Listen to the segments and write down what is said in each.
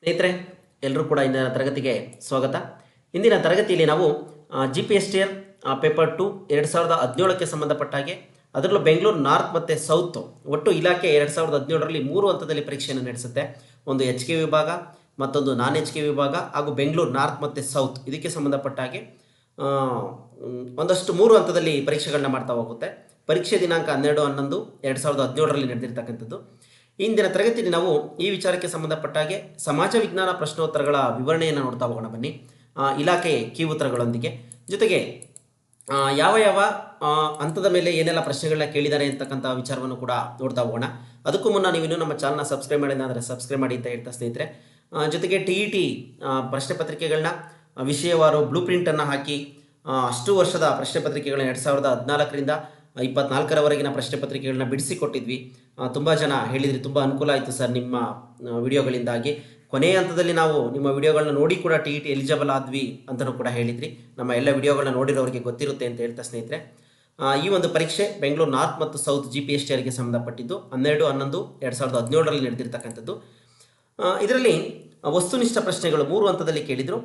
ಸ್ನೇಹಿತರೆ, ಎಲ್ಲರೂ ಕೂಡ ಇಂದಿನ ತರಗತಿಗೆ ಸ್ವಾಗತ. ಇಂದಿನ ತರಗತಿಯಲ್ಲಿ ನಾವು GPSTR ಪೇಪರ್ 2 2017ಕ್ಕೆ ಸಂಬಂಧಪಟ್ಟ ಹಾಗೆ ಅದರಲ್ಲೂ ಬೆಂಗಳೂರು ನಾರ್ತ್ ಮತ್ತು ಸೌತ್ ಒಟ್ಟು ಇಲಾಖೆ 2017ರಲ್ಲಿ 3 ಹಂತದಲ್ಲಿ ಪರೀಕ್ಷೆಯನ್ನು ನಡೆಸುತ್ತೆ. ಒಂದು HK ವಿಭಾಗ, ಮತ್ತೊಂದು ನಾನ್ HK ವಿಭಾಗ ಹಾಗೂ ಬೆಂಗಳೂರು ನಾರ್ತ್ ಮತ್ತು ಸೌತ್ ಇದಕ್ಕೆ ಸಂಬಂಧಪಟ್ಟ ಹಾಗೆ ಒಂದಷ್ಟು 3 ಹಂತದಲ್ಲಿ ಪರೀಕ್ಷೆಗಳನ್ನ ಮಾಡ್ತಾ ಹೋಗುತ್ತೆ. ಪರೀಕ್ಷೆ ದಿನಾಂಕ 12/11/2017ರಲ್ಲಿ ನಡೆದಿರ್ತಕ್ಕಂಥದ್ದು. ಇಂದಿನ ತರಗತಿಯಲ್ಲಿ ನಾವು ಈ ವಿಚಾರಕ್ಕೆ ಸಂಬಂಧಪಟ್ಟ ಹಾಗೆ ಸಮಾಜ ವಿಜ್ಞಾನ ಪ್ರಶ್ನೋತ್ತರಗಳ ವಿವರಣೆಯನ್ನು ನೋಡ್ತಾ ಹೋಗೋಣ ಬನ್ನಿ, ಇಲಾಖೆ ಕೀ ಉತ್ತರಗಳೊಂದಿಗೆ. ಜೊತೆಗೆ ಯಾವ ಯಾವ ಹಂತದ ಮೇಲೆ ಏನೆಲ್ಲ ಪ್ರಶ್ನೆಗಳನ್ನ ಕೇಳಿದ್ದಾರೆ ಅಂತಕ್ಕಂಥ ವಿಚಾರವನ್ನು ಕೂಡ ನೋಡ್ತಾ ಹೋಗೋಣ. ಅದಕ್ಕೂ ಮುನ್ನ ನೀವು ಇನ್ನೂ ನಮ್ಮ ಚಾನಲ್ನ ಸಬ್ಸ್ಕ್ರೈಬ್ ಮಾಡಿಲ್ಲ ಅಂದರೆ ಸಬ್ಸ್ಕ್ರೈಬ್ ಮಾಡಿ ಅಂತ ಹೇಳ್ತಾ ಸ್ನೇಹಿತರೆ. ಜೊತೆಗೆ TET ಪ್ರಶ್ನೆ ಪತ್ರಿಕೆಗಳನ್ನ ವಿಷಯವಾರು ಬ್ಲೂ ಪ್ರಿಂಟನ್ನು ಹಾಕಿ ಅಷ್ಟು ವರ್ಷದ ಪ್ರಶ್ನೆ ಪತ್ರಿಕೆಗಳನ್ನ 2014ರಿಂದ 24ರವರೆಗಿನ ಪ್ರಶ್ನೆ ಪತ್ರಿಕೆಗಳನ್ನ ಬಿಡಿಸಿಕೊಟ್ಟಿದ್ವಿ. ತುಂಬ ಜನ ಹೇಳಿದ್ರಿ, ತುಂಬ ಅನುಕೂಲ ಆಯಿತು ಸರ್ ನಿಮ್ಮ ವಿಡಿಯೋಗಳಿಂದಾಗಿ. ಕೊನೆಯ ಹಂತದಲ್ಲಿ ನಾವು ನಿಮ್ಮ ವಿಡಿಯೋಗಳನ್ನ ನೋಡಿ ಕೂಡ TET ಎಲಿಜಿಬಲ್ ಆದ್ವಿ ಅಂತಲೂ ಕೂಡ ಹೇಳಿದ್ರಿ. ನಮ್ಮ ಎಲ್ಲ ವಿಡಿಯೋಗಳನ್ನ ನೋಡಿರೋರಿಗೆ ಗೊತ್ತಿರುತ್ತೆ ಅಂತ ಹೇಳ್ತಾ ಸ್ನೇಹಿತರೆ, ಈ ಒಂದು ಪರೀಕ್ಷೆ ಬೆಂಗಳೂರು ನಾರ್ತ್ ಮತ್ತು ಸೌತ್ GPSTRಗೆ ಸಂಬಂಧಪಟ್ಟಿದ್ದು 12/11/2017ರಲ್ಲಿ ನಡೆದಿರ್ತಕ್ಕಂಥದ್ದು. ಇದರಲ್ಲಿ ವಸ್ತುನಿಷ್ಠ ಪ್ರಶ್ನೆಗಳು 3 ಹಂತದಲ್ಲಿ ಕೇಳಿದರು.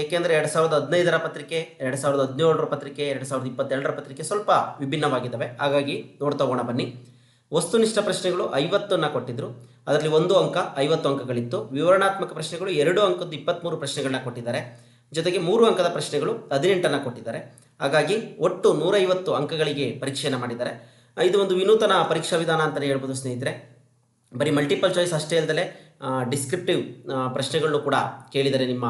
ಏಕೆಂದರೆ 2015ರ ಪತ್ರಿಕೆ, 2017ರ ಪತ್ರಿಕೆ, 2022ರ ಪತ್ರಿಕೆ ಸ್ವಲ್ಪ ವಿಭಿನ್ನವಾಗಿದ್ದಾವೆ. ಹಾಗಾಗಿ ನೋಡ್ತಾ ಹೋಗೋಣ ಬನ್ನಿ. ವಸ್ತುನಿಷ್ಠ ಪ್ರಶ್ನೆಗಳು 50 ಕೊಟ್ಟಿದ್ದರು. ಅದರಲ್ಲಿ 1 ಅಂಕ 50 ಅಂಕಗಳಿತ್ತು. ವಿವರಣಾತ್ಮಕ ಪ್ರಶ್ನೆಗಳು 2 ಅಂಕದ 23 ಪ್ರಶ್ನೆಗಳನ್ನ ಕೊಟ್ಟಿದ್ದಾರೆ. ಜೊತೆಗೆ 3 ಅಂಕದ ಪ್ರಶ್ನೆಗಳು 18 ಕೊಟ್ಟಿದ್ದಾರೆ. ಹಾಗಾಗಿ ಒಟ್ಟು 150 ಅಂಕಗಳಿಗೆ ಪರೀಕ್ಷೆಯನ್ನು ಮಾಡಿದ್ದಾರೆ. ಇದು ಒಂದು ವಿನೂತನ ಪರೀಕ್ಷಾ ವಿಧಾನ ಅಂತಲೇ ಹೇಳ್ಬೋದು ಸ್ನೇಹಿತರೆ. ಬರೀ ಮಲ್ಟಿಪಲ್ ಚಾಯ್ಸ್ ಅಷ್ಟೇ ಅಲ್ಲದೆ ಡಿಸ್ಕ್ರಿಪ್ಟಿವ್ ಪ್ರಶ್ನೆಗಳನ್ನು ಕೂಡ ಕೇಳಿದರೆ ನಿಮ್ಮ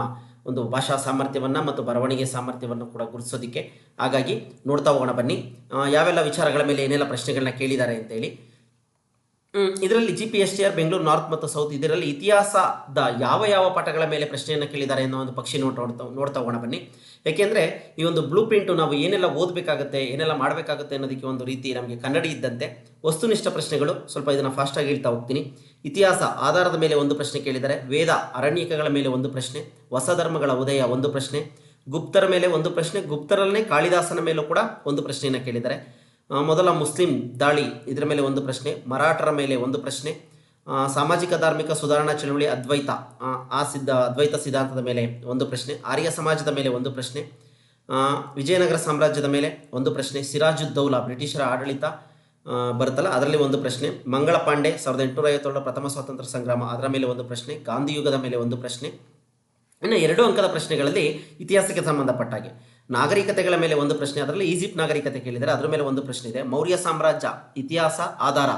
ಒಂದು ಭಾಷಾ ಸಾಮರ್ಥ್ಯವನ್ನು ಮತ್ತು ಬರವಣಿಗೆ ಸಾಮರ್ಥ್ಯವನ್ನು ಕೂಡ ಗುರುತಿಸೋದಕ್ಕೆ. ಹಾಗಾಗಿ ನೋಡ್ತಾ ಹೋಗೋಣ ಬನ್ನಿ ಯಾವೆಲ್ಲ ವಿಚಾರಗಳ ಮೇಲೆ ಏನೆಲ್ಲ ಪ್ರಶ್ನೆಗಳನ್ನ ಕೇಳಿದ್ದಾರೆ ಅಂತೇಳಿ. ಇದರಲ್ಲಿ GPSTR ಬೆಂಗಳೂರು ನಾರ್ತ್ ಮತ್ತು ಸೌತ್ ಇದರಲ್ಲಿ ಇತಿಹಾಸದ ಯಾವ ಯಾವ ಪಾಠಗಳ ಮೇಲೆ ಪ್ರಶ್ನೆಯನ್ನು ಕೇಳಿದ್ದಾರೆ ಅನ್ನೋ ಒಂದು ಪಕ್ಷಿ ನೋಡ್ತಾ ಹೋಗೋಣ ಬನ್ನಿ. ಯಾಕೆಂದರೆ ಈ ಒಂದು ಬ್ಲೂ ಪ್ರಿಂಟು ನಾವು ಏನೆಲ್ಲ ಓದಬೇಕಾಗುತ್ತೆ, ಏನೆಲ್ಲ ಮಾಡಬೇಕಾಗುತ್ತೆ ಅನ್ನೋದಕ್ಕೆ ಒಂದು ರೀತಿ ನಮಗೆ ಕನ್ನಡಿ ಇದ್ದಂತೆ. ವಸ್ತುನಿಷ್ಠ ಪ್ರಶ್ನೆಗಳು ಸ್ವಲ್ಪ ಇದನ್ನು ಫಾಸ್ಟಾಗಿ ಹೇಳ್ತಾ ಹೋಗ್ತೀನಿ. ಇತಿಹಾಸ ಆಧಾರದ ಮೇಲೆ ಒಂದು ಪ್ರಶ್ನೆ ಕೇಳಿದ್ದಾರೆ. ವೇದ ಅರಣ್ಯಕಗಳ ಮೇಲೆ ಒಂದು ಪ್ರಶ್ನೆ. ಹೊಸ ಧರ್ಮಗಳ ಉದಯ ಒಂದು ಪ್ರಶ್ನೆ. ಗುಪ್ತರ ಮೇಲೆ ಒಂದು ಪ್ರಶ್ನೆ. ಗುಪ್ತರಲ್ಲೇ ಕಾಳಿದಾಸನ ಮೇಲೂ ಕೂಡ ಒಂದು ಪ್ರಶ್ನೆಯನ್ನು ಕೇಳಿದ್ದಾರೆ. ಮೊದಲ ಮುಸ್ಲಿಂ ದಾಳಿ ಇದರ ಮೇಲೆ ಒಂದು ಪ್ರಶ್ನೆ. ಮರಾಠರ ಮೇಲೆ ಒಂದು ಪ್ರಶ್ನೆ. ಸಾಮಾಜಿಕ ಧಾರ್ಮಿಕ ಸುಧಾರಣಾ ಚಳವಳಿ ಅದ್ವೈತ ಅದ್ವೈತ ಸಿದ್ಧಾಂತದ ಮೇಲೆ ಒಂದು ಪ್ರಶ್ನೆ. ಆರ್ಯ ಸಮಾಜದ ಮೇಲೆ ಒಂದು ಪ್ರಶ್ನೆ. ವಿಜಯನಗರ ಸಾಮ್ರಾಜ್ಯದ ಮೇಲೆ ಒಂದು ಪ್ರಶ್ನೆ. ಸಿರಾಜುದ್ದೌಲಾ ಬ್ರಿಟಿಷರ ಆಡಳಿತ ಬರುತ್ತಲ್ಲ ಅದರಲ್ಲಿ ಒಂದು ಪ್ರಶ್ನೆ. ಮಂಗಳ ಪಾಂಡೆ 1857 ಪ್ರಥಮ ಸ್ವಾತಂತ್ರ್ಯ ಸಂಗ್ರಾಮ ಅದರ ಮೇಲೆ ಒಂದು ಪ್ರಶ್ನೆ. ಗಾಂಧಿಯುಗದ ಮೇಲೆ ಒಂದು ಪ್ರಶ್ನೆ. ಇನ್ನು 2 ಅಂಕದ ಪ್ರಶ್ನೆಗಳಲ್ಲಿ ಇತಿಹಾಸಕ್ಕೆ ಸಂಬಂಧಪಟ್ಟ ಹಾಗೆ ನಾಗರಿಕತೆಗಳ ಮೇಲೆ ಒಂದು ಪ್ರಶ್ನೆ. ಅದರಲ್ಲಿ ಈಜಿಪ್ಟ್ ನಾಗರಿಕತೆ ಕೇಳಿದರೆ ಅದರ ಮೇಲೆ ಒಂದು ಪ್ರಶ್ನೆ ಇದೆ. ಮೌರ್ಯ ಸಾಮ್ರಾಜ್ಯ ಇತಿಹಾಸ ಆಧಾರ,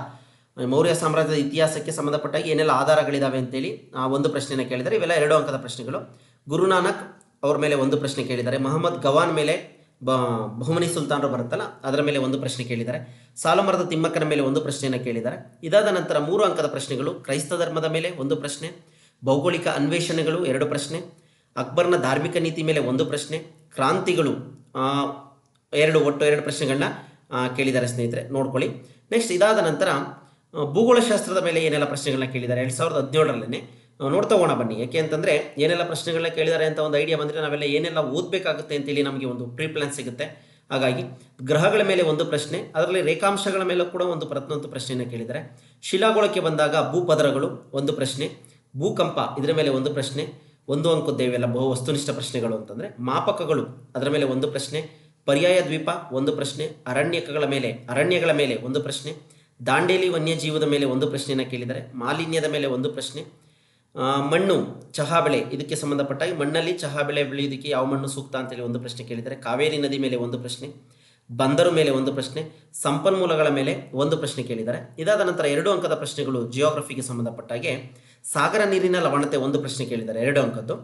ಮೌರ್ಯ ಸಾಮ್ರಾಜ್ಯದ ಇತಿಹಾಸಕ್ಕೆ ಸಂಬಂಧಪಟ್ಟಾಗಿ ಏನೆಲ್ಲ ಆಧಾರಗಳಿದಾವೆ ಅಂತೇಳಿ ಒಂದು ಪ್ರಶ್ನೆಯನ್ನು ಕೇಳಿದರೆ. ಇವೆಲ್ಲ 2 ಅಂಕದ ಪ್ರಶ್ನೆಗಳು. ಗುರುನಾನಕ್ ಅವ್ರ ಮೇಲೆ ಒಂದು ಪ್ರಶ್ನೆ ಕೇಳಿದ್ದಾರೆ. ಮಹಮ್ಮದ್ ಗವಾನ್ ಮೇಲೆ ಬಹುಮನಿ ಸುಲ್ತಾನರು ಬರುತ್ತಲ್ಲ ಅದರ ಮೇಲೆ ಒಂದು ಪ್ರಶ್ನೆ ಕೇಳಿದ್ದಾರೆ. ಸಾಲುಮರದ ತಿಮ್ಮಕ್ಕನ ಮೇಲೆ ಒಂದು ಪ್ರಶ್ನೆಯನ್ನು ಕೇಳಿದ್ದಾರೆ. ಇದಾದ ನಂತರ 3 ಅಂಕದ ಪ್ರಶ್ನೆಗಳು. ಕ್ರೈಸ್ತ ಧರ್ಮದ ಮೇಲೆ ಒಂದು ಪ್ರಶ್ನೆ. ಭೌಗೋಳಿಕ ಅನ್ವೇಷಣೆಗಳು 2 ಪ್ರಶ್ನೆ. ಅಕ್ಬರ್ನ ಧಾರ್ಮಿಕ ನೀತಿ ಮೇಲೆ ಒಂದು ಪ್ರಶ್ನೆ. ಕ್ರಾಂತಿಗಳು ಒಟ್ಟು 2 ಪ್ರಶ್ನೆಗಳನ್ನ ಕೇಳಿದ್ದಾರೆ ಸ್ನೇಹಿತರೆ, ನೋಡ್ಕೊಳ್ಳಿ. ನೆಕ್ಸ್ಟ್ ಇದಾದ ನಂತರ ಭೂಗೋಳಶಾಸ್ತ್ರದ ಮೇಲೆ ಏನೆಲ್ಲ ಪ್ರಶ್ನೆಗಳನ್ನ ಕೇಳಿದ್ದಾರೆ 2017ರಲ್ಲೇ ನೋಡ್ತಾ ಹೋಗೋಣ ಬನ್ನಿ. ಯಾಕೆ ಅಂತಂದರೆ ಏನೆಲ್ಲ ಪ್ರಶ್ನೆಗಳನ್ನ ಕೇಳಿದ್ದಾರೆ ಅಂತ ಒಂದು ಐಡಿಯಾ ಬಂದರೆ ನಾವೆಲ್ಲ ಏನೆಲ್ಲ ಓದಬೇಕಾಗುತ್ತೆ ಅಂತೇಳಿ ನಮಗೆ ಒಂದು ಪ್ರೀ ಪ್ಲಾನ್ ಸಿಗುತ್ತೆ. ಹಾಗಾಗಿ ಗ್ರಹಗಳ ಮೇಲೆ ಒಂದು ಪ್ರಶ್ನೆ. ಅದರಲ್ಲಿ ರೇಖಾಂಶಗಳ ಮೇಲೆ ಕೂಡ ಒಂದು ಪ್ರಶ್ನೆಯನ್ನು ಕೇಳಿದ್ದಾರೆ. ಶಿಲಾಗೋಳಕ್ಕೆ ಬಂದಾಗ ಭೂಪದರಗಳು ಒಂದು ಪ್ರಶ್ನೆ. ಭೂಕಂಪ ಇದರ ಮೇಲೆ ಒಂದು ಪ್ರಶ್ನೆ. 1 ಅಂಕದ್ದು ಇವೆಲ್ಲ ಬಹು ವಸ್ತುನಿಷ್ಠ ಪ್ರಶ್ನೆಗಳು ಅಂತಂದರೆ. ಮಾಪಕಗಳು ಅದರ ಮೇಲೆ ಒಂದು ಪ್ರಶ್ನೆ. ಪರ್ಯಾಯ ದ್ವೀಪ ಒಂದು ಪ್ರಶ್ನೆ. ಅರಣ್ಯಗಳ ಮೇಲೆ ಒಂದು ಪ್ರಶ್ನೆ. ದಾಂಡೇಲಿ ವನ್ಯಜೀವದ ಮೇಲೆ ಒಂದು ಪ್ರಶ್ನೆಯನ್ನು ಕೇಳಿದ್ದಾರೆ. ಮಾಲಿನ್ಯದ ಮೇಲೆ ಒಂದು ಪ್ರಶ್ನೆ. ಮಣ್ಣು ಚಹಾ ಬೆಳೆ ಇದಕ್ಕೆ ಸಂಬಂಧಪಟ್ಟಾಗಿ ಮಣ್ಣಲ್ಲಿ ಚಹಾ ಬೆಳೆ ಬೆಳೆಯೋದಕ್ಕೆ ಯಾವ ಮಣ್ಣು ಸೂಕ್ತ ಅಂತೇಳಿ ಒಂದು ಪ್ರಶ್ನೆ ಕೇಳಿದ್ದಾರೆ. ಕಾವೇರಿ ನದಿ ಮೇಲೆ ಒಂದು ಪ್ರಶ್ನೆ. ಬಂದರು ಮೇಲೆ ಒಂದು ಪ್ರಶ್ನೆ. ಸಂಪನ್ಮೂಲಗಳ ಮೇಲೆ ಒಂದು ಪ್ರಶ್ನೆ ಕೇಳಿದ್ದಾರೆ. ಇದಾದ ನಂತರ 2 ಅಂಕದ ಪ್ರಶ್ನೆಗಳು ಜಿಯೋಗ್ರಫಿಗೆ ಸಂಬಂಧಪಟ್ಟಾಗೆ ಸಾಗರ ನೀರಿನ ಲವಣತೆ ಒಂದು ಪ್ರಶ್ನೆ ಕೇಳಿದ್ದಾರೆ 2 ಅಂಕದ್ದು.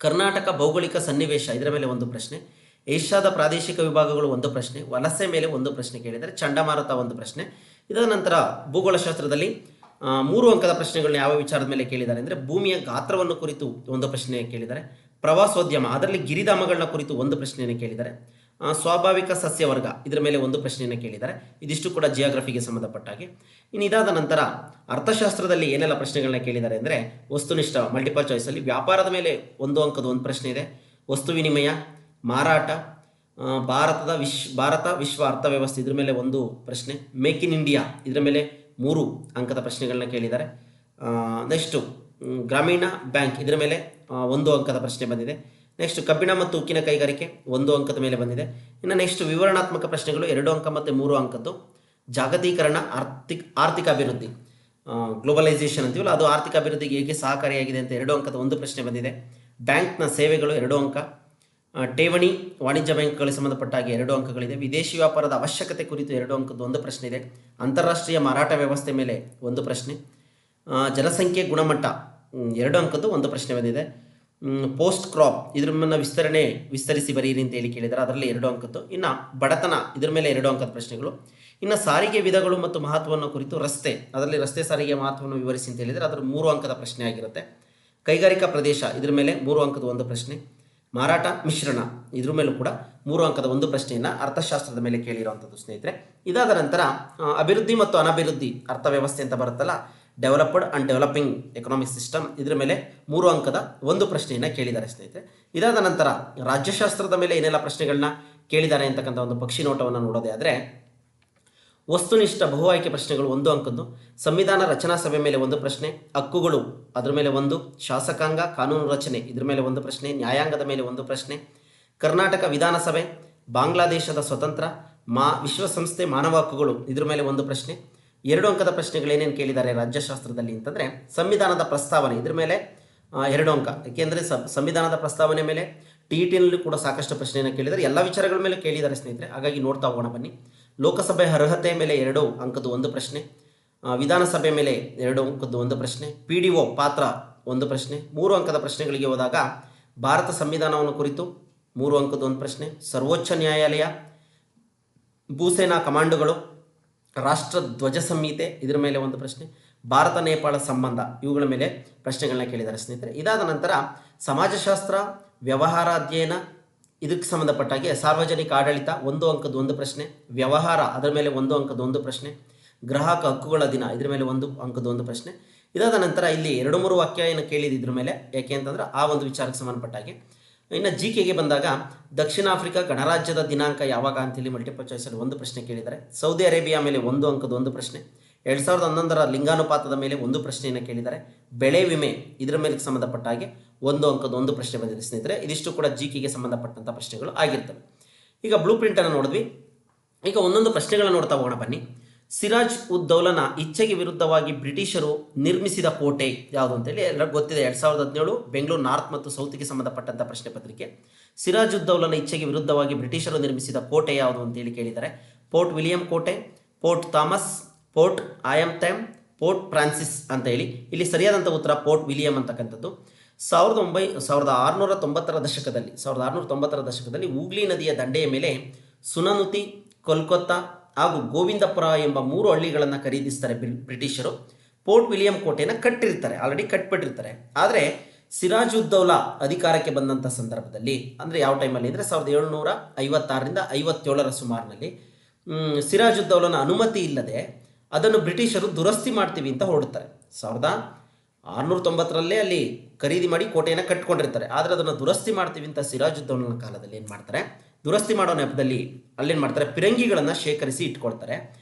ಕರ್ನಾಟಕ ಭೌಗೋಳಿಕ ಸನ್ನಿವೇಶ ಇದರ ಮೇಲೆ ಒಂದು ಪ್ರಶ್ನೆ. ಏಷ್ಯಾದ ಪ್ರಾದೇಶಿಕ ವಿಭಾಗಗಳು ಒಂದು ಪ್ರಶ್ನೆ. ವಲಸೆ ಮೇಲೆ ಒಂದು ಪ್ರಶ್ನೆ ಕೇಳಿದ್ದಾರೆ. ಚಂಡಮಾರುತ ಒಂದು ಪ್ರಶ್ನೆ. ಇದಾದ ನಂತರ ಭೂಗೋಳಶಾಸ್ತ್ರದಲ್ಲಿ 3 ಅಂಕದ ಪ್ರಶ್ನೆಗಳನ್ನ ಯಾವ ವಿಚಾರದ ಮೇಲೆ ಕೇಳಿದ್ದಾರೆ ಅಂದರೆ ಭೂಮಿಯ ಗಾತ್ರವನ್ನು ಕುರಿತು ಒಂದು ಪ್ರಶ್ನೆ ಕೇಳಿದ್ದಾರೆ. ಪ್ರವಾಸೋದ್ಯಮ ಅದರಲ್ಲಿ ಗಿರಿಧಾಮಗಳನ್ನ ಕುರಿತು ಒಂದು ಪ್ರಶ್ನೆಯನ್ನು ಕೇಳಿದ್ದಾರೆ. ಸ್ವಾಭಾವಿಕ ಸಸ್ಯವರ್ಗ ಇದರ ಮೇಲೆ ಒಂದು ಪ್ರಶ್ನೆಯನ್ನು ಕೇಳಿದ್ದಾರೆ. ಇದಿಷ್ಟು ಕೂಡ ಜಿಯೋಗ್ರಫಿಗೆ ಸಂಬಂಧಪಟ್ಟ ಹಾಗೆ. ಇನ್ನು ಇದಾದ ನಂತರ ಅರ್ಥಶಾಸ್ತ್ರದಲ್ಲಿ ಏನೆಲ್ಲ ಪ್ರಶ್ನೆಗಳನ್ನ ಕೇಳಿದ್ದಾರೆ ಅಂದರೆ ವಸ್ತುನಿಷ್ಠ ಮಲ್ಟಿಪಲ್ ಚಾಯ್ಸಲ್ಲಿ ವ್ಯಾಪಾರದ ಮೇಲೆ 1 ಅಂಕದ ಒಂದು ಪ್ರಶ್ನೆ ಇದೆ. ವಸ್ತು ವಿನಿಮಯ, ಮಾರಾಟ, ಭಾರತ ವಿಶ್ವ ಅರ್ಥವ್ಯವಸ್ಥೆ ಇದ್ರ ಮೇಲೆ ಒಂದು ಪ್ರಶ್ನೆ. ಮೇಕ್ ಇನ್ ಇಂಡಿಯಾ ಇದರ ಮೇಲೆ 3 ಅಂಕದ ಪ್ರಶ್ನೆಗಳನ್ನ ಕೇಳಿದ್ದಾರೆ. ನೆಕ್ಸ್ಟು ಗ್ರಾಮೀಣ ಬ್ಯಾಂಕ್ ಇದರ ಮೇಲೆ 1 ಅಂಕದ ಪ್ರಶ್ನೆ ಬಂದಿದೆ. ನೆಕ್ಸ್ಟ್ ಕಬ್ಬಿಣ ಮತ್ತು ಉಕ್ಕಿನ ಕೈಗಾರಿಕೆ 1 ಅಂಕದ ಮೇಲೆ ಬಂದಿದೆ. ಇನ್ನು ನೆಕ್ಸ್ಟ್ ವಿವರಣಾತ್ಮಕ ಪ್ರಶ್ನೆಗಳು 2 ಅಂಕ ಮತ್ತು 3 ಅಂಕದ್ದು. ಜಾಗತೀಕರಣ ಆರ್ಥಿಕ ಅಭಿವೃದ್ಧಿ, ಗ್ಲೋಬಲೈಸೇಷನ್ ಅಂತೀವಲ್ಲ, ಅದು ಆರ್ಥಿಕ ಅಭಿವೃದ್ಧಿಗೆ ಹೇಗೆ ಸಹಕಾರಿಯಾಗಿದೆ ಅಂತ 2 ಅಂಕದ ಒಂದು ಪ್ರಶ್ನೆ ಬಂದಿದೆ. ಬ್ಯಾಂಕ್ನ ಸೇವೆಗಳು 2 ಅಂಕ. ಠೇವಣಿ ವಾಣಿಜ್ಯ ಬ್ಯಾಂಕ್ಗಳಿಗೆ ಸಂಬಂಧಪಟ್ಟ ಹಾಗೆ 2 ಅಂಕಗಳಿದೆ. ವಿದೇಶಿ ವ್ಯಾಪಾರದ ಅವಶ್ಯಕತೆ ಕುರಿತು 2 ಅಂಕದ್ದು ಒಂದು ಪ್ರಶ್ನೆ ಇದೆ. ಅಂತಾರಾಷ್ಟ್ರೀಯ ಮಾರಾಟ ವ್ಯವಸ್ಥೆ ಮೇಲೆ ಒಂದು ಪ್ರಶ್ನೆ. ಜನಸಂಖ್ಯೆ ಗುಣಮಟ್ಟ 2 ಅಂಕದ್ದು ಒಂದು ಪ್ರಶ್ನೆ ಬಂದಿದೆ. ಪೋಸ್ಟ್ ಕ್ರಾಪ್ ಇದ್ರ ಮೇಲೆ ವಿಸ್ತರಿಸಿ ಬರೀರಿ ಅಂತ ಹೇಳಿ ಕೇಳಿದರೆ ಅದರಲ್ಲಿ 2 ಅಂಕದ್ದು. ಇನ್ನು ಬಡತನ ಇದ್ರ ಮೇಲೆ 2 ಅಂಕದ ಪ್ರಶ್ನೆಗಳು. ಇನ್ನು ಸಾರಿಗೆ ವಿಧಗಳು ಮತ್ತು ಮಹತ್ವವನ್ನು ಕುರಿತು ಅದರಲ್ಲಿ ರಸ್ತೆ ಸಾರಿಗೆ ಮಹತ್ವವನ್ನು ವಿವರಿಸಿ ಅಂತ ಹೇಳಿದರೆ ಅದರ 3 ಅಂಕದ ಪ್ರಶ್ನೆ ಆಗಿರುತ್ತೆ. ಕೈಗಾರಿಕಾ ಪ್ರದೇಶ ಇದ್ರ ಮೇಲೆ 3 ಅಂಕದ ಒಂದು ಪ್ರಶ್ನೆ. ಮಾರಾಟ ಮಿಶ್ರಣ ಇದ್ರ ಮೇಲೂ ಕೂಡ 3 ಅಂಕದ ಒಂದು ಪ್ರಶ್ನೆಯನ್ನು ಅರ್ಥಶಾಸ್ತ್ರದ ಮೇಲೆ ಕೇಳಿರುವಂಥದ್ದು ಸ್ನೇಹಿತರೆ. ಇದಾದ ನಂತರ ಅಭಿವೃದ್ಧಿ ಮತ್ತು ಅನಭಿವೃದ್ಧಿ ಅರ್ಥವ್ಯವಸ್ಥೆ ಅಂತ ಬರುತ್ತಲ್ಲ, developed and developing economic system, ಇದರ ಮೇಲೆ 3 ಅಂಕದ ಒಂದು ಪ್ರಶ್ನೆಯನ್ನು ಕೇಳಿದ್ದಾರೆ ಸ್ನೇಹಿತರೆ. ಇದಾದ ನಂತರ ರಾಜ್ಯಶಾಸ್ತ್ರದ ಮೇಲೆ ಏನೆಲ್ಲ ಪ್ರಶ್ನೆಗಳನ್ನ ಕೇಳಿದ್ದಾರೆ ಅಂತಕ್ಕಂಥ ಒಂದು ಪಕ್ಷಿ ನೋಟವನ್ನು ನೋಡೋದೇ ಆದರೆ, ವಸ್ತುನಿಷ್ಠ ಬಹು ಆಯ್ಕೆ ಪ್ರಶ್ನೆಗಳು 1 ಅಂಕದ್ದು. ಸಂವಿಧಾನ ರಚನಾ ಸಭೆ ಮೇಲೆ 1 ಪ್ರಶ್ನೆ. ಹಕ್ಕುಗಳು ಅದರ ಮೇಲೆ 1. ಶಾಸಕಾಂಗ ಕಾನೂನು ರಚನೆ ಇದ್ರ ಮೇಲೆ 1 ಪ್ರಶ್ನೆ. ನ್ಯಾಯಾಂಗದ ಮೇಲೆ 1 ಪ್ರಶ್ನೆ. ಕರ್ನಾಟಕ ವಿಧಾನಸಭೆ, ಬಾಂಗ್ಲಾದೇಶದ ಸ್ವತಂತ್ರ, ವಿಶ್ವಸಂಸ್ಥೆ ಮಾನವ ಹಕ್ಕುಗಳು ಇದ್ರ ಮೇಲೆ 1 ಪ್ರಶ್ನೆ. 2 ಅಂಕದ ಪ್ರಶ್ನೆಗಳು ಏನೇನು ಕೇಳಿದ್ದಾರೆ ರಾಜ್ಯಶಾಸ್ತ್ರದಲ್ಲಿ ಅಂತಂದರೆ, ಸಂವಿಧಾನದ ಪ್ರಸ್ತಾವನೆ ಇದ್ರ ಮೇಲೆ 2 ಅಂಕ. ಏಕೆಂದರೆ ಸಂವಿಧಾನದ ಪ್ರಸ್ತಾವನೆ ಮೇಲೆ TET ಕೂಡ ಸಾಕಷ್ಟು ಪ್ರಶ್ನೆಯನ್ನು ಕೇಳಿದ್ದಾರೆ. ಎಲ್ಲ ವಿಚಾರಗಳ ಮೇಲೆ ಕೇಳಿದ್ದಾರೆ ಸ್ನೇಹಿತರೆ, ಹಾಗಾಗಿ ನೋಡ್ತಾ ಹೋಗೋಣ ಬನ್ನಿ. ಲೋಕಸಭೆ ಅರ್ಹತೆ ಮೇಲೆ 2 ಅಂಕದ ಒಂದು ಪ್ರಶ್ನೆ. ವಿಧಾನಸಭೆ ಮೇಲೆ 2 ಅಂಕದ ಒಂದು ಪ್ರಶ್ನೆ. PDO ಪಾತ್ರ 1 ಪ್ರಶ್ನೆ. 3 ಅಂಕದ ಪ್ರಶ್ನೆಗಳಿಗೆ ಹೋದಾಗ ಭಾರತ ಸಂವಿಧಾನವನ್ನು ಕುರಿತು 3 ಅಂಕದ ಒಂದು ಪ್ರಶ್ನೆ. ಸರ್ವೋಚ್ಚ ನ್ಯಾಯಾಲಯ, ಭೂಸೇನಾ ಕಮಾಂಡೋಗಳು, ರಾಷ್ಟ್ರ ಧ್ವಜ ಸಂಹಿತೆ ಇದರ ಮೇಲೆ 1 ಪ್ರಶ್ನೆ. ಭಾರತ ನೇಪಾಳ ಸಂಬಂಧ ಇವುಗಳ ಮೇಲೆ ಪ್ರಶ್ನೆಗಳನ್ನ ಕೇಳಿದ್ದಾರೆ ಸ್ನೇಹಿತರೆ. ಇದಾದ ನಂತರ ಸಮಾಜಶಾಸ್ತ್ರ, ವ್ಯವಹಾರ ಅಧ್ಯಯನ ಇದಕ್ಕೆ ಸಂಬಂಧಪಟ್ಟಾಗೆ ಸಾರ್ವಜನಿಕ ಆಡಳಿತ 1 ಅಂಕದ ಒಂದು ಪ್ರಶ್ನೆ. ವ್ಯವಹಾರ ಅದರ ಮೇಲೆ 1 ಅಂಕದ ಒಂದು ಪ್ರಶ್ನೆ. ಗ್ರಾಹಕ ಹಕ್ಕುಗಳ ದಿನ ಇದರ ಮೇಲೆ 1 ಅಂಕದ ಒಂದು ಪ್ರಶ್ನೆ. ಇದಾದ ನಂತರ ಇಲ್ಲಿ 2-3 ವಾಕ್ಯ ಏನು ಕೇಳಿದ ಇದ್ರ ಮೇಲೆ, ಯಾಕೆ ಅಂತಂದ್ರೆ ಆ ಒಂದು ವಿಚಾರಕ್ಕೆ ಸಂಬಂಧಪಟ್ಟಾಗೆ. ಇನ್ನು GKಗೆ ಬಂದಾಗ ದಕ್ಷಿಣ ಆಫ್ರಿಕಾ ಗಣರಾಜ್ಯದ ದಿನಾಂಕ ಯಾವಾಗ ಅಂತೇಳಿ ಮಲ್ಟಿಪಲ್ ಚಾಯ್ಸಲ್ಲಿ 1 ಪ್ರಶ್ನೆ ಕೇಳಿದ್ದಾರೆ. ಸೌದಿ ಅರೇಬಿಯಾ ಮೇಲೆ 1 ಅಂಕದ ಒಂದು ಪ್ರಶ್ನೆ. 2011ರ ಲಿಂಗಾನುಪಾತದ ಮೇಲೆ 1 ಪ್ರಶ್ನೆಯನ್ನು ಕೇಳಿದ್ದಾರೆ. ಬೆಳೆ ವಿಮೆ ಇದರ ಮೇಲೆ ಸಂಬಂಧಪಟ್ಟ ಹಾಗೆ 1 ಅಂಕದ ಒಂದು ಪ್ರಶ್ನೆ ಬಂದಿದೆ ಸ್ನೇಹಿತರೆ. ಇದಿಷ್ಟು ಕೂಡ GKಗೆ ಸಂಬಂಧಪಟ್ಟಂಥ ಪ್ರಶ್ನೆಗಳು ಆಗಿರ್ತವೆ. ಈಗ ಬ್ಲೂ ಪ್ರಿಂಟನ್ನು ನೋಡಿದ್ವಿ. ಈಗ ಒಂದೊಂದು ಪ್ರಶ್ನೆಗಳನ್ನು ನೋಡ್ತಾ ಹೋಗೋಣ ಬನ್ನಿ. ಸಿರಾಜ್ ಉದ್ ದೌಲನ ಇಚ್ಛೆಗೆ ವಿರುದ್ಧವಾಗಿ ಬ್ರಿಟಿಷರು ನಿರ್ಮಿಸಿದ ಕೋಟೆ ಯಾವುದು ಅಂತೇಳಿ ಎಲ್ಲರಿಗೂ ಗೊತ್ತಿದೆ. 2017 ಬೆಂಗಳೂರು ನಾರ್ತ್ ಮತ್ತು ಸೌತ್ಗೆ ಸಂಬಂಧಪಟ್ಟಂಥ ಪ್ರಶ್ನೆ ಪತ್ರಿಕೆ. ಸಿರಾಜ್ ಉದ್ ದೌಲನ ಇಚ್ಛೆಗೆ ವಿರುದ್ಧವಾಗಿ ಬ್ರಿಟಿಷರು ನಿರ್ಮಿಸಿದ ಕೋಟೆ ಯಾವುದು ಅಂತೇಳಿ ಕೇಳಿದ್ದಾರೆ. ಪೋರ್ಟ್ ವಿಲಿಯಂ ಕೋಟೆ, ಪೋರ್ಟ್ ಥಾಮಸ್, ಪೋರ್ಟ್ ಆಯಮ್ಥೆಮ್, ಪೋರ್ಟ್ ಫ್ರಾನ್ಸಿಸ್ ಅಂತ ಹೇಳಿ. ಇಲ್ಲಿ ಸರಿಯಾದಂಥ ಉತ್ತರ ಪೋರ್ಟ್ ವಿಲಿಯಂ ಅಂತಕ್ಕಂಥದ್ದು. 1690ರ ದಶಕದಲ್ಲಿ ಹೂಗ್ಲಿ ನದಿಯ ದಂಡೆಯ ಮೇಲೆ ಸುನನುತಿ, ಕೋಲ್ಕತ್ತಾ ಹಾಗೂ ಗೋವಿಂದಪುರ ಎಂಬ 3 ಹಳ್ಳಿಗಳನ್ನು ಖರೀದಿಸ್ತಾರೆ ಬ್ರಿಟಿಷರು. ಪೋರ್ಟ್ ವಿಲಿಯಂ ಕೋಟೆಯನ್ನು ಕಟ್ಟಿರ್ತಾರೆ, ಆಲ್ರೆಡಿ ಕಟ್ಬಿಟ್ಟಿರ್ತಾರೆ. ಆದರೆ ಸಿರಾಜ್ ಉದ್ ದೌಲಾ ಅಧಿಕಾರಕ್ಕೆ ಬಂದಂಥ ಸಂದರ್ಭದಲ್ಲಿ, ಅಂದರೆ ಯಾವ ಟೈಮಲ್ಲಿ ಅಂದರೆ 1756ರಿಂದ 57ರ ಸುಮಾರಿನಲ್ಲಿ ಸಿರಾಜ್ ಉದ್ ದೌಲನ ಅನುಮತಿ ಇಲ್ಲದೆ ಅದನ್ನು ಬ್ರಿಟಿಷರು ದುರಸ್ತಿ ಮಾಡ್ತೀವಿ ಅಂತ ಹೊರಡ್ತಾರೆ. 1690ರಲ್ಲೇ ಅಲ್ಲಿ ಖರೀದಿ ಮಾಡಿ ಕೋಟೆಯನ್ನು ಕಟ್ಕೊಂಡಿರ್ತಾರೆ. ಆದರೆ ಅದನ್ನು ದುರಸ್ತಿ ಮಾಡ್ತೀವಿ ಅಂತ ಸಿರಾಜ್ ಉದ್ ದೌಲನ ಕಾಲದಲ್ಲಿ ಏನು ಮಾಡ್ತಾರೆ, ದುರಸ್ತಿ ಮಾಡೋ ನೆಪದಲ್ಲಿ ಅಲ್ಲೇನು ಮಾಡ್ತಾರೆ, ಫಿರಂಗಿಗಳನ್ನು ಶೇಖರಿಸಿ ಇಟ್ಕೊಳ್ತಾರೆ.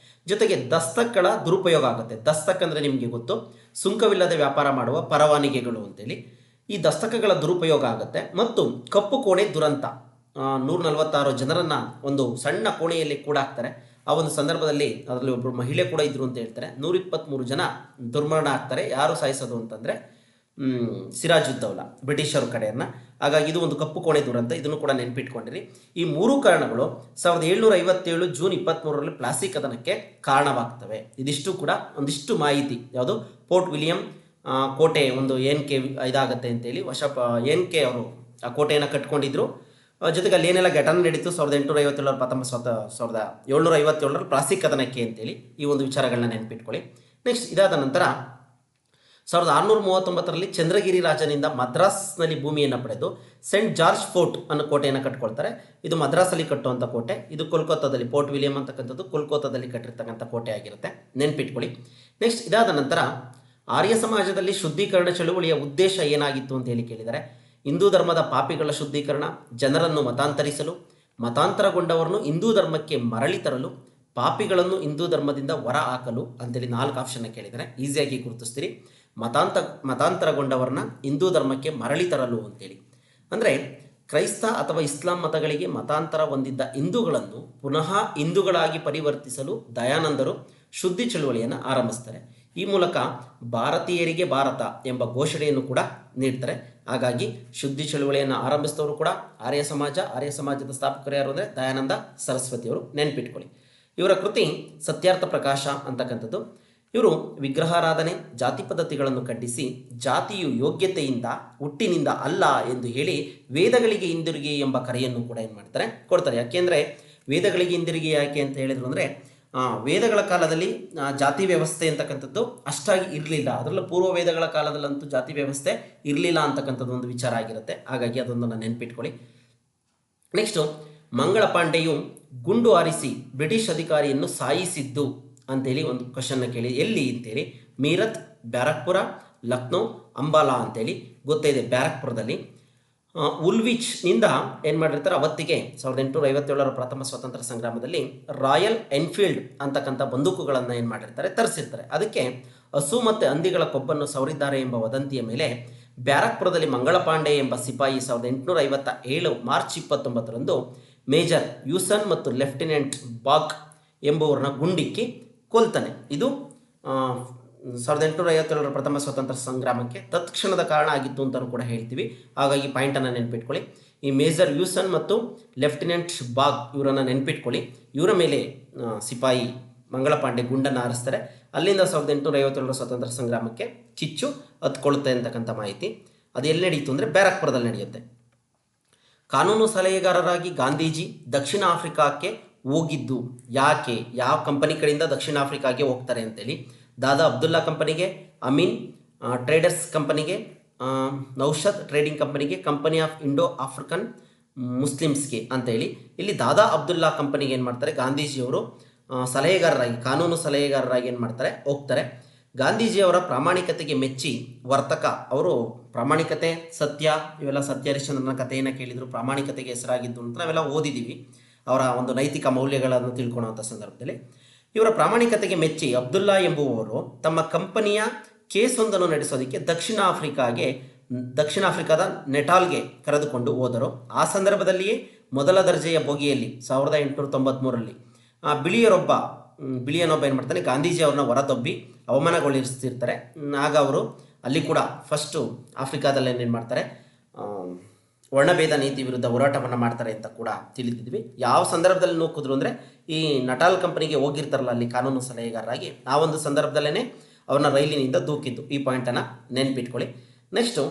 ಜೊತೆಗೆ ದಸ್ತಕ್ಗಳ ದುರುಪಯೋಗ ಆಗುತ್ತೆ. ದಸ್ತಕ್ ಅಂದರೆ ನಿಮಗೆ ಗೊತ್ತು, ಸುಂಕವಿಲ್ಲದೆ ವ್ಯಾಪಾರ ಮಾಡುವ ಪರವಾನಿಗೆಗಳು ಅಂತೇಳಿ. ಈ ದಸ್ತಕಗಳ ದುರುಪಯೋಗ ಆಗುತ್ತೆ. ಮತ್ತು ಕಪ್ಪು ಕೋಣೆ ದುರಂತ, 146 ಜನರನ್ನು ಒಂದು ಸಣ್ಣ ಕೋಣೆಯಲ್ಲಿ ಕೂಡ ಹಾಕ್ತಾರೆ. ಆ ಒಂದು ಸಂದರ್ಭದಲ್ಲಿ ಅದರಲ್ಲಿ ಒಬ್ಬರು ಮಹಿಳೆ ಕೂಡ ಇದ್ರು ಅಂತ ಹೇಳ್ತಾರೆ. 123 ಜನ ದುರ್ಮರಣ ಆಗ್ತಾರೆ. ಯಾರು ಸಾಯಿಸೋದು ಅಂತಂದರೆ ಸಿರಾಜ್ ಉದ್ ದೌಲಾ, ಬ್ರಿಟಿಷರ ಕಡೆಯನ್ನು. ಹಾಗಾಗಿ ಇದು ಒಂದು ಕಪ್ಪು ಕೋಣೆ ದುರಂತ, ಇದನ್ನು ಕೂಡ ನೆನಪಿಟ್ಕೊಂಡಿರಿ. ಈ 3 ಕಾರಣಗಳು 1757 ಜೂನ್ 23ರಲ್ಲಿ ಪ್ಲಾಸಿ ಕದನಕ್ಕೆ ಕಾರಣವಾಗ್ತವೆ. ಇದಿಷ್ಟು ಕೂಡ ಒಂದಿಷ್ಟು ಮಾಹಿತಿ. ಯಾವುದು ಪೋರ್ಟ್ ವಿಲಿಯಂ ಕೋಟೆ ಒಂದು NK ಇದಾಗತ್ತೆ ಅಂತೇಳಿ NK ಅವರು ಆ ಕೋಟೆಯನ್ನು ಕಟ್ಕೊಂಡಿದ್ರು. ಜೊತೆಗೆ ಅಲ್ಲಿ ಏನೆಲ್ಲ ಘಟನೆ ನಡೀತು 1757 ಪ್ಲಾಸಿ ಕದನಕ್ಕೆ ಅಂತೇಳಿ ಈ ಒಂದು ವಿಚಾರಗಳನ್ನ ನೆನಪಿಟ್ಕೊಳ್ಳಿ. ನೆಕ್ಸ್ಟ್ ಇದಾದ ನಂತರ 1639ರಲ್ಲಿ ಚಂದ್ರಗಿರಿ ರಾಜನಿಂದ ಮದ್ರಾಸ್ನಲ್ಲಿ ಭೂಮಿಯನ್ನು ಪಡೆದು ಸೆಂಟ್ ಜಾರ್ಜ್ ಫೋರ್ಟ್ ಅನ್ನೋ ಕೋಟೆಯನ್ನು ಕಟ್ಕೊಳ್ತಾರೆ. ಇದು ಮದ್ರಾಸಲ್ಲಿ ಕಟ್ಟುವಂಥ ಕೋಟೆ. ಇದು ಕೋಲ್ಕತ್ತಾದಲ್ಲಿ, ಪೋರ್ಟ್ ವಿಲಿಯಂ ಅಂತಕ್ಕಂಥದ್ದು ಕೋಲ್ಕತ್ತಾದಲ್ಲಿ ಕಟ್ಟಿರ್ತಕ್ಕಂಥ ಕೋಟೆ ಆಗಿರುತ್ತೆ, ನೆನಪಿಟ್ಕೊಳ್ಳಿ. ನೆಕ್ಸ್ಟ್ ಇದಾದ ನಂತರ ಆರ್ಯ ಸಮಾಜದಲ್ಲಿ ಶುದ್ಧೀಕರಣ ಚಳುವಳಿಯ ಉದ್ದೇಶ ಏನಾಗಿತ್ತು ಅಂತ ಹೇಳಿ ಕೇಳಿದ್ದಾರೆ. ಹಿಂದೂ ಧರ್ಮದ ಪಾಪಿಗಳ ಶುದ್ಧೀಕರಣ, ಜನರನ್ನು ಮತಾಂತರಿಸಲು, ಮತಾಂತರಗೊಂಡವರನ್ನು ಹಿಂದೂ ಧರ್ಮಕ್ಕೆ ಮರಳಿ ತರಲು, ಪಾಪಿಗಳನ್ನು ಹಿಂದೂ ಧರ್ಮದಿಂದ ಹೊರ ಹಾಕಲು ಅಂತೇಳಿ 4 ಆಪ್ಷನ್ನ ಕೇಳಿದ್ದಾರೆ. ಈಸಿಯಾಗಿ ಗುರುತಿಸ್ತೀರಿ. ಮತಾಂತರಗೊಂಡವರನ್ನ ಹಿಂದೂ ಧರ್ಮಕ್ಕೆ ಮರಳಿ ತರಲು ಅಂತೇಳಿ. ಅಂದರೆ ಕ್ರೈಸ್ತ ಅಥವಾ ಇಸ್ಲಾಂ ಮತಗಳಿಗೆ ಮತಾಂತರ ಹೊಂದಿದ್ದ ಹಿಂದೂಗಳನ್ನು ಪುನಃ ಹಿಂದೂಗಳಾಗಿ ಪರಿವರ್ತಿಸಲು ದಯಾನಂದರು ಶುದ್ಧಿ ಚಳುವಳಿಯನ್ನು ಆರಂಭಿಸ್ತಾರೆ. ಈ ಮೂಲಕ ಭಾರತೀಯರಿಗೆ ಭಾರತ ಎಂಬ ಘೋಷಣೆಯನ್ನು ಕೂಡ ನೀಡ್ತಾರೆ. ಹಾಗಾಗಿ ಶುದ್ಧಿ ಚಳುವಳಿಯನ್ನು ಆರಂಭಿಸಿದವರು ಕೂಡ ಆರ್ಯ ಸಮಾಜದ ಸ್ಥಾಪಕರು ಯಾರು ಅಂದರೆ ದಯಾನಂದ ಸರಸ್ವತಿಯವರು, ನೆನ್ಪಿಟ್ಕೊಳ್ಳಿ. ಇವರ ಕೃತಿ ಸತ್ಯಾರ್ಥ ಪ್ರಕಾಶ ಅಂತಕ್ಕಂಥದ್ದು. ಇವರು ವಿಗ್ರಹಾರಾಧನೆ, ಜಾತಿ ಪದ್ಧತಿಗಳನ್ನು ಖಂಡಿಸಿ ಜಾತಿಯು ಯೋಗ್ಯತೆಯಿಂದ ಹುಟ್ಟಿನಿಂದ ಅಲ್ಲ ಎಂದು ಹೇಳಿ ವೇದಗಳಿಗೆ ಹಿಂದಿರುಗಿ ಎಂಬ ಕರೆಯನ್ನು ಕೂಡ ಏನು ಮಾಡ್ತಾರೆ, ಕೊಡ್ತಾರೆ. ಯಾಕೆಂದರೆ ವೇದಗಳಿಗೆ ಹಿಂದಿರುಗಿ ಯಾಕೆ ಅಂತ ಹೇಳಿದ್ರು ಅಂದರೆ ವೇದಗಳ ಕಾಲದಲ್ಲಿ ಜಾತಿ ವ್ಯವಸ್ಥೆ ಅಂತಕ್ಕಂಥದ್ದು ಅಷ್ಟಾಗಿ ಇರಲಿಲ್ಲ. ಅದರಲ್ಲೂ ಪೂರ್ವ ವೇದಗಳ ಕಾಲದಲ್ಲಂತೂ ಜಾತಿ ವ್ಯವಸ್ಥೆ ಇರಲಿಲ್ಲ ಅಂತಕ್ಕಂಥದ್ದು ಒಂದು ವಿಚಾರ ಆಗಿರುತ್ತೆ. ಹಾಗಾಗಿ ಅದೊಂದನ್ನು ನೆನ್ಪಿಟ್ಕೊಳ್ಳಿ. ನೆಕ್ಸ್ಟು, ಮಂಗಳ ಪಾಂಡೆಯು ಗುಂಡು ಹಾರಿಸಿ ಬ್ರಿಟಿಷ್ ಅಧಿಕಾರಿಯನ್ನು ಸಾಯಿಸಿದ್ದು ಅಂತೇಳಿ ಒಂದು ಕ್ವಶನ್ನ ಕೇಳಿ. ಎಲ್ಲಿ ಅಂತೇಳಿ ಮೀರತ್, ಬ್ಯಾರಕ್ಪುರ, ಲಕ್ನೋ, ಅಂಬಾಲಾ ಅಂತೇಳಿ ಗೊತ್ತೇ ಇದೆ. ಬ್ಯಾರಕ್ಪುರದಲ್ಲಿ ಉಲ್ವಿಚ್ನಿಂದ ಏನು ಮಾಡಿರ್ತಾರೆ, ಅವತ್ತಿಗೆ 1857 ಪ್ರಥಮ ಸ್ವಾತಂತ್ರ್ಯ ಸಂಗ್ರಾಮದಲ್ಲಿ ರಾಯಲ್ ಎನ್ಫೀಲ್ಡ್ ಅಂತಕ್ಕಂಥ ಬಂದೂಕುಗಳನ್ನು ಏನು ಮಾಡಿರ್ತಾರೆ, ತರಿಸಿರ್ತಾರೆ. ಅದಕ್ಕೆ ಹಸು ಮತ್ತು ಹಂದಿಗಳ ಕೊಬ್ಬನ್ನು ಸವರಿದ್ದಾರೆ ಎಂಬ ವದಂತಿಯ ಮೇಲೆ ಬ್ಯಾರಕ್ಪುರದಲ್ಲಿ ಮಂಗಳ ಪಾಂಡೆ ಎಂಬ ಸಿಪಾಯಿ 1857 ಮಾರ್ಚ್ 29ರಂದು ಮೇಜರ್ ಯೂಸನ್ ಮತ್ತು ಲೆಫ್ಟಿನೆಂಟ್ ಬಾಗ್ ಎಂಬುವರನ್ನ ಗುಂಡಿಕ್ಕಿ ಕೊಲ್ತಾನೆ. ಇದು 1857 ಪ್ರಥಮ ಸ್ವಾತಂತ್ರ್ಯ ಸಂಗ್ರಾಮಕ್ಕೆ ತತ್ಕ್ಷಣದ ಕಾರಣ ಆಗಿತ್ತು ಅಂತಲೂ ಕೂಡ ಹೇಳ್ತೀವಿ. ಹಾಗಾಗಿ ಪಾಯಿಂಟನ್ನು ನೆನ್ಪಿಟ್ಕೊಳ್ಳಿ. ಈ ಮೇಜರ್ ಯೂಸನ್ ಮತ್ತು ಲೆಫ್ಟಿನೆಂಟ್ ಬಾಗ್ ಇವರನ್ನು ನೆನ್ಪಿಟ್ಕೊಳ್ಳಿ. ಇವರ ಮೇಲೆ ಸಿಪಾಯಿ ಮಂಗಳ ಪಾಂಡೆ ಗುಂಡನ್ನು ಹಾರಿಸ್ತಾರೆ. ಅಲ್ಲಿಂದ 1857 ಸ್ವಾತಂತ್ರ್ಯ ಸಂಗ್ರಾಮಕ್ಕೆ ಕಿಚ್ಚು ಹತ್ಕೊಳ್ಳುತ್ತೆ ಅಂತಕ್ಕಂಥ ಮಾಹಿತಿ. ಅದು ಎಲ್ಲಿ ನಡೆಯಿತು ಅಂದರೆ ಬ್ಯಾರಕ್ಪುರದಲ್ಲಿ ನಡೆಯುತ್ತೆ. ಕಾನೂನು ಸಲಹೆಗಾರರಾಗಿ ಗಾಂಧೀಜಿ ದಕ್ಷಿಣ ಆಫ್ರಿಕಾಕ್ಕೆ ಹೋಗಿದ್ದು ಯಾಕೆ, ಯಾವ ಕಂಪನಿ ಕಡೆಯಿಂದ ದಕ್ಷಿಣ ಆಫ್ರಿಕಾಗೆ ಹೋಗ್ತಾರೆ ಅಂತೇಳಿ, ದಾದಾ ಅಬ್ದುಲ್ಲಾ ಕಂಪನಿಗೆ, ಅಮೀನ್ ಟ್ರೇಡರ್ಸ್ ಕಂಪನಿಗೆ, ನೌಷದ್ ಟ್ರೇಡಿಂಗ್ ಕಂಪನಿಗೆ, ಕಂಪನಿ ಆಫ್ ಇಂಡೋ ಆಫ್ರಿಕನ್ ಮುಸ್ಲಿಮ್ಸ್ಗೆ ಅಂತೇಳಿ. ಇಲ್ಲಿ ದಾದಾ ಅಬ್ದುಲ್ಲಾ ಕಂಪನಿಗೆ ಏನು ಮಾಡ್ತಾರೆ, ಗಾಂಧೀಜಿಯವರು ಸಲಹೆಗಾರರಾಗಿ, ಕಾನೂನು ಸಲಹೆಗಾರರಾಗಿ ಏನು ಮಾಡ್ತಾರೆ, ಹೋಗ್ತಾರೆ. ಗಾಂಧೀಜಿಯವರ ಪ್ರಾಮಾಣಿಕತೆಗೆ ಮೆಚ್ಚಿ ವರ್ತಕ ಅವರು ಪ್ರಾಮಾಣಿಕತೆ, ಸತ್ಯ, ಇವೆಲ್ಲ ಸತ್ಯ ಹರಿಶ್ಚಂದ್ರನ ಕಥೆಯನ್ನು ಕೇಳಿದರು, ಪ್ರಾಮಾಣಿಕತೆಗೆ ಹೆಸರಾಗಿದ್ದು ಅಂತ ನಾವೆಲ್ಲ ಓದಿದ್ದೀವಿ. ಅವರ ಒಂದು ನೈತಿಕ ಮೌಲ್ಯಗಳನ್ನು ತಿಳ್ಕೊಳ್ಳುವಂಥ ಸಂದರ್ಭದಲ್ಲಿ ಇವರ ಪ್ರಾಮಾಣಿಕತೆಗೆ ಮೆಚ್ಚಿ ಅಬ್ದುಲ್ಲಾ ಎಂಬುವವರು ತಮ್ಮ ಕಂಪನಿಯ ಕೇಸೊಂದನ್ನು ನಡೆಸೋದಕ್ಕೆ ದಕ್ಷಿಣ ಆಫ್ರಿಕಾದ ನೆಟಾಲ್ಗೆ ಕರೆದುಕೊಂಡು ಹೋದರು. ಆ ಸಂದರ್ಭದಲ್ಲಿಯೇ ಮೊದಲ ದರ್ಜೆಯ ಬೋಗಿಯಲ್ಲಿ 1893ರಲ್ಲಿ ಬಿಳಿಯನೊಬ್ಬ ಏನು ಮಾಡ್ತಾನೆ, ಗಾಂಧೀಜಿ ಅವ್ರನ್ನ ಹೊರದಬ್ಬಿ ಅವಮಾನಗೊಳಿಸ್ತಿರ್ತಾರೆ. ಆಗ ಅವರು ಅಲ್ಲಿ ಕೂಡ ಫಸ್ಟು ಆಫ್ರಿಕಾದಲ್ಲಿ ಏನು ಮಾಡ್ತಾರೆ, ವರ್ಣಭೇದ ನೀತಿ ವಿರುದ್ಧ ಹೋರಾಟವನ್ನು ಮಾಡ್ತಾರೆ ಅಂತ ಕೂಡ ತಿಳಿದಿದ್ವಿ. ಯಾವ ಸಂದರ್ಭದಲ್ಲಿ ನೂಕಿದ್ರು ಅಂದರೆ ಈ ನಟಾಲ್ ಕಂಪನಿಗೆ ಹೋಗಿರ್ತಾರಲ್ಲ ಅಲ್ಲಿ ಕಾನೂನು ಸಲಹೆಗಾರರಾಗಿ, ಆ ಒಂದು ಸಂದರ್ಭದಲ್ಲೇ ಅವ್ರನ್ನ ರೈಲಿನಿಂದ ದೂಕಿದ್ದು. ಈ ಪಾಯಿಂಟನ್ನು ನೆನ್ಪಿಟ್ಕೊಳ್ಳಿ. ನೆಕ್ಸ್ಟು,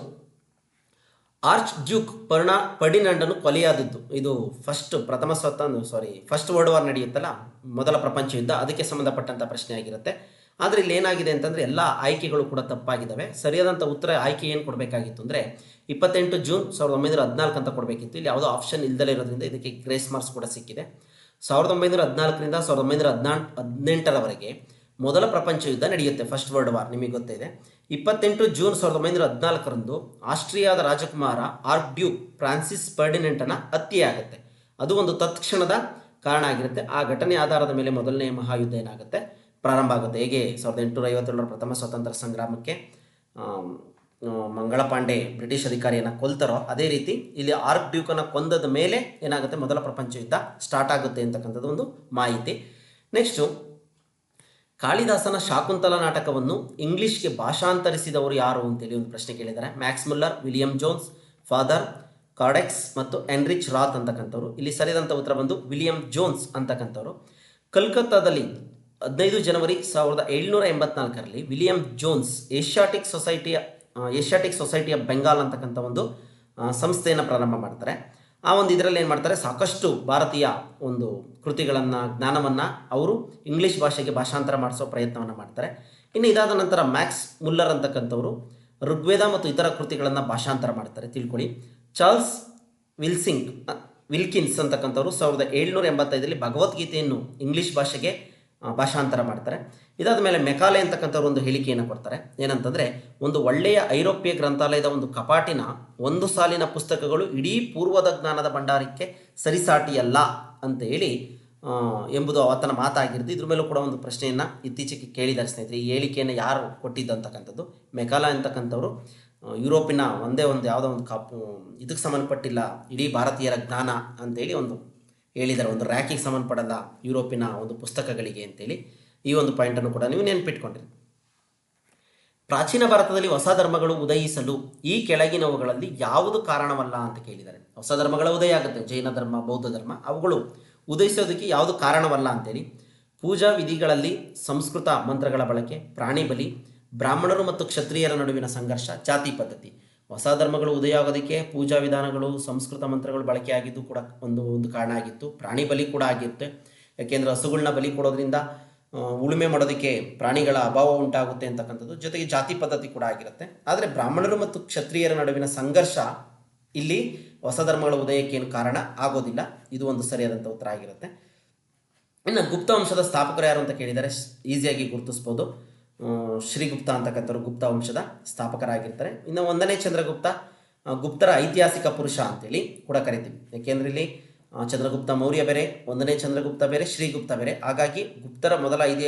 ಆರ್ಚ್ ಡ್ಯೂಕ್ ಫರ್ಡಿನಾಂಡನು ಕೊಲೆಯಾದದ್ದು. ಇದು ಫಸ್ಟ್ ವರ್ಲ್ಡ್ ವಾರ್ ನಡೆಯುತ್ತಲ್ಲ, ಮೊದಲ ಪ್ರಪಂಚ ಯುದ್ಧ, ಅದಕ್ಕೆ ಸಂಬಂಧಪಟ್ಟಂಥ ಪ್ರಶ್ನೆ ಆಗಿರುತ್ತೆ. ಆದರೆ ಇಲ್ಲಿ ಏನಾಗಿದೆ ಅಂತಂದರೆ ಎಲ್ಲ ಆಯ್ಕೆಗಳು ಕೂಡ ತಪ್ಪಾಗಿದ್ದಾವೆ. ಸರಿಯಾದಂಥ ಉತ್ತರ ಆಯ್ಕೆ ಏನು ಕೊಡಬೇಕಾಗಿತ್ತು ಅಂದರೆ 28 ಜೂನ್ 1914 ಅಂತ ಕೊಡಬೇಕಿತ್ತು. ಇಲ್ಲಿ ಯಾವುದೋ ಆಪ್ಷನ್ ಇಲ್ದಲೇ ಇರೋದ್ರಿಂದ ಇದಕ್ಕೆ ಗ್ರೇಸ್ ಮಾರ್ಕ್ಸ್ ಕೂಡ ಸಿಕ್ಕಿದೆ. 1914ರಿಂದ 1918ರವರೆಗೆ ಮೊದಲ ಪ್ರಪಂಚ ಯುದ್ಧ ನಡೆಯುತ್ತೆ, ಫಸ್ಟ್ ವರ್ಲ್ಡ್ ವಾರ್, ನಿಮಗೆ ಗೊತ್ತಿದೆ. 28 ಜೂನ್ 1914ರಂದು ಆಸ್ಟ್ರಿಯಾದ ರಾಜಕುಮಾರ ಆರ್ಕ್ ಡ್ಯೂಕ್ ಫ್ರಾನ್ಸಿಸ್ ಫರ್ಡಿನೆಂಟನ ಹತ್ಯೆಯಾಗುತ್ತೆ. ಅದು ಒಂದು ತತ್ಕ್ಷಣದ ಕಾರಣ ಆಗಿರುತ್ತೆ. ಆ ಘಟನೆ ಆಧಾರದ ಮೇಲೆ ಮೊದಲನೇ ಮಹಾಯುದ್ಧ ಏನಾಗುತ್ತೆ, ಪ್ರಾರಂಭ ಆಗುತ್ತೆ. ಹೇಗೆ 1857 ಪ್ರಥಮ ಸ್ವಾತಂತ್ರ್ಯ ಸಂಗ್ರಾಮಕ್ಕೆ ಮಂಗಳ ಪಾಂಡೆ ಬ್ರಿಟಿಷ್ ಅಧಿಕಾರಿಯನ್ನು ಕೊಲ್ತಾರೋ, ಅದೇ ರೀತಿ ಇಲ್ಲಿ ಆರ್ಕ್ ಡ್ಯೂಕನ್ನು ಕೊಂದದ ಮೇಲೆ ಏನಾಗುತ್ತೆ, ಮೊದಲ ಪ್ರಪಂಚ ಯುದ್ಧ ಸ್ಟಾರ್ಟ್ ಆಗುತ್ತೆ ಅಂತಕ್ಕಂಥದ್ದು ಒಂದು ಮಾಹಿತಿ. ನೆಕ್ಸ್ಟು, ಕಾಳಿದಾಸನ ಶಾಕುಂತಲ ನಾಟಕವನ್ನು ಇಂಗ್ಲೀಷ್ಗೆ ಭಾಷಾಂತರಿಸಿದವರು ಯಾರು ಅಂತೇಳಿ ಒಂದು ಪ್ರಶ್ನೆ ಕೇಳಿದ್ದಾರೆ. Max Muller, William Jones, Father ಕಾರ್ಡೆಕ್ಸ್ ಮತ್ತು ಎನ್ರಿಚ್ ರಾತ್ ಅಂತಕ್ಕಂಥವ್ರು. ಇಲ್ಲಿ ಸರಿಯಾದಂಥ ಉತ್ತರ ಬಂದು ವಿಲಿಯಂ ಜೋನ್ಸ್ ಅಂತಕ್ಕಂಥವ್ರು. ಕಲ್ಕತ್ತಾದಲ್ಲಿ 15 ಜನವರಿ 1784ರಲ್ಲಿ William Jones Asiatic Society of Bengal ಅಂತಕ್ಕಂಥ ಒಂದು ಸಂಸ್ಥೆಯನ್ನು ಪ್ರಾರಂಭ ಮಾಡ್ತಾರೆ. ಆ ಒಂದು ಇದರಲ್ಲಿ ಏನು ಮಾಡ್ತಾರೆ, ಸಾಕಷ್ಟು ಭಾರತೀಯ ಒಂದು ಕೃತಿಗಳನ್ನು, ಜ್ಞಾನವನ್ನು ಅವರು ಇಂಗ್ಲೀಷ್ ಭಾಷೆಗೆ ಭಾಷಾಂತರ ಮಾಡಿಸೋ ಪ್ರಯತ್ನವನ್ನು ಮಾಡ್ತಾರೆ. ಇನ್ನು ಇದಾದ ನಂತರ ಮ್ಯಾಕ್ಸ್ ಮುಲ್ಲರ್ ಅಂತಕ್ಕಂಥವರು ಋಗ್ವೇದ ಮತ್ತು ಇತರ ಕೃತಿಗಳನ್ನು ಭಾಷಾಂತರ ಮಾಡ್ತಾರೆ, ತಿಳ್ಕೊಳ್ಳಿ. ಚಾರ್ಲ್ಸ್ ವಿಲ್ಕಿನ್ಸ್ ಅಂತಕ್ಕಂಥವ್ರು 1785ರಲ್ಲಿ ಭಗವದ್ಗೀತೆಯನ್ನು ಇಂಗ್ಲೀಷ್ ಭಾಷೆಗೆ ಭಾಷಾಂತರ ಮಾಡ್ತಾರೆ. ಇದಾದ ಮೇಲೆ ಮೆಕಾಲೆ ಅಂತಕ್ಕಂಥವ್ರು ಒಂದು ಹೇಳಿಕೆಯನ್ನು ಕೊಡ್ತಾರೆ. ಏನಂತಂದರೆ, ಒಂದು ಒಳ್ಳೆಯ ಐರೋಪ್ಯ ಗ್ರಂಥಾಲಯದ ಒಂದು ಕಪಾಟಿನ ಒಂದು ಸಾಲಿನ ಪುಸ್ತಕಗಳು ಇಡೀ ಪೂರ್ವದ ಜ್ಞಾನದ ಭಂಡಾರಕ್ಕೆ ಸರಿಸಾಟಿಯಲ್ಲ ಅಂತ ಹೇಳಿ ಎಂಬುದು ಆತನ ಮಾತಾಗಿರುತ್ತೆ. ಇದ್ರ ಮೇಲೂ ಕೂಡ ಒಂದು ಪ್ರಶ್ನೆಯನ್ನು ಇತ್ತೀಚೆಗೆ ಕೇಳಿದ್ದಾರೆ ಸ್ನೇಹಿತರೆ. ಈ ಹೇಳಿಕೆಯನ್ನು ಯಾರು ಕೊಟ್ಟಿದ್ದು ಅಂತಕ್ಕಂಥದ್ದು. ಮೆಕಾಲಾ ಅಂತಕ್ಕಂಥವ್ರು ಯುರೋಪಿನ ಒಂದೇ ಒಂದು ಯಾವುದೋ ಒಂದು ಇದಕ್ಕೆ ಸಂಬಂಧಪಟ್ಟಿಲ್ಲ, ಇಡೀ ಭಾರತೀಯರ ಜ್ಞಾನ ಅಂತೇಳಿ ಒಂದು ಹೇಳಿದ್ದಾರೆ, ಒಂದು ರ್ಯಾಕಿಗೆ ಸಂಬಂಧಪಡಲ್ಲ ಯುರೋಪಿನ ಒಂದು ಪುಸ್ತಕಗಳಿಗೆ ಅಂತೇಳಿ. ಈ ಒಂದು ಪಾಯಿಂಟನ್ನು ಕೂಡ ನೀವು ನೆನಪಿಟ್ಕೊಂಡಿರಿ. ಪ್ರಾಚೀನ ಭಾರತದಲ್ಲಿ ಹೊಸ ಧರ್ಮಗಳು ಉದಯಿಸಲು ಈ ಕೆಳಗಿನವುಗಳಲ್ಲಿ ಯಾವುದು ಕಾರಣವಲ್ಲ ಅಂತ ಕೇಳಿದ್ದಾರೆ. ಹೊಸ ಧರ್ಮಗಳ ಉದಯ ಆಗುತ್ತೆ, ಜೈನ ಧರ್ಮ, ಬೌದ್ಧ ಧರ್ಮ, ಅವುಗಳು ಉದಯಿಸೋದಕ್ಕೆ ಯಾವುದು ಕಾರಣವಲ್ಲ ಅಂತೇಳಿ. ಪೂಜಾ ವಿಧಿಗಳಲ್ಲಿ ಸಂಸ್ಕೃತ ಮಂತ್ರಗಳ ಬಳಕೆ, ಪ್ರಾಣಿ ಬಲಿ, ಬ್ರಾಹ್ಮಣರು ಮತ್ತು ಕ್ಷತ್ರಿಯರ ನಡುವಿನ ಸಂಘರ್ಷ, ಜಾತಿ ಪದ್ಧತಿ. ಹೊಸ ಧರ್ಮಗಳು ಉದಯ ಆಗೋದಕ್ಕೆ ಪೂಜಾ ವಿಧಾನಗಳು, ಸಂಸ್ಕೃತ ಮಂತ್ರಗಳು ಬಳಕೆಯಾಗಿದ್ದು ಕೂಡ ಒಂದು ಕಾರಣ ಆಗಿತ್ತು. ಪ್ರಾಣಿ ಬಲಿ ಕೂಡ ಆಗಿರುತ್ತೆ, ಯಾಕೆಂದರೆ ಹಸುಗಳನ್ನ ಬಲಿ ಕೊಡೋದ್ರಿಂದ ಉಳುಮೆ ಮಾಡೋದಕ್ಕೆ ಪ್ರಾಣಿಗಳ ಅಭಾವ ಉಂಟಾಗುತ್ತೆ ಅಂತಕ್ಕಂಥದ್ದು. ಜೊತೆಗೆ ಜಾತಿ ಪದ್ಧತಿ ಕೂಡ ಆಗಿರುತ್ತೆ. ಆದರೆ ಬ್ರಾಹ್ಮಣರು ಮತ್ತು ಕ್ಷತ್ರಿಯರ ನಡುವಿನ ಸಂಘರ್ಷ ಇಲ್ಲಿ ಹೊಸ ಧರ್ಮಗಳ ಉದಯಕ್ಕೆ ಏನು ಕಾರಣ ಆಗೋದಿಲ್ಲ. ಇದು ಒಂದು ಸರಿಯಾದಂಥ ಉತ್ತರ ಆಗಿರುತ್ತೆ. ಇನ್ನು ಗುಪ್ತ ವಂಶದ ಸ್ಥಾಪಕರು ಯಾರು ಅಂತ ಕೇಳಿದರೆ ಈಸಿಯಾಗಿ ಗುರುತಿಸ್ಬೋದು. ಶ್ರೀಗುಪ್ತ ಅಂತಕ್ಕಂಥವ್ರು ಗುಪ್ತ ವಂಶದ ಸ್ಥಾಪಕರಾಗಿರ್ತಾರೆ. ಇನ್ನು 1ನೇ ಚಂದ್ರಗುಪ್ತ ಗುಪ್ತರ ಐತಿಹಾಸಿಕ ಪುರುಷ ಅಂತೇಳಿ ಕೂಡ ಕರಿತೀವಿ. ಯಾಕೆಂದರೆ ಇಲ್ಲಿ ಚಂದ್ರಗುಪ್ತ ಮೌರ್ಯ ಬೇರೆ, 1ನೇ ಚಂದ್ರಗುಪ್ತ ಬೇರೆ, ಶ್ರೀಗುಪ್ತ ಬೇರೆ. ಹಾಗಾಗಿ ಗುಪ್ತರ ಮೊದಲ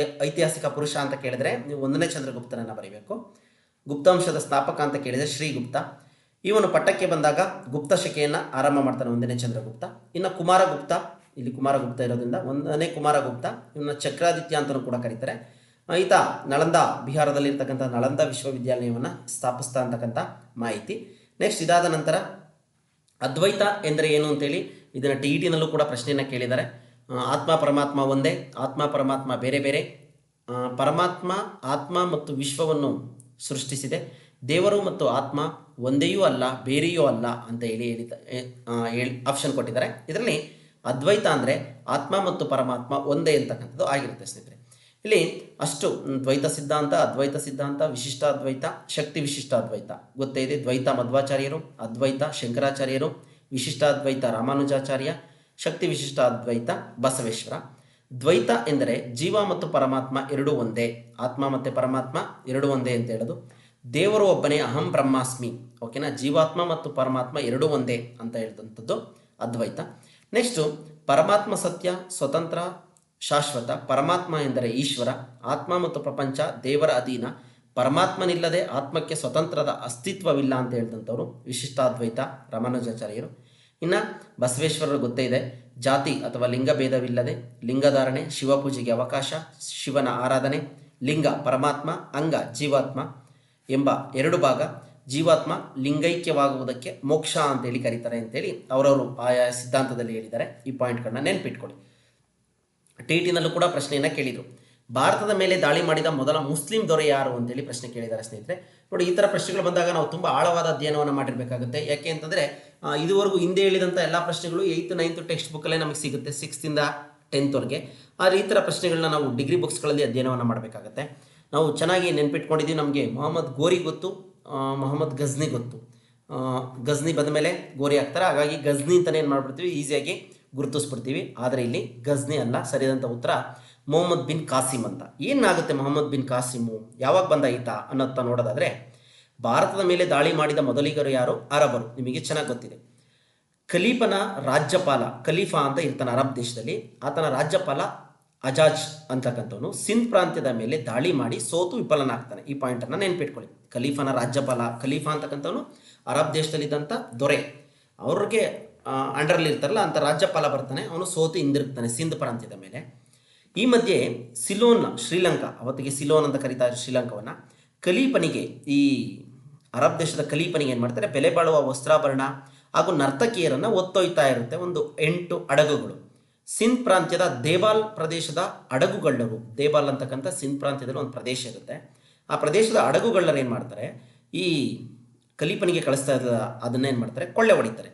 ಐತಿಹಾಸಿಕ ಪುರುಷ ಅಂತ ಕೇಳಿದರೆ ನೀವು 1ನೇ ಚಂದ್ರಗುಪ್ತನನ್ನು ಬರೀಬೇಕು. ಗುಪ್ತ ವಂಶದ ಸ್ಥಾಪಕ ಅಂತ ಕೇಳಿದರೆ ಶ್ರೀಗುಪ್ತ. ಇವನು ಪಟ್ಟಕ್ಕೆ ಬಂದಾಗ ಗುಪ್ತ ಶಕೆಯನ್ನು ಆರಂಭ ಮಾಡ್ತಾನೆ 1ನೇ ಚಂದ್ರಗುಪ್ತ. ಇನ್ನು ಕುಮಾರಗುಪ್ತ, ಇಲ್ಲಿ ಕುಮಾರಗುಪ್ತ ಇರೋದ್ರಿಂದ 1ನೇ ಕುಮಾರಗುಪ್ತ, ಇವನ್ನ ಚಕ್ರಾದಿತ್ಯ ಅಂತಲೂ ಕೂಡ ಕರೀತಾರೆ. ಈತ ನಳಂದ, ಬಿಹಾರದಲ್ಲಿರ್ತಕ್ಕಂಥ ನಳಂದ ವಿಶ್ವವಿದ್ಯಾಲಯವನ್ನು ಸ್ಥಾಪಿಸ್ತಾ ಅಂತಕ್ಕಂಥ ಮಾಹಿತಿ. ನೆಕ್ಸ್ಟ್ ಇದಾದ ನಂತರ ಅದ್ವೈತ ಎಂದರೆ ಏನು ಅಂತೇಳಿ ಇದನ್ನು TET-ನಲ್ಲೂ ಕೂಡ ಪ್ರಶ್ನೆಯನ್ನು ಕೇಳಿದ್ದಾರೆ. ಆತ್ಮ ಪರಮಾತ್ಮ ಒಂದೇ, ಆತ್ಮ ಪರಮಾತ್ಮ ಬೇರೆ ಬೇರೆ, ಪರಮಾತ್ಮ ಆತ್ಮ ಮತ್ತು ವಿಶ್ವವನ್ನು ಸೃಷ್ಟಿಸಿದೆ, ದೇವರು ಮತ್ತು ಆತ್ಮ ಒಂದೆಯೂ ಅಲ್ಲ ಬೇರೆಯೂ ಅಲ್ಲ ಅಂತ ಹೇಳಿ ಆಪ್ಷನ್ ಕೊಟ್ಟಿದ್ದಾರೆ. ಇದರಲ್ಲಿ ಅದ್ವೈತ ಅಂದರೆ ಆತ್ಮ ಮತ್ತು ಪರಮಾತ್ಮ ಒಂದೇ ಅಂತಕ್ಕಂಥದ್ದು ಆಗಿರುತ್ತೆ ಸ್ನೇಹಿತರೆ. ಇಲ್ಲಿ ಅಷ್ಟು ದ್ವೈತ ಸಿದ್ಧಾಂತ, ಅದ್ವೈತ ಸಿದ್ಧಾಂತ, ವಿಶಿಷ್ಟ ಅದ್ವೈತ, ಶಕ್ತಿ ವಿಶಿಷ್ಟ ಅದ್ವೈತ ಗೊತ್ತೇ ಇದೆ. ದ್ವೈತ ಮಧ್ವಾಚಾರ್ಯರು, ಅದ್ವೈತ ಶಂಕರಾಚಾರ್ಯರು, ವಿಶಿಷ್ಟ ಅದ್ವೈತ ರಾಮಾನುಜಾಚಾರ್ಯ, ಶಕ್ತಿ ವಿಶಿಷ್ಟ ಅದ್ವೈತ ಬಸವೇಶ್ವರ. ದ್ವೈತ ಎಂದರೆ ಜೀವ ಮತ್ತು ಪರಮಾತ್ಮ ಎರಡೂ ಒಂದೇ, ಆತ್ಮ ಮತ್ತು ಪರಮಾತ್ಮ ಎರಡೂ ಒಂದೇ ಅಂತ ಹೇಳೋದು. ದೇವರು ಒಬ್ಬನೇ, ಅಹಂ ಬ್ರಹ್ಮಾಸ್ಮಿ, ಓಕೆನಾ. ಜೀವಾತ್ಮ ಮತ್ತು ಪರಮಾತ್ಮ ಎರಡೂ ಒಂದೇ ಅಂತ ಹೇಳಿದಂಥದ್ದು ಅದ್ವೈತ. ನೆಕ್ಸ್ಟು ಪರಮಾತ್ಮ ಸತ್ಯ, ಸ್ವತಂತ್ರ, ಶಾಶ್ವತ. ಪರಮಾತ್ಮ ಎಂದರೆ ಈಶ್ವರ, ಆತ್ಮ ಮತ್ತು ಪ್ರಪಂಚ ದೇವರ ಅಧೀನ, ಪರಮಾತ್ಮನಿಲ್ಲದೆ ಆತ್ಮಕ್ಕೆ ಸ್ವತಂತ್ರದ ಅಸ್ತಿತ್ವವಿಲ್ಲ ಅಂತ ಹೇಳಿದಂಥವ್ರು ವಿಶಿಷ್ಟಾದ್ವೈತ ರಾಮಾನುಜಾಚಾರ್ಯರು. ಇನ್ನು ಬಸವೇಶ್ವರರು ಗೊತ್ತೇ ಇದೆ, ಜಾತಿ ಅಥವಾ ಲಿಂಗಭೇದವಿಲ್ಲದೆ ಲಿಂಗಧಾರಣೆ, ಶಿವಪೂಜೆಗೆ ಅವಕಾಶ, ಶಿವನ ಆರಾಧನೆ, ಲಿಂಗ ಪರಮಾತ್ಮ, ಅಂಗ ಜೀವಾತ್ಮ ಎಂಬ ಎರಡು ಭಾಗ, ಜೀವಾತ್ಮ ಲಿಂಗೈಕ್ಯವಾಗುವುದಕ್ಕೆ ಮೋಕ್ಷ ಅಂತೇಳಿ ಕರೀತಾರೆ ಅಂತೇಳಿ ಅವರವರು ಆಯಾ ಸಿದ್ಧಾಂತದಲ್ಲಿ ಹೇಳಿದ್ದಾರೆ. ಈ ಪಾಯಿಂಟ್ಗಳನ್ನ ನೆನ್ಪಿಟ್ಕೊಳ್ಳಿ. TET-ನಲ್ಲೂ ಕೂಡ ಪ್ರಶ್ನೆಯನ್ನು ಕೇಳಿದರು. ಭಾರತದ ಮೇಲೆ ದಾಳಿ ಮಾಡಿದ ಮೊದಲ ಮುಸ್ಲಿಂ ದೊರೆ ಯಾರು ಅಂತೇಳಿ ಪ್ರಶ್ನೆ ಕೇಳಿದ್ದಾರೆ ಸ್ನೇಹಿತರೆ. ನೋಡಿ, ಈ ಥರ ಪ್ರಶ್ನೆಗಳು ಬಂದಾಗ ನಾವು ತುಂಬ ಆಳವಾದ ಅಧ್ಯಯನವನ್ನು ಮಾಡಿರಬೇಕಾಗುತ್ತೆ. ಯಾಕೆ ಅಂತಂದರೆ ಇದುವರೆಗೂ ಹಿಂದೆ ಹೇಳಿದಂಥ ಎಲ್ಲ ಪ್ರಶ್ನೆಗಳು 8th 9th ಟೆಕ್ಸ್ಟ್ ಬುಕ್ಕಲ್ಲೇ ನಮಗೆ ಸಿಗುತ್ತೆ, 6th ಇಂದ 10th ಆದರೆ ಈ ಥರ ಪ್ರಶ್ನೆಗಳನ್ನ ನಾವು ಡಿಗ್ರಿ ಬುಕ್ಸ್ಗಳಲ್ಲಿ ಅಧ್ಯಯನವನ್ನು ಮಾಡಬೇಕಾಗತ್ತೆ. ನಾವು ಚೆನ್ನಾಗಿ ನೆನ್ಪಿಟ್ಕೊಂಡಿದ್ದೀವಿ. ನಮಗೆ ಮೊಹಮ್ಮದ್ ಗೋರಿ ಗೊತ್ತು, ಮೊಹಮ್ಮದ್ ಗಜ್ನಿ ಗೊತ್ತು. ಗಜ್ನಿ ಬಂದ ಮೇಲೆ ಗೋರಿ ಆಗ್ತಾರೆ, ಹಾಗಾಗಿ ಗಜ್ನಿ ಅಂತಲೇ ಏನು ಮಾಡಿಬಿಡ್ತೀವಿ, ಈಸಿಯಾಗಿ ಗುರುತಿಸ್ಬಿಡ್ತೀವಿ. ಆದರೆ ಇಲ್ಲಿ ಗಜ್ನಿ ಅಲ್ಲ, ಸರಿಯಾದಂಥ ಉತ್ತರ ಮೊಹಮ್ಮದ್ ಬಿನ್ ಕಾಸಿಮ್ ಅಂತ. ಏನಾಗುತ್ತೆ ಮೊಹಮ್ಮದ್ ಬಿನ್ ಕಾಸಿಮು, ಯಾವಾಗ ಬಂದ ಈತ ಅನ್ನೋತ್ತ ನೋಡೋದಾದರೆ, ಭಾರತದ ಮೇಲೆ ದಾಳಿ ಮಾಡಿದ ಮೊದಲಿಗರು ಯಾರು? ಅರಬರು. ನಿಮಗೆ ಚೆನ್ನಾಗಿ ಗೊತ್ತಿದೆ. ಖಲೀಫನ ರಾಜ್ಯಪಾಲ, ಖಲೀಫಾ ಅಂತ ಇರ್ತಾನೆ ಅರಬ್ ದೇಶದಲ್ಲಿ, ಆತನ ರಾಜ್ಯಪಾಲ ಅಜಾಜ್ ಅಂತಕ್ಕಂಥವನು ಸಿಂಧ್ ಪ್ರಾಂತ್ಯದ ಮೇಲೆ ದಾಳಿ ಮಾಡಿ ಸೋತು ವಿಫಲನಾಗ್ತಾನೆ. ಈ ಪಾಯಿಂಟನ್ನು ನೆನ್ಪಿಟ್ಕೊಳ್ಳಿ. ಖಲೀಫನ ರಾಜ್ಯಪಾಲ, ಖಲೀಫಾ ಅಂತಕ್ಕಂಥವನು ಅರಬ್ ದೇಶದಲ್ಲಿದ್ದಂಥ ದೊರೆ, ಅವ್ರಿಗೆ ಅಂಡರಲ್ಲಿ ಇರ್ತಾರಲ್ಲ ಅಂತ ರಾಜ್ಯಪಾಲ ಬರ್ತಾನೆ, ಅವನು ಸೋತು ಹಿಂದಿರುಗ್ತಾನೆ ಸಿಂಧ್ ಪ್ರಾಂತ್ಯದ ಮೇಲೆ. ಈ ಮಧ್ಯೆ ಸಿಲೋನ್, ಶ್ರೀಲಂಕಾ, ಅವತ್ತಿಗೆ ಸಿಲೋನ್ ಅಂತ ಕರೀತಾರೆ ಶ್ರೀಲಂಕಾವನ್ನು, ಖಲೀಫನಿಗೆ, ಈ ಅರಬ್ ದೇಶದ ಖಲೀಫನಿಗೆ ಏನು ಮಾಡ್ತಾರೆ, ಬೆಲೆ ಬಾಳುವ ವಸ್ತ್ರಾಭರಣ ಹಾಗೂ ನರ್ತಕಿಯರನ್ನು ಒತ್ತೊಯ್ತಾ ಇರುತ್ತೆ ಒಂದು 8 ಹಡಗುಗಳು. ಸಿಂಧ್ ಪ್ರಾಂತ್ಯದ ದೇವಾಲ್ ಪ್ರದೇಶದ ಹಡಗುಗಳ್ಳರು, ದೇವಾಲ್ ಅಂತಕ್ಕಂಥ ಸಿಂಧ್ ಪ್ರಾಂತ್ಯದಲ್ಲಿ ಒಂದು ಪ್ರದೇಶ ಇರುತ್ತೆ, ಆ ಪ್ರದೇಶದ ಹಡಗುಗಳ್ಳರು ಏನು ಮಾಡ್ತಾರೆ, ಈ ಖಲೀಫನಿಗೆ ಕಳಿಸ್ತಾ ಇದ್ದ ಅದನ್ನೇನು ಮಾಡ್ತಾರೆ, ಕೊಳ್ಳೆ ಹೊಡಿತಾರೆ.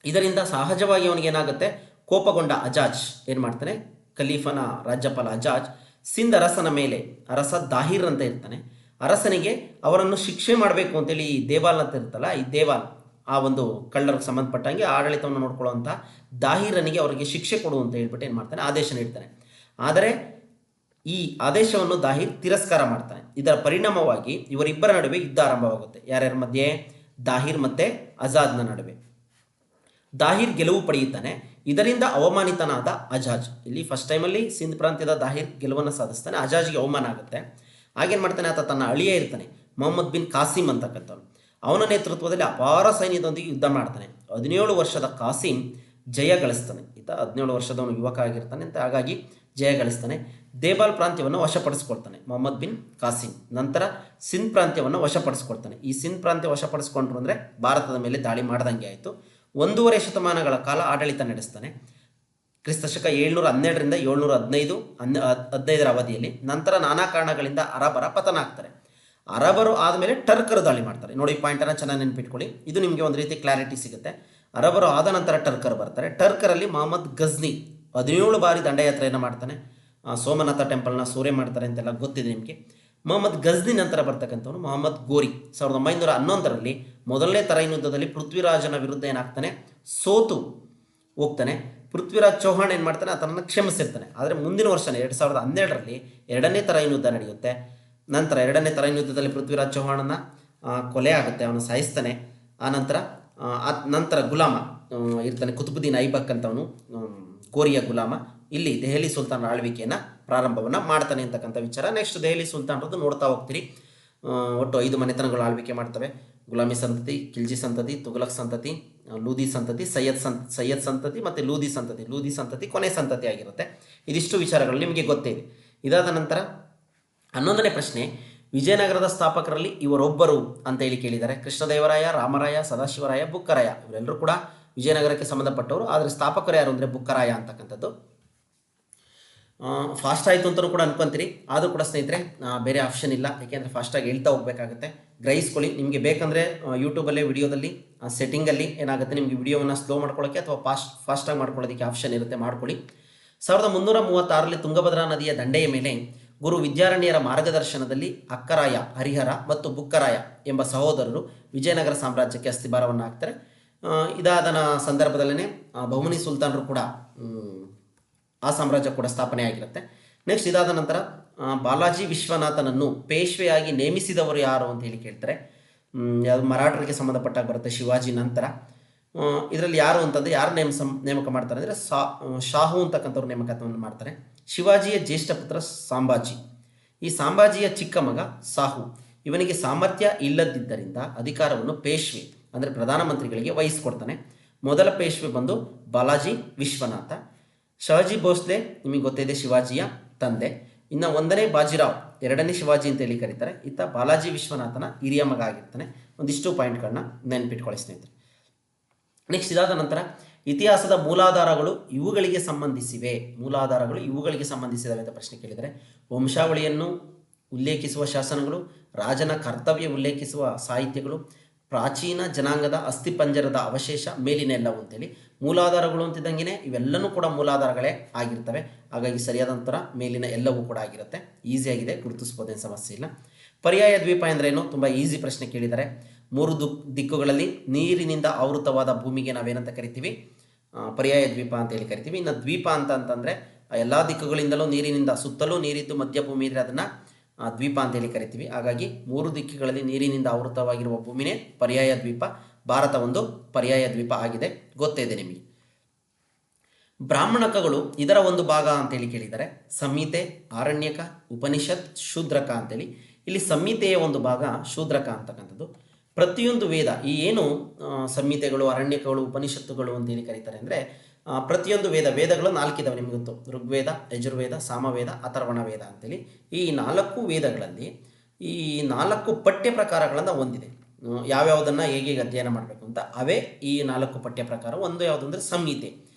ಇದರಿಂದ ಸಹಜವಾಗಿ ಅವನಿಗೇನಾಗುತ್ತೆ, ಕೋಪಗೊಂಡ ಅಜಾಜ್ ಏನು ಮಾಡ್ತಾನೆ, ಖಲೀಫನ ರಾಜ್ಯಪಾಲ ಅಜಾಜ್ ಸಿಂಧ್ ಅರಸನ ಮೇಲೆ, ಅರಸ ದಾಹಿರ್ ಅಂತ ಇರ್ತಾನೆ, ಅರಸನಿಗೆ ಅವರನ್ನು ಶಿಕ್ಷೆ ಮಾಡಬೇಕು ಅಂತೇಳಿ ಈ ದೇವಾಲ್ ಅಂತ ಇರ್ತಲ್ಲ, ಈ ದೇವಾಲ್ ಆ ಒಂದು ಕಳ್ಳರಿಗೆ ಸಂಬಂಧಪಟ್ಟಂಗೆ ಆಡಳಿತವನ್ನು ನೋಡ್ಕೊಳ್ಳುವಂಥ ದಾಹಿರನಿಗೆ ಅವರಿಗೆ ಶಿಕ್ಷೆ ಕೊಡು ಅಂತ ಹೇಳ್ಬಿಟ್ಟು ಏನು ಮಾಡ್ತಾನೆ, ಆದೇಶ ನೀಡ್ತಾನೆ. ಆದರೆ ಈ ಆದೇಶವನ್ನು ದಾಹಿರ್ ತಿರಸ್ಕಾರ ಮಾಡ್ತಾನೆ. ಇದರ ಪರಿಣಾಮವಾಗಿ ಇವರಿಬ್ಬರ ನಡುವೆ ಯುದ್ಧ ಆರಂಭವಾಗುತ್ತೆ. ಯಾರ್ಯಾರ ಮಧ್ಯೆ? ದಾಹಿರ್ ಮತ್ತು ಅಜಾಜ್ನ ನಡುವೆ. ದಾಹಿರ್ ಗೆಲುವು ಪಡೆಯುತ್ತಾನೆ. ಇದರಿಂದ ಅವಮಾನಿತನಾದ ಅಜಾಜ್. ಇಲ್ಲಿ ಫಸ್ಟ್ ಟೈಮಲ್ಲಿ ಸಿಂಧ್ ಪ್ರಾಂತ್ಯದ ದಾಹಿರ್ ಗೆಲುವನ್ನು ಸಾಧಿಸ್ತಾನೆ, ಅಜಾಜ್ಗೆ ಅವಮಾನ ಆಗುತ್ತೆ. ಆಗೇನು ಮಾಡ್ತಾನೆ, ಆತ ತನ್ನ ಅಳಿಯ ಇರ್ತಾನೆ ಮೊಹಮ್ಮದ್ ಬಿನ್ ಕಾಸಿಂ ಅಂತಕ್ಕಂಥವ್ನು, ಅವನ ನೇತೃತ್ವದಲ್ಲಿ ಅಪಾರ ಸೈನ್ಯದೊಂದಿಗೆ ಯುದ್ಧ ಮಾಡ್ತಾನೆ. 17 ವರ್ಷದ ಕಾಸಿಂ ಜಯ ಗಳಿಸ್ತಾನೆ. ಈತ 17 ವರ್ಷದವನು ಯುವಕ ಆಗಿರ್ತಾನೆ ಅಂತ, ಹಾಗಾಗಿ ಜಯ ಗಳಿಸ್ತಾನೆ. ದೇಬಾಲ್ ಪ್ರಾಂತ್ಯವನ್ನು ವಶಪಡಿಸ್ಕೊಳ್ತಾನೆ ಮೊಹಮ್ಮದ್ ಬಿನ್ ಕಾಸಿಂ. ನಂತರ ಸಿಂಧ್ ಪ್ರಾಂತ್ಯವನ್ನು ವಶಪಡಿಸ್ಕೊಳ್ತಾನೆ. ಈ ಸಿಂಧ್ ಪ್ರಾಂತ್ಯ ವಶಪಡಿಸ್ಕೊಂಡ್ರು ಅಂದರೆ ಭಾರತದ ಮೇಲೆ ದಾಳಿ ಮಾಡ್ದಂಗೆ ಆಯಿತು. 1.5 ಶತಮಾನಗಳ ಕಾಲ ಆಡಳಿತ ನಡೆಸ್ತಾನೆ. ಕ್ರಿಸ್ತಶಕ 712ರಿಂದ 715 ಅವಧಿಯಲ್ಲಿ. ನಂತರ ನಾನಾ ಕಾರಣಗಳಿಂದ ಅರಬರ ಪತನ ಆಗ್ತಾರೆ. ಅರಬರು ಆದಮೇಲೆ ಟರ್ಕರು ದಾಳಿ ಮಾಡ್ತಾರೆ. ನೋಡಿ, ಪಾಯಿಂಟನ್ನು ಚೆನ್ನಾಗಿ ನೆನಪಿಟ್ಕೊಳ್ಳಿ, ಇದು ನಿಮಗೆ ಒಂದು ರೀತಿ ಕ್ಲಾರಿಟಿ ಸಿಗುತ್ತೆ. ಅರಬರು ಆದ ನಂತರ ಟರ್ಕರು ಬರ್ತಾರೆ. ಟರ್ಕರಲ್ಲಿ ಮೊಹಮ್ಮದ್ ಗಜ್ನಿ 17 ಬಾರಿ ದಂಡಯಾತ್ರೆಯನ್ನು ಮಾಡ್ತಾನೆ. ಸೋಮನಾಥ ಟೆಂಪಲ್ನ ಸೂರೆ ಮಾಡ್ತಾರೆ ಅಂತೆಲ್ಲ ಗೊತ್ತಿದೆ ನಿಮಗೆ. ಮೊಹಮ್ಮದ್ ಗಜ್ನಿ ನಂತರ ಬರ್ತಕ್ಕಂಥವನು ಮೊಹಮ್ಮದ್ ಗೋರಿ. 1911ರಲ್ಲಿ ಮೊದಲನೇ ತರೈನ್ ಯುದ್ಧದಲ್ಲಿ ಪೃಥ್ವಿರಾಜನ ವಿರುದ್ಧ ಏನಾಗ್ತಾನೆ, ಸೋತು ಹೋಗ್ತಾನೆ. ಪೃಥ್ವಿರಾಜ್ ಚೌಹಾಣ್ ಏನು ಮಾಡ್ತಾನೆ, ಆತನನ್ನು ಕ್ಷಮಿಸಿರ್ತಾನೆ. ಆದರೆ ಮುಂದಿನ ವರ್ಷನೇ 2012ರಲ್ಲಿ ಎರಡನೇ ತರೈನ್ ಯುದ್ಧ ನಡೆಯುತ್ತೆ. ನಂತರ ಎರಡನೇ ತರೈನ್ ಯುದ್ಧದಲ್ಲಿ ಪೃಥ್ವಿರಾಜ್ ಚೌಹಾಣನ ಕೊಲೆ ಆಗುತ್ತೆ, ಅವನು ಸಾಯಿಸ್ತಾನೆ. ನಂತರ ಗುಲಾಮ ಇರ್ತಾನೆ, ಕುತುಬುದ್ದೀನ್ ಐಬಕ್ ಅಂತವನು, ಕೋರಿಯ ಗುಲಾಮ. ಇಲ್ಲಿ ದೆಹಲಿ ಸುಲ್ತಾನರ ಆಳ್ವಿಕೆಯನ್ನು ಪ್ರಾರಂಭವನ್ನು ಮಾಡ್ತಾನೆ ಅಂತಕ್ಕಂಥ ವಿಚಾರ. ನೆಕ್ಸ್ಟ್ ದೆಹಲಿ ಸುಲ್ತಾನರದ್ದು ನೋಡ್ತಾ ಹೋಗ್ತೀರಿ. ಒಟ್ಟು 5 ಮನೆತನಗಳು ಆಳ್ವಿಕೆ ಮಾಡ್ತವೆ: ಗುಲಾಮಿ ಸಂತತಿ, ಖಿಲ್ಜಿ ಸಂತತಿ, ತುಘಲಕ್ ಸಂತತಿ, ಲೂದಿ ಸಂತತಿ, ಸೈಯದ್ ಸಂತತಿ ಮತ್ತು ಲೂದಿ ಸಂತತಿ ಕೊನೆ ಸಂತತಿ ಆಗಿರುತ್ತೆ. ಇದಿಷ್ಟು ವಿಚಾರಗಳು ನಿಮಗೆ ಗೊತ್ತೇ ಇದೆ. ಇದಾದ ನಂತರ 11ನೇ ಪ್ರಶ್ನೆ, ವಿಜಯನಗರದ ಸ್ಥಾಪಕರಲ್ಲಿ ಇವರೊಬ್ಬರು ಅಂತ ಹೇಳಿ ಕೇಳಿದ್ದಾರೆ. ಕೃಷ್ಣದೇವರಾಯ, ರಾಮರಾಯ, ಸದಾಶಿವರಾಯ, ಬುಕ್ಕರಾಯ ಇವರೆಲ್ಲರೂ ಕೂಡ ವಿಜಯನಗರಕ್ಕೆ ಸಂಬಂಧಪಟ್ಟವರು. ಆದರೆ ಸ್ಥಾಪಕರು ಯಾರು ಅಂದರೆ ಬುಕ್ಕರಾಯ ಅಂತಕ್ಕಂಥದ್ದು. ಫಾಸ್ಟ್ ಆಯಿತು ಅಂತಲೂ ಕೂಡ ಅನ್ಕೊಂತೀರಿ, ಆದರೂ ಕೂಡ ಸ್ನೇಹಿತರೆ ಬೇರೆ ಆಪ್ಷನ್ ಇಲ್ಲ, ಏಕೆಂದರೆ ಫಾಸ್ಟಾಗಿ ಹೇಳ್ತಾ ಹೋಗಬೇಕಾಗುತ್ತೆ. ಗ್ರಹಿಸ್ಕೊಳ್ಳಿ. ನಿಮಗೆ ಬೇಕಂದರೆ ಯೂಟ್ಯೂಬಲ್ಲಿ ವಿಡಿಯೋದಲ್ಲಿ ಸೆಟ್ಟಿಂಗಲ್ಲಿ ಏನಾಗುತ್ತೆ, ನಿಮಗೆ ವಿಡಿಯೋವನ್ನು ಸ್ಲೋ ಮಾಡ್ಕೊಳ್ಳೋಕ್ಕೆ ಅಥವಾ ಫಾಸ್ಟಾಗಿ ಮಾಡ್ಕೊಳ್ಳೋದಕ್ಕೆ ಆಪ್ಷನ್ ಇರುತ್ತೆ, ಮಾಡ್ಕೊಳ್ಳಿ. 1336ರಲ್ಲಿ ತುಂಗಭದ್ರಾ ನದಿಯ ದಂಡೆಯ ಮೇಲೆ ಗುರು ವಿದ್ಯಾರಣ್ಯರ ಮಾರ್ಗದರ್ಶನದಲ್ಲಿ ಅಕ್ಕರಾಯ, ಹರಿಹರ ಮತ್ತು ಬುಕ್ಕರಾಯ ಎಂಬ ಸಹೋದರರು ವಿಜಯನಗರ ಸಾಮ್ರಾಜ್ಯಕ್ಕೆ ಅಸ್ಥಿಭಾರವನ್ನು ಹಾಕ್ತಾರೆ. ಇದಾದ ಸಂದರ್ಭದಲ್ಲೇ ಬಹುಮನಿ ಸುಲ್ತಾನರು ಕೂಡ ಆ ಸಾಮ್ರಾಜ್ಯ ಕೂಡ ಸ್ಥಾಪನೆ ಆಗಿರುತ್ತೆ. ನೆಕ್ಸ್ಟ್ ಇದಾದ ನಂತರ ಬಾಲಾಜಿ ವಿಶ್ವನಾಥನನ್ನು ಪೇಶ್ವೆಯಾಗಿ ನೇಮಿಸಿದವರು ಯಾರು ಅಂತ ಹೇಳಿ ಕೇಳ್ತಾರೆ. ಅದು ಮರಾಠರಿಗೆ ಸಂಬಂಧಪಟ್ಟಾಗ ಬರುತ್ತೆ, ಶಿವಾಜಿ ನಂತರ. ಇದರಲ್ಲಿ ಯಾರು ಅಂತಂದರೆ ಯಾರು ನೇಮಕ ಮಾಡ್ತಾರೆ ಅಂದರೆ ಶಾಹು ಅಂತಕ್ಕಂಥವ್ರು ನೇಮಕವನ್ನು ಮಾಡ್ತಾರೆ. ಶಿವಾಜಿಯ ಜ್ಯೇಷ್ಠ ಪುತ್ರ ಸಾಂಬಾಜಿ. ಈ ಸಾಂಬಾಜಿಯ ಚಿಕ್ಕ ಮಗ ಸಾಹು. ಇವನಿಗೆ ಸಾಮರ್ಥ್ಯ ಇಲ್ಲದಿದ್ದರಿಂದ ಅಧಿಕಾರವನ್ನು ಪೇಶ್ವೆ ಅಂದರೆ ಪ್ರಧಾನಮಂತ್ರಿಗಳಿಗೆ ವಹಿಸಿಕೊಡ್ತಾನೆ. ಮೊದಲ ಪೇಶ್ವೆ ಬಂದು ಬಾಲಾಜಿ ವಿಶ್ವನಾಥ. ಶಹಾಜಿ ಭೋಸ್ಲೆ ನಿಮಗೆ ಗೊತ್ತಿದೆ, ಶಿವಾಜಿಯ ತಂದೆ. ಇನ್ನು 1ನೇ ಬಾಜಿರಾವ್, 2ನೇ ಶಿವಾಜಿ ಅಂತೇಳಿ ಕರೀತಾರೆ. ಈತ ಬಾಲಾಜಿ ವಿಶ್ವನಾಥನ ಹಿರಿಯ ಮಗ ಆಗಿರ್ತಾನೆ. ಒಂದಿಷ್ಟು ಪಾಯಿಂಟ್ಗಳನ್ನ ನೆನಪಿಟ್ಕೊಳ್ಳಿ ಸ್ನೇಹಿತರೆ. ನೆಕ್ಸ್ಟ್ ಇದಾದ ನಂತರ ಇತಿಹಾಸದ ಮೂಲಾಧಾರಗಳು ಇವುಗಳಿಗೆ ಸಂಬಂಧಿಸಿವೆ ಅಂತ ಪ್ರಶ್ನೆ ಕೇಳಿದರೆ, ವಂಶಾವಳಿಯನ್ನು ಉಲ್ಲೇಖಿಸುವ ಶಾಸನಗಳು, ರಾಜನ ಕರ್ತವ್ಯ ಉಲ್ಲೇಖಿಸುವ ಸಾಹಿತ್ಯಗಳು, ಪ್ರಾಚೀನ ಜನಾಂಗದ ಅಸ್ಥಿಪಂಜರದ ಅವಶೇಷ, ಮೇಲಿನ ಎಲ್ಲವು ಅಂತೇಳಿ. ಮೂಲಾಧಾರಗಳು ಅಂತಿದ್ದಂಗೆ ಇವೆಲ್ಲನೂ ಕೂಡ ಮೂಲಾಧಾರಗಳೇ ಆಗಿರ್ತವೆ. ಹಾಗಾಗಿ ಸರಿಯಾದ ನಂತರ ಮೇಲಿನ ಎಲ್ಲವೂ ಕೂಡ ಆಗಿರುತ್ತೆ. ಈಸಿಯಾಗಿದೆ, ಗುರುತಿಸ್ಬೋದೇನು ಸಮಸ್ಯೆ ಇಲ್ಲ. ಪರ್ಯಾಯ ದ್ವೀಪ ಎಂದರೇನು? ತುಂಬ ಈಸಿ ಪ್ರಶ್ನೆ ಕೇಳಿದ್ದಾರೆ. 3 ದಿಕ್ಕುಗಳಲ್ಲಿ ನೀರಿನಿಂದ ಆವೃತವಾದ ಭೂಮಿಗೆ ನಾವೇನಂತ ಕರಿತೀವಿ? ಪರ್ಯಾಯ ದ್ವೀಪ ಅಂತೇಳಿ ಕರಿತೀವಿ. ಇನ್ನು ದ್ವೀಪ ಅಂತಂದರೆ ಎಲ್ಲ ದಿಕ್ಕುಗಳಿಂದಲೂ ನೀರಿನಿಂದ ಸುತ್ತಲೂ ನೀರಿದ್ದು ಮಧ್ಯಭೂಮಿ ಇದ್ದರೆ ಅದನ್ನು ದ್ವೀಪ ಅಂತೇಳಿ ಕರಿತೀವಿ. ಹಾಗಾಗಿ 3 ದಿಕ್ಕುಗಳಲ್ಲಿ ನೀರಿನಿಂದ ಆವೃತವಾಗಿರುವ ಭೂಮಿನೇ ಪರ್ಯಾಯ ದ್ವೀಪ. ಭಾರತ ಒಂದು ಪರ್ಯಾಯ ದ್ವೀಪ ಆಗಿದೆ, ಗೊತ್ತೇ ಇದೆ ನಿಮಗೆ. ಬ್ರಾಹ್ಮಣಕಗಳು ಇದರ ಒಂದು ಭಾಗ ಅಂತೇಳಿ ಕೇಳಿದ್ದಾರೆ. ಸಂಹಿತೆ, ಆರಣ್ಯಕ, ಉಪನಿಷತ್, ಶೂದ್ರಕ ಅಂತೇಳಿ. ಇಲ್ಲಿ ಸಂಹಿತೆಯ ಒಂದು ಭಾಗ ಶೂದ್ರಕ ಅಂತಕ್ಕಂಥದ್ದು. ಪ್ರತಿಯೊಂದು ವೇದ, ಈ ಏನು ಸಂಹಿತೆಗಳು, ಅರಣ್ಯಕಗಳು, ಉಪನಿಷತ್ತುಗಳು ಅಂತೇಳಿ ಕರೀತಾರೆ ಅಂದರೆ ಪ್ರತಿಯೊಂದು ವೇದಗಳು 4 ಇದಾವೆ, ನಿಮಗೆ ಗೊತ್ತು. ಋಗ್ವೇದ, ಯಜುರ್ವೇದ, ಸಾಮವೇದ, ಅಥರ್ವಣ ವೇದ ಅಂತೇಳಿ. ಈ 4 ವೇದಗಳಲ್ಲಿ ಈ 4 ಪಠ್ಯ ಪ್ರಕಾರಗಳನ್ನು ಹೊಂದಿದೆ. ಯಾವ್ಯಾವುದನ್ನು ಹೇಗೆ ಅಧ್ಯಯನ ಮಾಡಬೇಕು ಅಂತ ಅವೇ ಈ 4 ಪಠ್ಯ ಪ್ರಕಾರ. ಒಂದು ಯಾವುದು ಅಂದರೆ ಸಂಹಿತೆ.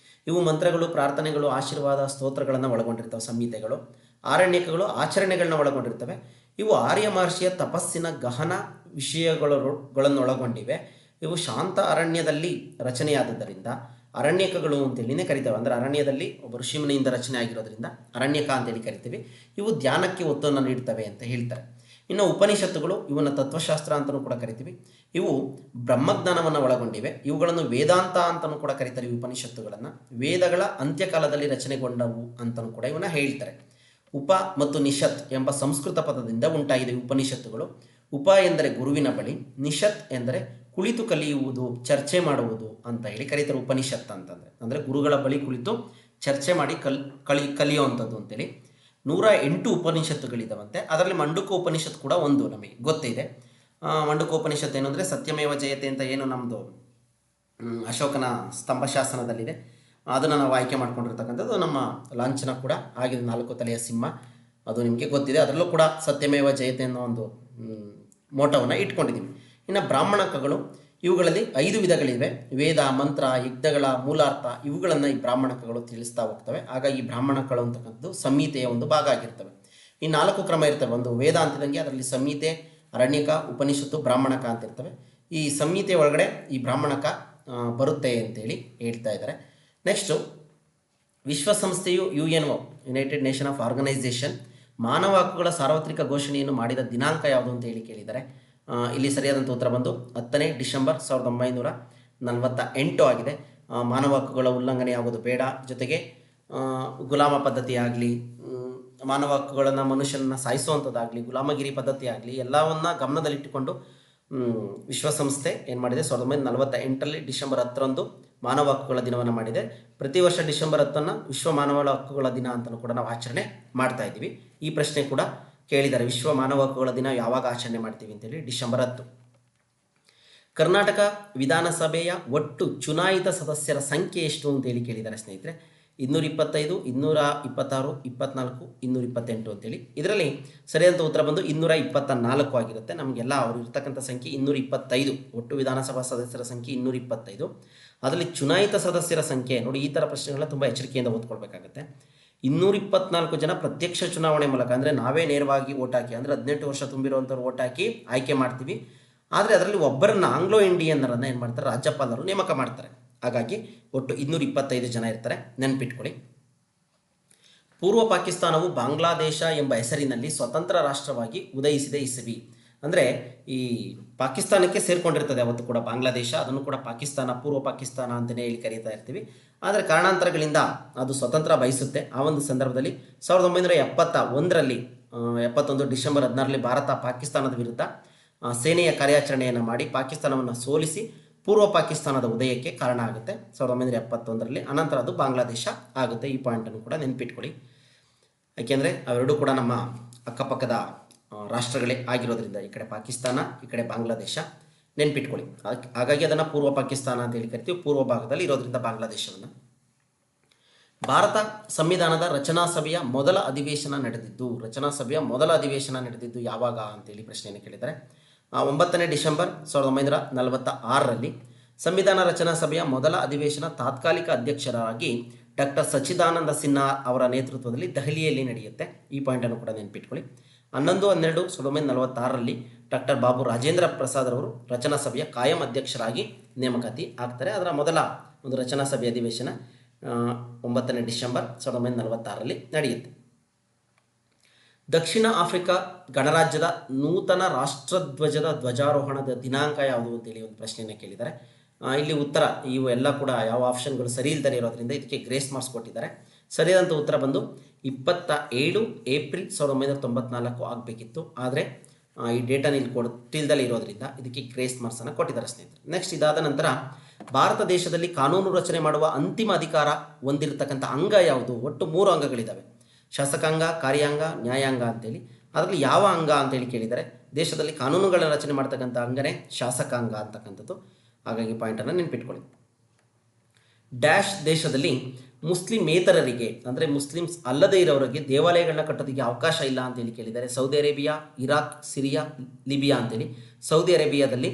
ಇವು ಮಂತ್ರಗಳು, ಪ್ರಾರ್ಥನೆಗಳು, ಆಶೀರ್ವಾದ, ಸ್ತೋತ್ರಗಳನ್ನು ಒಳಗೊಂಡಿರ್ತವೆ ಸಂಹಿತೆಗಳು. ಆರಣ್ಯಕಗಳು ಆಚರಣೆಗಳನ್ನ ಒಳಗೊಂಡಿರ್ತವೆ. ಇವು ಆರ್ಯ ಮಹರ್ಷಿಯ ತಪಸ್ಸಿನ ಗಹನ ವಿಷಯಗಳನ್ನು ಒಳಗೊಂಡಿವೆ. ಇವು ಶಾಂತ ಅರಣ್ಯದಲ್ಲಿ ರಚನೆಯಾದದ್ದರಿಂದ ಅರಣ್ಯಕಗಳು ಅಂತೇಳಿನೇ ಕರಿತೇವೆ. ಅಂದರೆ ಅರಣ್ಯದಲ್ಲಿ ಒಬ್ಬ ಋಷಿಮುನಿಯಿಂದ ರಚನೆ ಆಗಿರೋದ್ರಿಂದ ಅರಣ್ಯಕ ಅಂತೇಳಿ ಕರಿತೀವಿ. ಇವು ಧ್ಯಾನಕ್ಕೆ ಒತ್ತನ್ನು ನೀಡ್ತವೆ ಅಂತ ಹೇಳ್ತಾರೆ. ಇನ್ನು ಉಪನಿಷತ್ತುಗಳು, ಇವನ್ನ ತತ್ವಶಾಸ್ತ್ರ ಅಂತಲೂ ಕೂಡ ಕರಿತೀವಿ. ಇವು ಬ್ರಹ್ಮಜ್ಞಾನವನ್ನು ಒಳಗೊಂಡಿವೆ. ಇವುಗಳನ್ನು ವೇದಾಂತ ಅಂತಲೂ ಕೂಡ ಕರೀತಾರೆ. ಈ ಉಪನಿಷತ್ತುಗಳನ್ನು ವೇದಗಳ ಅಂತ್ಯಕಾಲದಲ್ಲಿ ರಚನೆಗೊಂಡವು ಅಂತಲೂ ಕೂಡ ಇವನ್ನ ಹೇಳ್ತಾರೆ. ಉಪ ಮತ್ತು ನಿಷತ್ ಎಂಬ ಸಂಸ್ಕೃತ ಪದದಿಂದ ಉಂಟಾಗಿದೆ ಉಪನಿಷತ್ತುಗಳು. ಉಪ ಎಂದರೆ ಗುರುವಿನ ಬಳಿ, ನಿಷತ್ ಎಂದರೆ ಕುಳಿತು ಕಲಿಯುವುದು, ಚರ್ಚೆ ಮಾಡುವುದು ಅಂತ ಹೇಳಿ ಕರೀತಾರೆ ಉಪನಿಷತ್ ಅಂತಂದರೆ. ಅಂದರೆ ಗುರುಗಳ ಬಳಿ ಕುಳಿತು ಚರ್ಚೆ ಮಾಡಿ ಕಲಿಯುವಂಥದ್ದು ಅಂತೇಳಿ 108 ಉಪನಿಷತ್ತುಗಳಿದ್ದಾವಂತೆ. ಅದರಲ್ಲಿ ಮಂಡುಕ ಉಪನಿಷತ್ ಕೂಡ ಒಂದು ನಮಗೆ ಗೊತ್ತೇ ಇದೆ. ಮಂಡುಕ ಉಪನಿಷತ್ ಏನು ಅಂದರೆ ಸತ್ಯಮೇವ ಜಯತೆ ಅಂತ ಏನು ನಮ್ಮದು ಅಶೋಕನ ಸ್ತಂಭಶಾಸನದಲ್ಲಿದೆ, ಅದನ್ನು ನಾವು ಆಯ್ಕೆ ಮಾಡ್ಕೊಂಡಿರ್ತಕ್ಕಂಥದ್ದು. ನಮ್ಮ ಲಾಂಛನ ಕೂಡ ಆಗಿದೆ 4 ತಲೆಯ ಸಿಂಹ, ಅದು ನಿಮಗೆ ಗೊತ್ತಿದೆ. ಅದರಲ್ಲೂ ಕೂಡ ಸತ್ಯಮೇವ ಜಯತೆ ಅನ್ನೋ ಒಂದು ಮೋಟವನ್ನು ಇಟ್ಕೊಂಡಿದ್ದೀವಿ. ಇನ್ನು ಬ್ರಾಹ್ಮಣಕಗಳು, ಇವುಗಳಲ್ಲಿ 5 ವಿಧಗಳಿವೆ. ವೇದ, ಮಂತ್ರ, ಯಜ್ಞಗಳ ಮೂಲಾರ್ಥ ಇವುಗಳನ್ನು ಈ ಬ್ರಾಹ್ಮಣಕಗಳು ತಿಳಿಸ್ತಾ ಹೋಗ್ತವೆ. ಹಾಗಾಗಿ ಈ ಬ್ರಾಹ್ಮಣಕಗಳು ಅಂತಕ್ಕಂಥದ್ದು ಸಂಹಿತೆಯ ಒಂದು ಭಾಗ ಆಗಿರ್ತವೆ. ಈ 4 ಕ್ರಮ ಇರ್ತವೆ. ಒಂದು ವೇದ ಅಂತಿದಂಗೆ ಅದರಲ್ಲಿ ಸಂಹಿತೆ, ಅರಣ್ಯಕ, ಉಪನಿಷತ್ತು, ಬ್ರಾಹ್ಮಣಕ ಅಂತ ಇರ್ತವೆ. ಈ ಸಂಹಿತೆ ಒಳಗಡೆ ಈ ಬ್ರಾಹ್ಮಣಕ ಬರುತ್ತೆ ಅಂತೇಳಿ ಹೇಳ್ತಾ ಇದ್ದಾರೆ. ನೆಕ್ಸ್ಟು, ವಿಶ್ವಸಂಸ್ಥೆಯು UNO United Nation of Organisation ಮಾನವ ಹಕ್ಕುಗಳ ಸಾರ್ವತ್ರಿಕ ಘೋಷಣೆಯನ್ನು ಮಾಡಿದ ದಿನಾಂಕ ಯಾವುದು ಅಂತ ಹೇಳಿ ಕೇಳಿದ್ದಾರೆ. ಇಲ್ಲಿ ಸರಿಯಾದಂಥ ಉತ್ತರ ಬಂದು 10ನೇ ಡಿಸೆಂಬರ್ 1948 ಆಗಿದೆ. ಮಾನವ ಹಕ್ಕುಗಳ ಉಲ್ಲಂಘನೆ ಆಗೋದು ಬೇಡ, ಜೊತೆಗೆ ಗುಲಾಮ ಪದ್ಧತಿ ಆಗಲಿ, ಮಾನವ ಹಕ್ಕುಗಳನ್ನು ಮನುಷ್ಯನನ್ನು ಸಾಯಿಸುವಂಥದ್ದಾಗಲಿ, ಗುಲಾಮಗಿರಿ ಪದ್ಧತಿ ಆಗಲಿ ಎಲ್ಲವನ್ನ ಗಮನದಲ್ಲಿಟ್ಟುಕೊಂಡು ವಿಶ್ವಸಂಸ್ಥೆ ಏನು ಮಾಡಿದೆ, 1948 ಡಿಸೆಂಬರ್ 10 ಮಾನವ ಹಕ್ಕುಗಳ ದಿನವನ್ನು ಮಾಡಿದೆ. ಪ್ರತಿ ವರ್ಷ ಡಿಸೆಂಬರ್ 10 ವಿಶ್ವ ಮಾನವ ಹಕ್ಕುಗಳ ದಿನ ಅಂತಲೂ ಕೂಡ ನಾವು ಆಚರಣೆ ಮಾಡ್ತಾ ಇದ್ದೀವಿ. ಈ ಪ್ರಶ್ನೆ ಕೂಡ ಕೇಳಿದ್ದಾರೆ, ವಿಶ್ವ ಮಾನವ ಹಕ್ಕುಗಳ ದಿನ ಯಾವಾಗ ಆಚರಣೆ ಮಾಡ್ತೀವಿ ಅಂತೇಳಿ. ಡಿಸೆಂಬರ್ 10. ಕರ್ನಾಟಕ ವಿಧಾನಸಭೆಯ ಒಟ್ಟು ಚುನಾಯಿತ ಸದಸ್ಯರ ಸಂಖ್ಯೆ ಎಷ್ಟು ಅಂತೇಳಿ ಕೇಳಿದ್ದಾರೆ ಸ್ನೇಹಿತರೆ. 225, 226, 24, 228 ಅಂತೇಳಿ. ಇದರಲ್ಲಿ ಸರಿಯಾದಂಥ ಉತ್ತರ ಬಂದು 224 ಆಗಿರುತ್ತೆ. ನಮಗೆಲ್ಲ ಅವರು ಇರ್ತಕ್ಕಂಥ ಸಂಖ್ಯೆ 225. ಒಟ್ಟು ವಿಧಾನಸಭಾ ಸದಸ್ಯರ ಸಂಖ್ಯೆ 225. ಅದರಲ್ಲಿ ಚುನಾಯಿತ ಸದಸ್ಯರ ಸಂಖ್ಯೆ ನೋಡಿ, ಈ ಥರ ಪ್ರಶ್ನೆಗಳನ್ನ ತುಂಬ ಎಚ್ಚರಿಕೆಯಿಂದ ಓದ್ಕೊಳ್ಬೇಕಾಗತ್ತೆ. 224 ಜನ ಪ್ರತ್ಯಕ್ಷ ಚುನಾವಣೆ ಮೂಲಕ, ಅಂದರೆ ನಾವೇ ನೇರವಾಗಿ ಓಟ್ ಹಾಕಿ, ಅಂದರೆ 18 ವರ್ಷ ತುಂಬಿರುವಂಥವ್ರು ಓಟ್ ಹಾಕಿ ಆಯ್ಕೆ ಮಾಡ್ತೀವಿ. ಆದರೆ ಅದರಲ್ಲಿ ಒಬ್ಬರನ್ನು ಆಂಗ್ಲೋ ಇಂಡಿಯನ್ನರನ್ನು ಏನು ಮಾಡ್ತಾರೆ, ರಾಜ್ಯಪಾಲರು ನೇಮಕ ಮಾಡ್ತಾರೆ. ಹಾಗಾಗಿ ಒಟ್ಟು 225 ಜನ ಇರ್ತಾರೆ, ನೆನಪಿಟ್ಕೊಳ್ಳಿ. ಪೂರ್ವ ಪಾಕಿಸ್ತಾನವು ಬಾಂಗ್ಲಾದೇಶ ಎಂಬ ಹೆಸರಿನಲ್ಲಿ ಸ್ವತಂತ್ರ ರಾಷ್ಟ್ರವಾಗಿ ಉದಯಿಸಿದೆ ಇಸವಿ. ಅಂದರೆ ಈ ಪಾಕಿಸ್ತಾನಕ್ಕೆ ಸೇರ್ಕೊಂಡಿರ್ತದೆ ಅವತ್ತು ಕೂಡ ಬಾಂಗ್ಲಾದೇಶ, ಅದನ್ನು ಕೂಡ ಪಾಕಿಸ್ತಾನ, ಪೂರ್ವ ಪಾಕಿಸ್ತಾನ ಅಂತಲೇ ಹೇಳಿ ಕರೀತಾ ಇರ್ತೀವಿ. ಆದರೆ ಕಾರಣಾಂತರಗಳಿಂದ ಅದು ಸ್ವತಂತ್ರ ಬಯಸುತ್ತೆ. ಆ ಒಂದು ಸಂದರ್ಭದಲ್ಲಿ 1971 71 ಡಿಸೆಂಬರ್ 16 ಭಾರತ ಪಾಕಿಸ್ತಾನದ ವಿರುದ್ಧ ಸೇನೆಯ ಕಾರ್ಯಾಚರಣೆಯನ್ನು ಮಾಡಿ ಪಾಕಿಸ್ತಾನವನ್ನು ಸೋಲಿಸಿ ಪೂರ್ವ ಪಾಕಿಸ್ತಾನದ ಉದಯಕ್ಕೆ ಕಾರಣ ಆಗುತ್ತೆ 1971. ಅನಂತರ ಅದು ಬಾಂಗ್ಲಾದೇಶ ಆಗುತ್ತೆ. ಈ ಪಾಯಿಂಟನ್ನು ಕೂಡ ನೆನಪಿಟ್ಕೊಳ್ಳಿ, ಯಾಕೆಂದರೆ ಅವೆರಡೂ ಕೂಡ ನಮ್ಮ ಅಕ್ಕಪಕ್ಕದ ರಾಷ್ಟ್ರಗಳೇ ಆಗಿರೋದ್ರಿಂದ, ಈ ಕಡೆ ಪಾಕಿಸ್ತಾನ, ಈ ಕಡೆ ಬಾಂಗ್ಲಾದೇಶ, ನೆನಪಿಟ್ಕೊಳ್ಳಿ. ಹಾಗಾಗಿ ಅದನ್ನು ಪೂರ್ವ ಪಾಕಿಸ್ತಾನ ಅಂತ ಹೇಳಿ ಕರಿತೀವಿ, ಪೂರ್ವ ಭಾಗದಲ್ಲಿ ಇರೋದ್ರಿಂದ ಬಾಂಗ್ಲಾದೇಶವನ್ನು. ಭಾರತ ಸಂವಿಧಾನದ ರಚನಾ ಸಭೆಯ ಮೊದಲ ಅಧಿವೇಶನ ನಡೆದಿದ್ದು ಯಾವಾಗ ಅಂತೇಳಿ ಪ್ರಶ್ನೆಯನ್ನು ಕೇಳಿದ್ದಾರೆ. 9ನೇ ಡಿಸೆಂಬರ್ 1946 ಸಂವಿಧಾನ ರಚನಾ ಸಭೆಯ ಮೊದಲ ಅಧಿವೇಶನ ತಾತ್ಕಾಲಿಕ ಅಧ್ಯಕ್ಷರಾಗಿ ಡಾಕ್ಟರ್ ಸಚ್ಚಿದಾನಂದ ಸಿನ್ಹಾ ಅವರ ನೇತೃತ್ವದಲ್ಲಿ ದೆಹಲಿಯಲ್ಲಿ ನಡೆಯುತ್ತೆ. ಈ ಪಾಯಿಂಟನ್ನು ಕೂಡ ನೆನಪಿಟ್ಕೊಳ್ಳಿ. 11/12/1946 ಡಾಕ್ಟರ್ ಬಾಬು ರಾಜೇಂದ್ರ ಪ್ರಸಾದ್ ಅವರು ರಚನಾ ಸಭೆಯ ಕಾಯಂ ಅಧ್ಯಕ್ಷರಾಗಿ ನೇಮಕಾತಿ ಆಗ್ತಾರೆ. ಅದರ ಮೊದಲ ಒಂದು ರಚನಾ ಸಭೆಯ ಅಧಿವೇಶನ 9ನೇ ಡಿಸೆಂಬರ್ 1946 ನಡೆಯುತ್ತೆ. ದಕ್ಷಿಣ ಆಫ್ರಿಕಾ ಗಣರಾಜ್ಯದ ನೂತನ ರಾಷ್ಟ್ರಧ್ವಜದ ಧ್ವಜಾರೋಹಣದ ದಿನಾಂಕ ಯಾವುದು ಅಂತೇಳಿ ಒಂದು ಪ್ರಶ್ನೆಯನ್ನು ಕೇಳಿದ್ದಾರೆ. ಇಲ್ಲಿ ಉತ್ತರ ಇವು ಎಲ್ಲ ಕೂಡ ಯಾವ ಆಪ್ಷನ್ಗಳು ಸರಿ ಇಲ್ಲದೆ ಇರೋದ್ರಿಂದ ಇದಕ್ಕೆ ಗ್ರೇಸ್ ಮಾರ್ಕ್ಸ್ ಕೊಟ್ಟಿದ್ದಾರೆ. ಸರಿಯಾದಂಥ ಉತ್ತರ ಬಂದು 27 ಏಪ್ರಿಲ್ 1994 ಆಗಬೇಕಿತ್ತು. ಆದರೆ ಈ ಡೇಟನ್ನು ಇಲ್ಲಿ ಕೊಟ್ಟಿಲ್ದಲೇ ಇರೋದ್ರಿಂದ ಇದಕ್ಕೆ ಗ್ರೇಸ್ ಮಾರ್ಕ್ಸನ್ನು ಕೊಟ್ಟಿದ್ದಾರೆ ಸ್ನೇಹಿತರೆ. ನೆಕ್ಸ್ಟ್, ಇದಾದ ನಂತರ ಭಾರತ ದೇಶದಲ್ಲಿ ಕಾನೂನು ರಚನೆ ಮಾಡುವ ಅಂತಿಮ ಅಧಿಕಾರ ಹೊಂದಿರತಕ್ಕಂಥ ಅಂಗ ಯಾವುದು? ಒಟ್ಟು 3 ಅಂಗಗಳಿದ್ದಾವೆ, ಶಾಸಕಾಂಗ, ಕಾರ್ಯಾಂಗ, ನ್ಯಾಯಾಂಗ ಅಂತೇಳಿ. ಅದರಲ್ಲಿ ಯಾವ ಅಂಗ ಅಂತೇಳಿ ಕೇಳಿದರೆ ದೇಶದಲ್ಲಿ ಕಾನೂನುಗಳನ್ನು ರಚನೆ ಮಾಡ್ತಕ್ಕಂಥ ಅಂಗನೇ ಶಾಸಕಾಂಗ ಅಂತಕ್ಕಂಥದ್ದು. ಹಾಗಾಗಿ ಪಾಯಿಂಟನ್ನು ನೆನಪಿಟ್ಕೊಳ್ಳಿ. ಡ್ಯಾಶ್ ದೇಶದಲ್ಲಿ ಮುಸ್ಲಿಮೇತರರಿಗೆ, ಅಂದರೆ ಮುಸ್ಲಿಮ್ಸ್ ಅಲ್ಲದೇ ಇರೋರಿಗೆ ದೇವಾಲಯಗಳನ್ನ ಕಟ್ಟೋದಕ್ಕೆ ಅವಕಾಶ ಇಲ್ಲ ಅಂತೇಳಿ ಕೇಳಿದ್ದಾರೆ. Saudi Arabia, Iraq, Syria, Libya ಅಂತೇಳಿ. ಸೌದಿ ಅರೇಬಿಯಾದಲ್ಲಿ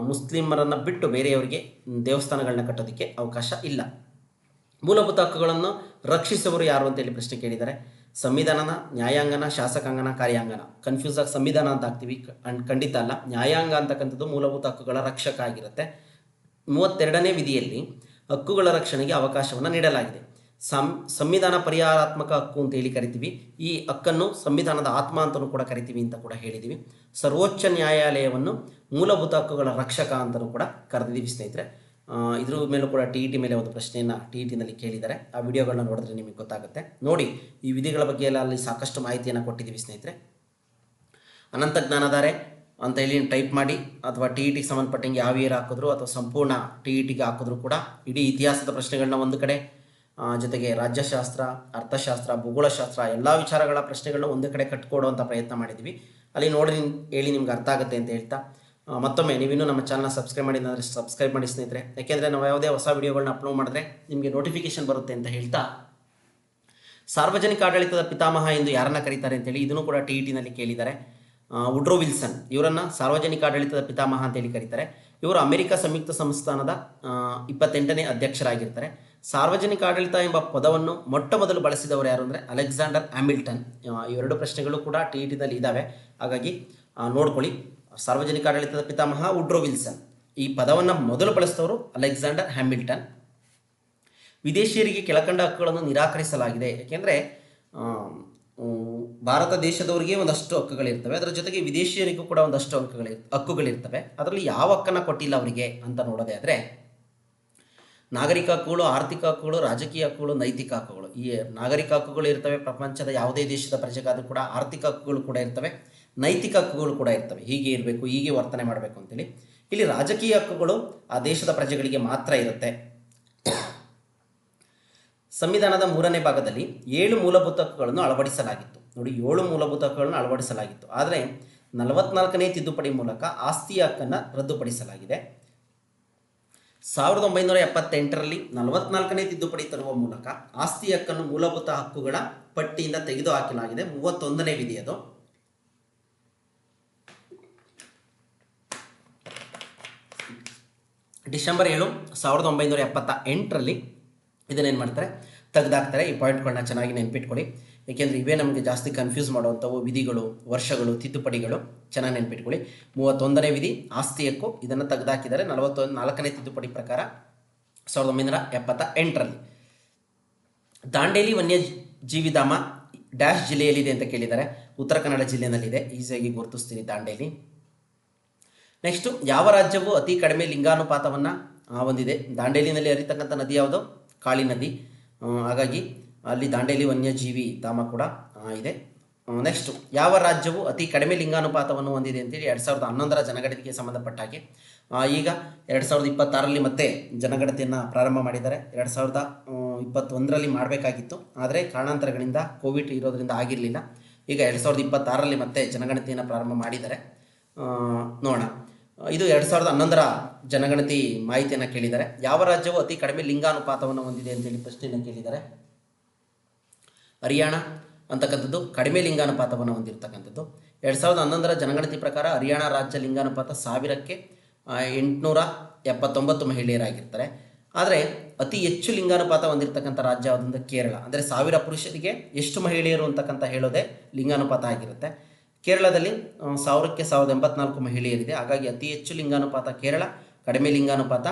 ಮುಸ್ಲಿಮರನ್ನು ಬಿಟ್ಟು ಬೇರೆಯವರಿಗೆ ದೇವಸ್ಥಾನಗಳನ್ನ ಕಟ್ಟೋದಕ್ಕೆ ಅವಕಾಶ ಇಲ್ಲ. ಮೂಲಭೂತ ಹಕ್ಕುಗಳನ್ನು ರಕ್ಷಿಸುವವರು ಯಾರು ಅಂತೇಳಿ ಪ್ರಶ್ನೆ ಕೇಳಿದ್ದಾರೆ. ಸಂವಿಧಾನನ, ನ್ಯಾಯಾಂಗನ, ಶಾಸಕಾಂಗನ, ಕಾರ್ಯಾಂಗನ? ಕನ್ಫ್ಯೂಸ್ ಆಗಿ ಸಂವಿಧಾನ ಅಂತ ಆಗ್ತೀವಿ, ಖಂಡಿತ ಅಲ್ಲ. ನ್ಯಾಯಾಂಗ ಅಂತಕ್ಕಂಥದ್ದು ಮೂಲಭೂತ ಹಕ್ಕುಗಳ ರಕ್ಷಕ ಆಗಿರುತ್ತೆ. 32ನೇ ವಿಧಿಯಲ್ಲಿ ಹಕ್ಕುಗಳ ರಕ್ಷಣೆಗೆ ಅವಕಾಶವನ್ನು ನೀಡಲಾಗಿದೆ. ಸಂವಿಧಾನ ಪರಿಹಾರಾತ್ಮಕ ಹಕ್ಕು ಅಂತ ಹೇಳಿ ಕರಿತೀವಿ. ಈ ಹಕ್ಕನ್ನು ಸಂವಿಧಾನದ ಆತ್ಮ ಅಂತಲೂ ಕೂಡ ಕರಿತೀವಿ ಅಂತ ಕೂಡ ಹೇಳಿದ್ದೀವಿ. ಸರ್ವೋಚ್ಚ ನ್ಯಾಯಾಲಯವನ್ನು ಮೂಲಭೂತ ಹಕ್ಕುಗಳ ರಕ್ಷಕ ಅಂತಲೂ ಕೂಡ ಕರೆದಿದ್ದೀವಿ ಸ್ನೇಹಿತರೆ. ಇದ್ರ ಮೇಲೂ ಕೂಡ TET ಮೇಲೆ ಒಂದು ಪ್ರಶ್ನೆಯನ್ನು TETನಲ್ಲಿ ಕೇಳಿದ್ದಾರೆ. ಆ ವಿಡಿಯೋಗಳನ್ನ ನೋಡಿದ್ರೆ ನಿಮಗೆ ಗೊತ್ತಾಗುತ್ತೆ. ನೋಡಿ, ಈ ವಿಧಿಗಳ ಬಗ್ಗೆ ಎಲ್ಲ ಅಲ್ಲಿ ಸಾಕಷ್ಟು ಮಾಹಿತಿಯನ್ನು ಕೊಟ್ಟಿದ್ದೀವಿ ಸ್ನೇಹಿತರೆ. ಅನಂತ ಜ್ಞಾನಧಾರೆ, ಅಂತ ಹೇಳಿ ಟೈಪ್ ಮಾಡಿ, ಅಥವಾ ಟಿ ಇ ಟಿಗೆ ಸಂಬಂಧಪಟ್ಟಂಗೆ ಯಾವ ಇಯರ್ ಹಾಕಿದ್ರು ಅಥವಾ ಸಂಪೂರ್ಣ ಟಿ ಇ ಟಿಗೆ ಹಾಕಿದ್ರು ಕೂಡ ಇಡೀ ಇತಿಹಾಸದ ಪ್ರಶ್ನೆಗಳನ್ನ ಒಂದು ಕಡೆ, ಜೊತೆಗೆ ರಾಜ್ಯಶಾಸ್ತ್ರ, ಅರ್ಥಶಾಸ್ತ್ರ, ಭೂಗೋಳಶಾಸ್ತ್ರ ಎಲ್ಲ ವಿಚಾರಗಳ ಪ್ರಶ್ನೆಗಳನ್ನ ಒಂದು ಕಡೆ ಕಟ್ಕೊಡುವಂಥ ಪ್ರಯತ್ನ ಮಾಡಿದ್ವಿ. ಅಲ್ಲಿ ನೋಡಿ ಹೇಳಿ ನಿಮ್ಗೆ ಅರ್ಥ ಆಗುತ್ತೆ ಅಂತ ಹೇಳ್ತಾ, ಮತ್ತೊಮ್ಮೆ ನೀವಿನ್ನೂ ನಮ್ಮ ಚಾನಲ್ನ ಸಬ್ಸ್ಕ್ರೈಬ್ ಮಾಡಿಲ್ಲ ಅಂದರೆ ಸಬ್ಸ್ಕ್ರೈಬ್ ಮಾಡಿ ಸ್ನೇಹಿತರೆ. ಯಾಕೆಂದರೆ ನಾವು ಯಾವುದೇ ಹೊಸ ವಿಡಿಯೋಗಳನ್ನ ಅಪ್ಲೋಡ್ ಮಾಡಿದ್ರೆ ನಿಮಗೆ ನೋಟಿಫಿಕೇಶನ್ ಬರುತ್ತೆ ಅಂತ ಹೇಳ್ತಾ, ಸಾರ್ವಜನಿಕ ಆಡಳಿತದ ಪಿತಾಮಹ ಎಂದು ಯಾರನ್ನ ಕರೀತಾರೆ ಅಂತೇಳಿ ಇದನ್ನು ಕೂಡ ಟಿ ಇ ಟಿನಲ್ಲಿ ಕೇಳಿದ್ದಾರೆ. ವುಡ್ರೋ ವಿಲ್ಸನ್ ಇವರನ್ನು ಸಾರ್ವಜನಿಕ ಆಡಳಿತದ ಪಿತಾಮಹ ಅಂತೇಳಿ ಕರೀತಾರೆ. ಇವರು ಅಮೆರಿಕ ಸಂಯುಕ್ತ ಸಂಸ್ಥಾನದ 28ನೇ ಅಧ್ಯಕ್ಷರಾಗಿರ್ತಾರೆ. ಸಾರ್ವಜನಿಕ ಆಡಳಿತ ಎಂಬ ಪದವನ್ನು ಮೊಟ್ಟ ಮೊದಲು ಬಳಸಿದವರು ಯಾರು ಅಂದರೆ ಅಲೆಕ್ಸಾಂಡರ್ ಹ್ಯಾಮಿಲ್ಟನ್. ಇವೆರಡು ಪ್ರಶ್ನೆಗಳು ಕೂಡ ಟಿ ಇ ಟಿನಲ್ಲಿ ಇದ್ದಾವೆ, ಹಾಗಾಗಿ ನೋಡ್ಕೊಳ್ಳಿ. ಸಾರ್ವಜನಿಕ ಆಡಳಿತದ ಪಿತಾಮಹ ವುಡ್ರೋ ವಿಲ್ಸನ್. ಈ ಪದವನ್ನು ಮೊದಲು ಬಳಸಿದವರು ಅಲೆಕ್ಸಾಂಡರ್ ಹ್ಯಾಮಿಲ್ಟನ್. ವಿದೇಶಿಯರಿಗೆ ಕೆಳಕಂಡ ಹಕ್ಕುಗಳನ್ನು ನಿರಾಕರಿಸಲಾಗಿದೆ. ಏಕೆಂದರೆ ಭಾರತ ದೇಶದವರಿಗೆ ಒಂದಷ್ಟು ಹಕ್ಕುಗಳಿರ್ತವೆ, ಅದರ ಜೊತೆಗೆ ವಿದೇಶಿಯರಿಗೂ ಕೂಡ ಒಂದಷ್ಟು ಹಕ್ಕುಗಳಿರ್ತವೆ. ಅದರಲ್ಲಿ ಯಾವ ಹಕ್ಕನ್ನು ಕೊಟ್ಟಿಲ್ಲ ಅವರಿಗೆ ಅಂತ ನೋಡೋದೇ ಆದರೆ, ನಾಗರಿಕ ಹಕ್ಕುಗಳು, ಆರ್ಥಿಕ ಹಕ್ಕುಗಳು, ರಾಜಕೀಯ ಹಕ್ಕುಗಳು, ನೈತಿಕ ಹಕ್ಕುಗಳು. ಈ ನಾಗರಿಕ ಹಕ್ಕುಗಳು ಇರ್ತವೆ, ಪ್ರಪಂಚದ ಯಾವುದೇ ದೇಶದ ಪ್ರಜೆಗಾದರೂ ಕೂಡ ಆರ್ಥಿಕ ಹಕ್ಕುಗಳು ಕೂಡ ಇರ್ತವೆ, ನೈತಿಕ ಹಕ್ಕುಗಳು ಕೂಡ ಇರ್ತವೆ. ಹೀಗೆ ಇರಬೇಕು, ಹೀಗೆ ವರ್ತನೆ ಮಾಡಬೇಕು ಅಂತೇಳಿ. ಇಲ್ಲಿ ರಾಜಕೀಯ ಹಕ್ಕುಗಳು ಆ ದೇಶದ ಪ್ರಜೆಗಳಿಗೆ ಮಾತ್ರ ಇರುತ್ತೆ. ಸಂವಿಧಾನದ 3ನೇ ಭಾಗದಲ್ಲಿ 7 ಮೂಲಭೂತ ಹಕ್ಕುಗಳನ್ನು ಅಳವಡಿಸಲಾಗಿತ್ತು. ನೋಡಿ, 7 ಮೂಲಭೂತ ಹಕ್ಕುಗಳನ್ನು ಅಳವಡಿಸಲಾಗಿತ್ತು. ಆದರೆ 44ನೇ ತಿದ್ದುಪಡಿ ಮೂಲಕ ಆಸ್ತಿಯ ಹಕ್ಕನ್ನು ರದ್ದುಪಡಿಸಲಾಗಿದೆ. 1978ರಲ್ಲಿ 44ನೇ ತಿದ್ದುಪಡಿ ತರುವ ಮೂಲಕ ಆಸ್ತಿ ಹಕ್ಕನ್ನು ಮೂಲಭೂತ ಹಕ್ಕುಗಳ ಪಟ್ಟಿಯಿಂದ ತೆಗೆದುಹಾಕಲಾಗಿದೆ. 31ನೇ ವಿಧಿ ಅದು. ಡಿಸೆಂಬರ್ 7, 1978ರಲ್ಲಿ ಇದನ್ನೇನು ಮಾಡ್ತಾರೆ, ತೆಗೆದಾಕ್ತಾರೆ. ಈ ಪಾಯಿಂಟ್ಗಳನ್ನ ಚೆನ್ನಾಗಿ ನೆನ್ಪಿಟ್ಕೊಳ್ಳಿ, ಏಕೆಂದರೆ ಇವೇ ನಮಗೆ ಜಾಸ್ತಿ ಕನ್ಫ್ಯೂಸ್ ಮಾಡುವಂಥವು ವಿಧಿಗಳು, ವರ್ಷಗಳು, ತಿದ್ದುಪಡಿಗಳು. ಚೆನ್ನಾಗಿ ನೆನ್ಪಿಟ್ಕೊಳ್ಳಿ. 31ನೇ ವಿಧಿ ಆಸ್ತಿ ಹಕ್ಕು, ಇದನ್ನು ತೆಗೆದಾಕಿದ್ದಾರೆ 44ನೇ ತಿದ್ದುಪಡಿ ಪ್ರಕಾರ 1978ರಲ್ಲಿ. ದಾಂಡೇಲಿ ವನ್ಯಜೀವಿಧಾಮ ಡ್ಯಾಶ್ ಜಿಲ್ಲೆಯಲ್ಲಿದೆ ಅಂತ ಕೇಳಿದ್ದಾರೆ. ಉತ್ತರ ಕನ್ನಡ ಜಿಲ್ಲೆಯಲ್ಲಿದೆ, ಈಸಿಯಾಗಿ ಗುರುತಿಸ್ತೀರಿ ದಾಂಡೇಲಿ. ನೆಕ್ಸ್ಟು, ಯಾವ ರಾಜ್ಯವು ಅತಿ ಕಡಿಮೆ ಲಿಂಗಾನುಪಾತವನ್ನು ಹೊಂದಿದೆ? ದಾಂಡೇಲಿನಲ್ಲಿ ಹರಿತಕ್ಕಂಥ ನದಿ ಯಾವುದು? ಕಾಳಿ ನದಿ. ಹಾಗಾಗಿ ಅಲ್ಲಿ ದಾಂಡೇಲಿ ವನ್ಯಜೀವಿ ಧಾಮ ಕೂಡ ಇದೆ. ನೆಕ್ಸ್ಟು, ಯಾವ ರಾಜ್ಯವು ಅತಿ ಕಡಿಮೆ ಲಿಂಗಾನುಪಾತವನ್ನು ಹೊಂದಿದೆ ಅಂತೇಳಿ 2011ರ ಜನಗಣತಿಗೆ ಸಂಬಂಧಪಟ್ಟ ಹಾಗೆ ಈಗ 2026ರಲ್ಲಿ ಮತ್ತೆ ಜನಗಣತಿಯನ್ನು ಪ್ರಾರಂಭ ಮಾಡಿದ್ದಾರೆ. 2021ರಲ್ಲಿ ಮಾಡಬೇಕಾಗಿತ್ತು, ಆದರೆ ಕಾರಣಾಂತರಗಳಿಂದ ಕೋವಿಡ್ ಇರೋದರಿಂದ ಆಗಿರಲಿಲ್ಲ. ಈಗ 2026ರಲ್ಲಿ ಮತ್ತೆ ಜನಗಣತಿಯನ್ನು ಪ್ರಾರಂಭ ಮಾಡಿದ್ದಾರೆ. ನೋಡೋಣ. ಇದು 2011ರ ಜನಗಣತಿ ಮಾಹಿತಿಯನ್ನು ಕೇಳಿದ್ದಾರೆ. ಯಾವ ರಾಜ್ಯವು ಅತಿ ಕಡಿಮೆ ಲಿಂಗಾನುಪಾತವನ್ನು ಹೊಂದಿದೆ ಅಂತೇಳಿ ಪ್ರಶ್ನೆಯನ್ನು ಕೇಳಿದ್ದಾರೆ. ಹರಿಯಾಣ ಅಂತಕ್ಕಂಥದ್ದು ಕಡಿಮೆ ಲಿಂಗಾನುಪಾತವನ್ನು ಹೊಂದಿರತಕ್ಕಂಥದ್ದು. 2011ರ ಜನಗಣತಿ ಪ್ರಕಾರ ಹರಿಯಾಣ ರಾಜ್ಯ ಲಿಂಗಾನುಪಾತ 1000ಕ್ಕೆ 879 ಮಹಿಳೆಯರಾಗಿರ್ತಾರೆ. ಆದರೆ ಅತಿ ಹೆಚ್ಚು ಲಿಂಗಾನುಪಾತ ಹೊಂದಿರತಕ್ಕಂಥ ರಾಜ್ಯ ಯಾವುದಂದ್ರೆ ಕೇರಳ. ಅಂದರೆ 1000 ಪುರುಷರಿಗೆ ಎಷ್ಟು ಮಹಿಳೆಯರು ಅಂತಕ್ಕಂಥ ಹೇಳೋದೇ ಲಿಂಗಾನುಪಾತ ಆಗಿರುತ್ತೆ. ಕೇರಳದಲ್ಲಿ 1000ಕ್ಕೆ 1084 ಮಹಿಳೆಯರಿದೆ. ಹಾಗಾಗಿ ಅತಿ ಹೆಚ್ಚು ಲಿಂಗಾನುಪಾತ ಕೇರಳ, ಕಡಿಮೆ ಲಿಂಗಾನುಪಾತ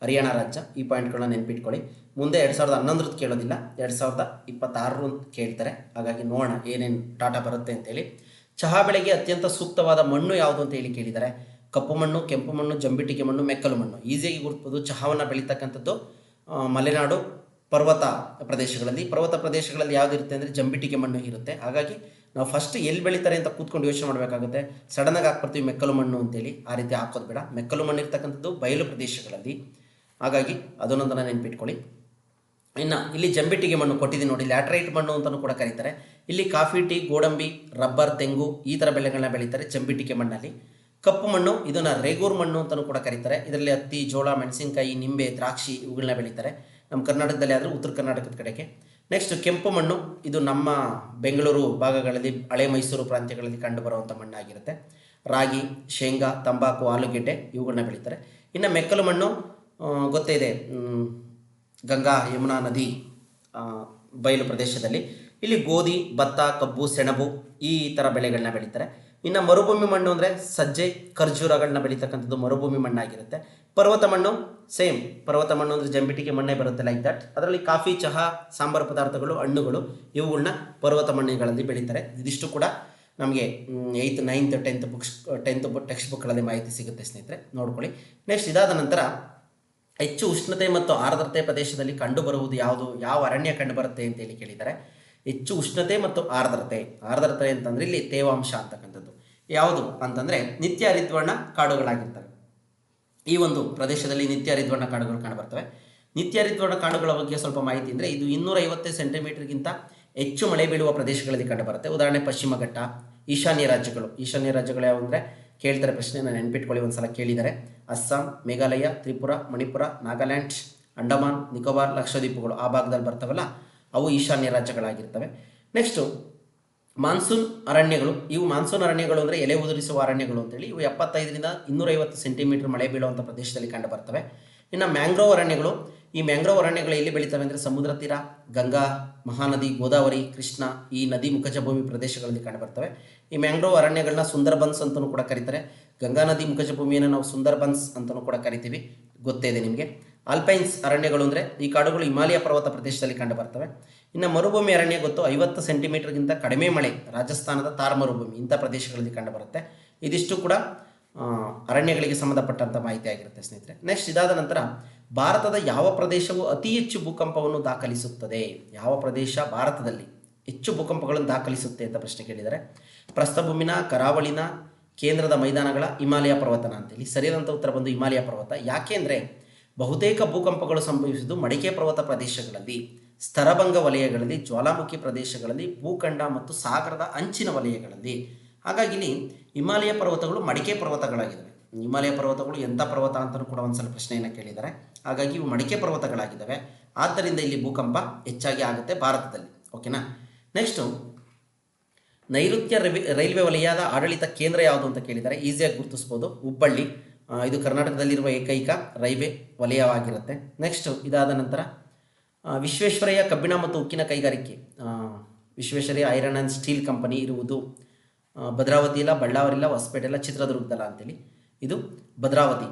ಹರಿಯಾಣ ರಾಜ್ಯ. ಈ ಪಾಯಿಂಟ್ಗಳನ್ನ ನೆನ್ಪಿಟ್ಕೊಳ್ಳಿ. ಮುಂದೆ 2011ರದ್ದು ಕೇಳೋದಿಲ್ಲ, 2026 ಕೇಳ್ತಾರೆ. ಹಾಗಾಗಿ ನೋಡೋಣ ಏನೇನು ಡಾಟಾ ಬರುತ್ತೆ ಅಂತೇಳಿ. ಚಹಾ ಬೆಳೆಗೆ ಅತ್ಯಂತ ಸೂಕ್ತವಾದ ಮಣ್ಣು ಯಾವುದು ಅಂತ ಹೇಳಿ ಕೇಳಿದ್ದಾರೆ. ಕಪ್ಪು ಮಣ್ಣು, ಕೆಂಪು ಮಣ್ಣು, ಜಂಬಿಟ್ಟಿಗೆ ಮಣ್ಣು, ಮೆಕ್ಕಲು ಮಣ್ಣು. ಈಸಿಯಾಗಿ ಗುರುತಿಸಬಹುದು. ಚಹಾವನ್ನು ಬೆಳೀತಕ್ಕಂಥದ್ದು ಮಲೆನಾಡು ಪರ್ವತ ಪ್ರದೇಶಗಳಲ್ಲಿ ಯಾವುದಿರುತ್ತೆ ಅಂದರೆ ಜಂಬಿಟ್ಟಿಗೆ ಮಣ್ಣು ಇರುತ್ತೆ. ಹಾಗಾಗಿ ನಾವು ಫಸ್ಟ್ ಎಲ್ಲಿ ಬೆಳೀತಾರೆ ಅಂತ ಕೂತ್ಕೊಂಡು ಯೋಚನೆ ಮಾಡಬೇಕಾಗುತ್ತೆ. ಸಡನ್ನಾಗಿ ಹಾಕ್ಬರ್ತೀವಿ ಮೆಕ್ಕಲು ಮಣ್ಣು ಅಂತೇಳಿ, ಆ ರೀತಿ ಹಾಕೋದು ಬೇಡ. ಮೆಕ್ಕಲು ಮಣ್ಣು ಇರ್ತಕ್ಕಂಥದ್ದು ಬಯಲು ಪ್ರದೇಶಗಳಲ್ಲಿ, ಹಾಗಾಗಿ ಅದನ್ನೊಂದನ್ನು ನೆನ್ಪಿಟ್ಕೊಳ್ಳಿ. ಇನ್ನು ಇಲ್ಲಿ ಜಂಬಿಟ್ಟಿಗೆ ಮಣ್ಣು ಕೊಟ್ಟಿದ್ದೀನಿ ನೋಡಿ, ಲ್ಯಾಟ್ರೈಟ್ ಮಣ್ಣು ಅಂತಲೂ ಕೂಡ ಕರೀತಾರೆ. ಇಲ್ಲಿ ಕಾಫಿ, ಟೀ, ಗೋಡಂಬಿ, ರಬ್ಬರ್, ತೆಂಗು ಈ ಥರ ಬೆಳೆಗಳನ್ನ ಬೆಳೀತಾರೆ ಜಂಬಿಟ್ಟಿಗೆ ಮಣ್ಣಲ್ಲಿ. ಕಪ್ಪು ಮಣ್ಣು ಇದನ್ನು ರೇಗೂರ್ ಮಣ್ಣು ಅಂತಲೂ ಕೂಡ ಕರೀತಾರೆ. ಇದರಲ್ಲಿ ಹತ್ತಿ, ಜೋಳ, ಮೆಣಸಿನಕಾಯಿ, ನಿಂಬೆ, ದ್ರಾಕ್ಷಿ ಇವುಗಳನ್ನ ಬೆಳೀತಾರೆ. ನಮ್ಮ ಕರ್ನಾಟಕದಲ್ಲಿ ಆದರೂ ಉತ್ತರ ಕರ್ನಾಟಕದ ಕಡೆಗೆ. ನೆಕ್ಸ್ಟ್ ಕೆಂಪು ಮಣ್ಣು, ಇದು ನಮ್ಮ ಬೆಂಗಳೂರು ಭಾಗಗಳಲ್ಲಿ, ಹಳೆ ಮೈಸೂರು ಪ್ರಾಂತ್ಯಗಳಲ್ಲಿ ಕಂಡುಬರುವಂಥ ಮಣ್ಣಾಗಿರುತ್ತೆ. ರಾಗಿ, ಶೇಂಗಾ, ತಂಬಾಕು, ಆಲೂಗೆಡ್ಡೆ ಇವುಗಳನ್ನ ಬೆಳೀತಾರೆ. ಇನ್ನು ಮೆಕ್ಕಲು ಮಣ್ಣು ಗೊತ್ತೇ ಇದೆ, ಗಂಗಾ ಯಮುನಾ ನದಿ ಬಯಲು ಪ್ರದೇಶದಲ್ಲಿ. ಇಲ್ಲಿ ಗೋಧಿ, ಭತ್ತ, ಕಬ್ಬು, ಸೆಣಬು ಈ ಥರ ಬೆಳೆಗಳನ್ನ ಬೆಳೀತಾರೆ. ಇನ್ನು ಮರುಭೂಮಿ ಮಣ್ಣು ಅಂದರೆ ಸಜ್ಜೆ, ಖರ್ಜೂರಗಳನ್ನ ಬೆಳೀತಕ್ಕಂಥದ್ದು ಮರುಭೂಮಿ ಮಣ್ಣಾಗಿರುತ್ತೆ. ಪರ್ವತ ಮಣ್ಣು ಸೇಮ್, ಪರ್ವತ ಮಣ್ಣು ಅಂದರೆ ಜಂಬಿಟ್ಟಿಗೆ ಮಣ್ಣೇ ಬರುತ್ತೆ, ಲೈಕ್ ದಟ್. ಅದರಲ್ಲಿ ಕಾಫಿ, ಚಹಾ, ಸಾಂಬಾರು ಪದಾರ್ಥಗಳು, ಹಣ್ಣುಗಳು ಇವುಗಳನ್ನ ಪರ್ವತ ಮಣ್ಣುಗಳಲ್ಲಿ ಬೆಳೀತಾರೆ. ಇದಿಷ್ಟು ಕೂಡ ನಮಗೆ 8th, 9th, 10th ಟೆಕ್ಸ್ಟ್ ಬುಕ್ಗಳಲ್ಲಿ ಮಾಹಿತಿ ಸಿಗುತ್ತೆ ಸ್ನೇಹಿತರೆ, ನೋಡ್ಕೊಳ್ಳಿ. ನೆಕ್ಸ್ಟ್ ಇದಾದ ನಂತರ ಹೆಚ್ಚು ಉಷ್ಣತೆ ಮತ್ತು ಆರ್ದ್ರತೆ ಪ್ರದೇಶದಲ್ಲಿ ಕಂಡುಬರುವುದು ಯಾವುದು, ಯಾವ ಅರಣ್ಯ ಕಂಡುಬರುತ್ತೆ ಅಂತೇಳಿ ಕೇಳಿದ್ದಾರೆ. ಹೆಚ್ಚು ಉಷ್ಣತೆ ಮತ್ತು ಆರ್ದ್ರತೆ ಅಂತಂದರೆ ಇಲ್ಲಿ ತೇವಾಂಶ ಅಂತಕ್ಕಂಥದ್ದು. ಯಾವುದು ಅಂತಂದರೆ ನಿತ್ಯ ಹರಿದ್ವರ್ಣ ಕಾಡುಗಳಾಗಿರ್ತವೆ. ಈ ಒಂದು ಪ್ರದೇಶದಲ್ಲಿ ನಿತ್ಯ ಹರಿದ್ವರ್ಣ ಕಾಡುಗಳು ಕಾಣಬರ್ತವೆ. ನಿತ್ಯ ಹರಿದ್ವರ್ಣ ಕಾಡುಗಳ ಬಗ್ಗೆ ಸ್ವಲ್ಪ ಮಾಹಿತಿ ಅಂದರೆ ಇದು 250 ಸೆಂಟಿಮೀಟರ್ಗಿಂತ ಹೆಚ್ಚು ಮಳೆ ಬೀಳುವ ಪ್ರದೇಶಗಳಲ್ಲಿ ಕಂಡುಬರುತ್ತೆ. ಉದಾಹರಣೆ ಪಶ್ಚಿಮ ಘಟ್ಟ, ಈಶಾನ್ಯ ರಾಜ್ಯಗಳು. ಈಶಾನ್ಯ ರಾಜ್ಯಗಳು ಯಾವ ಅಂದರೆ ಕೇಳ್ತಾರೆ ಪ್ರಶ್ನೆ, ನಾನು ನೆನ್ಪಿಟ್ಕೊಳ್ಳಿ, ಒಂದು ಸಲ ಕೇಳಿದ್ದಾರೆ. ಅಸ್ಸಾಂ, ಮೇಘಾಲಯ, ತ್ರಿಪುರ, ಮಣಿಪುರ, ನಾಗಾಲ್ಯಾಂಡ್, ಅಂಡಮಾನ್, ನಿಕೋಬಾರ್, ಲಕ್ಷದ್ವೀಪಗಳು ಆ ಭಾಗದಲ್ಲಿ ಬರ್ತವಲ್ಲ, ಅವು ಈಶಾನ್ಯ ರಾಜ್ಯಗಳಾಗಿರ್ತವೆ. Next monsoon ಅರಣ್ಯಗಳು. ಇವು ಮಾನ್ಸೂನ್ ಅರಣ್ಯಗಳು ಅಂದರೆ ಎಲೆ ಉದುರಿಸುವ ಅರಣ್ಯಗಳು ಅಂತೇಳಿ. ಇವು 75ರಿಂದ 250 ಸೆಂಟಿಮೀಟರ್ ಮಳೆ ಬೀಳುವಂಥ ಪ್ರದೇಶದಲ್ಲಿ ಕಂಡು ಬರ್ತವೆ. ಇನ್ನು ಮ್ಯಾಂಗ್ರೋವ್ ಅರಣ್ಯಗಳು. ಈ ಮ್ಯಾಂಗ್ರೋವ್ ಅರಣ್ಯಗಳು ಎಲ್ಲಿ ಬೆಳೀತವೆ ಅಂದರೆ ಸಮುದ್ರ ತೀರ, ಗಂಗಾ, ಮಹಾನದಿ, ಗೋದಾವರಿ, ಕೃಷ್ಣ ಈ ನದಿ ಮುಖಜ ಭೂಮಿ ಪ್ರದೇಶಗಳಲ್ಲಿ ಕಂಡುಬರ್ತವೆ. ಈ ಮ್ಯಾಂಗ್ರೋವ್ ಅರಣ್ಯಗಳನ್ನ ಸುಂದರ್ಬನ್ಸ್ ಅಂತಲೂ ಕೂಡ ಕರೀತಾರೆ. ಗಂಗಾ ನದಿ ಮುಖಜ ಭೂಮಿಯನ್ನು ನಾವು ಸುಂದರ್ಬನ್ಸ್ ಅಂತಲೂ ಕೂಡ ಕರಿತೀವಿ, ಗೊತ್ತೇ ಇದೆ ನಿಮಗೆ. ಆಲ್ಪೈನ್ಸ್ ಅರಣ್ಯಗಳು ಅಂದರೆ ಈ ಕಾಡುಗಳು ಹಿಮಾಲಯ ಪರ್ವತ ಪ್ರದೇಶದಲ್ಲಿ ಕಂಡುಬರ್ತವೆ. ಇನ್ನು ಮರುಭೂಮಿ ಅರಣ್ಯ ಗೊತ್ತು, 50 ಸೆಂಟಿಮೀಟರ್ಗಿಂತ ಕಡಿಮೆ ಮಳೆ ರಾಜಸ್ಥಾನದ ಥಾರ್ ಮರುಭೂಮಿ ಇಂಥ ಪ್ರದೇಶಗಳಲ್ಲಿ ಕಂಡುಬರುತ್ತೆ. ಇದಿಷ್ಟು ಕೂಡ ಅರಣ್ಯಗಳಿಗೆ ಸಂಬಂಧಪಟ್ಟಂಥ ಮಾಹಿತಿ ಆಗಿರುತ್ತೆ ಸ್ನೇಹಿತರೆ. ನೆಕ್ಸ್ಟ್ ಇದಾದ ನಂತರ ಭಾರತದ ಯಾವ ಪ್ರದೇಶವು ಅತಿ ಹೆಚ್ಚು ಭೂಕಂಪವನ್ನು ದಾಖಲಿಸುತ್ತದೆ? ಯಾವ ಪ್ರದೇಶ ಭಾರತದಲ್ಲಿ ಹೆಚ್ಚು ಭೂಕಂಪಗಳನ್ನು ದಾಖಲಿಸುತ್ತೆ ಅಂತ ಪ್ರಶ್ನೆ ಕೇಳಿದ್ದಾರೆ. ಪ್ರಸ್ಥಭೂಮಿನ, ಕರಾವಳಿನ, ಕೇಂದ್ರದ ಮೈದಾನಗಳ, ಹಿಮಾಲಯ ಪರ್ವತನ ಅಂತೇಳಿ. ಸರಿಯಾದಂಥ ಉತ್ತರ ಬಂದು ಹಿಮಾಲಯ ಪರ್ವತ. ಯಾಕೆ ಅಂದರೆ ಬಹುತೇಕ ಭೂಕಂಪಗಳು ಸಂಭವಿಸುವುದು ಮಡಿಕೆ ಪರ್ವತ ಪ್ರದೇಶಗಳಲ್ಲಿ, ಸ್ತರಭಂಗ ವಲಯಗಳಲ್ಲಿ, ಜ್ವಾಲಾಮುಖಿ ಪ್ರದೇಶಗಳಲ್ಲಿ, ಭೂಖಂಡ ಮತ್ತು ಸಾಗರದ ಅಂಚಿನ ವಲಯಗಳಲ್ಲಿ. ಹಾಗಾಗಿ ಇಲ್ಲಿ ಹಿಮಾಲಯ ಪರ್ವತಗಳು ಮಡಿಕೆ ಪರ್ವತಗಳಾಗಿದ್ದಾವೆ. ಹಿಮಾಲಯ ಪರ್ವತಗಳು ಎಂಥ ಪರ್ವತ ಅಂತಲೂ ಕೂಡ ಒಂದ್ಸಲ ಪ್ರಶ್ನೆಯನ್ನು ಕೇಳಿದ್ದಾರೆ. ಹಾಗಾಗಿ ಇವು ಮಡಿಕೆ ಪರ್ವತಗಳಾಗಿದ್ದಾವೆ. ಆದ್ದರಿಂದ ಇಲ್ಲಿ ಭೂಕಂಪ ಹೆಚ್ಚಾಗಿ ಆಗುತ್ತೆ ಭಾರತದಲ್ಲಿ. ಓಕೆನಾ. ನೆಕ್ಸ್ಟು ನೈಋತ್ಯ ರೈಲ್ವೆ ವಲಯದ ಆಡಳಿತ ಕೇಂದ್ರ ಯಾವುದು ಅಂತ ಕೇಳಿದ್ದಾರೆ. ಈಸಿಯಾಗಿ ಗುರುತಿಸ್ಬೋದು, ಹುಬ್ಬಳ್ಳಿ. ಇದು ಕರ್ನಾಟಕದಲ್ಲಿರುವ ಏಕೈಕ ರೈಲ್ವೆ ವಲಯವಾಗಿರುತ್ತೆ. ನೆಕ್ಸ್ಟು ಇದಾದ ನಂತರ ವಿಶ್ವೇಶ್ವರಯ್ಯ ಕಬ್ಬಿಣ ಮತ್ತು ಉಕ್ಕಿನ ಕೈಗಾರಿಕೆ, Visvesvaraya iron and steel company ಇರುವುದು ಭದ್ರಾವತಿ ಇಲ್ಲ, ಬಳ್ಳಾರಿ ಇಲ್ಲ, ಹೊಸಪೇಟೆ ಇಲ್ಲ, ಚಿತ್ರದುರ್ಗದಲ್ಲ ಅಂತೇಳಿ. ಇದು ಭದ್ರಾವತಿ,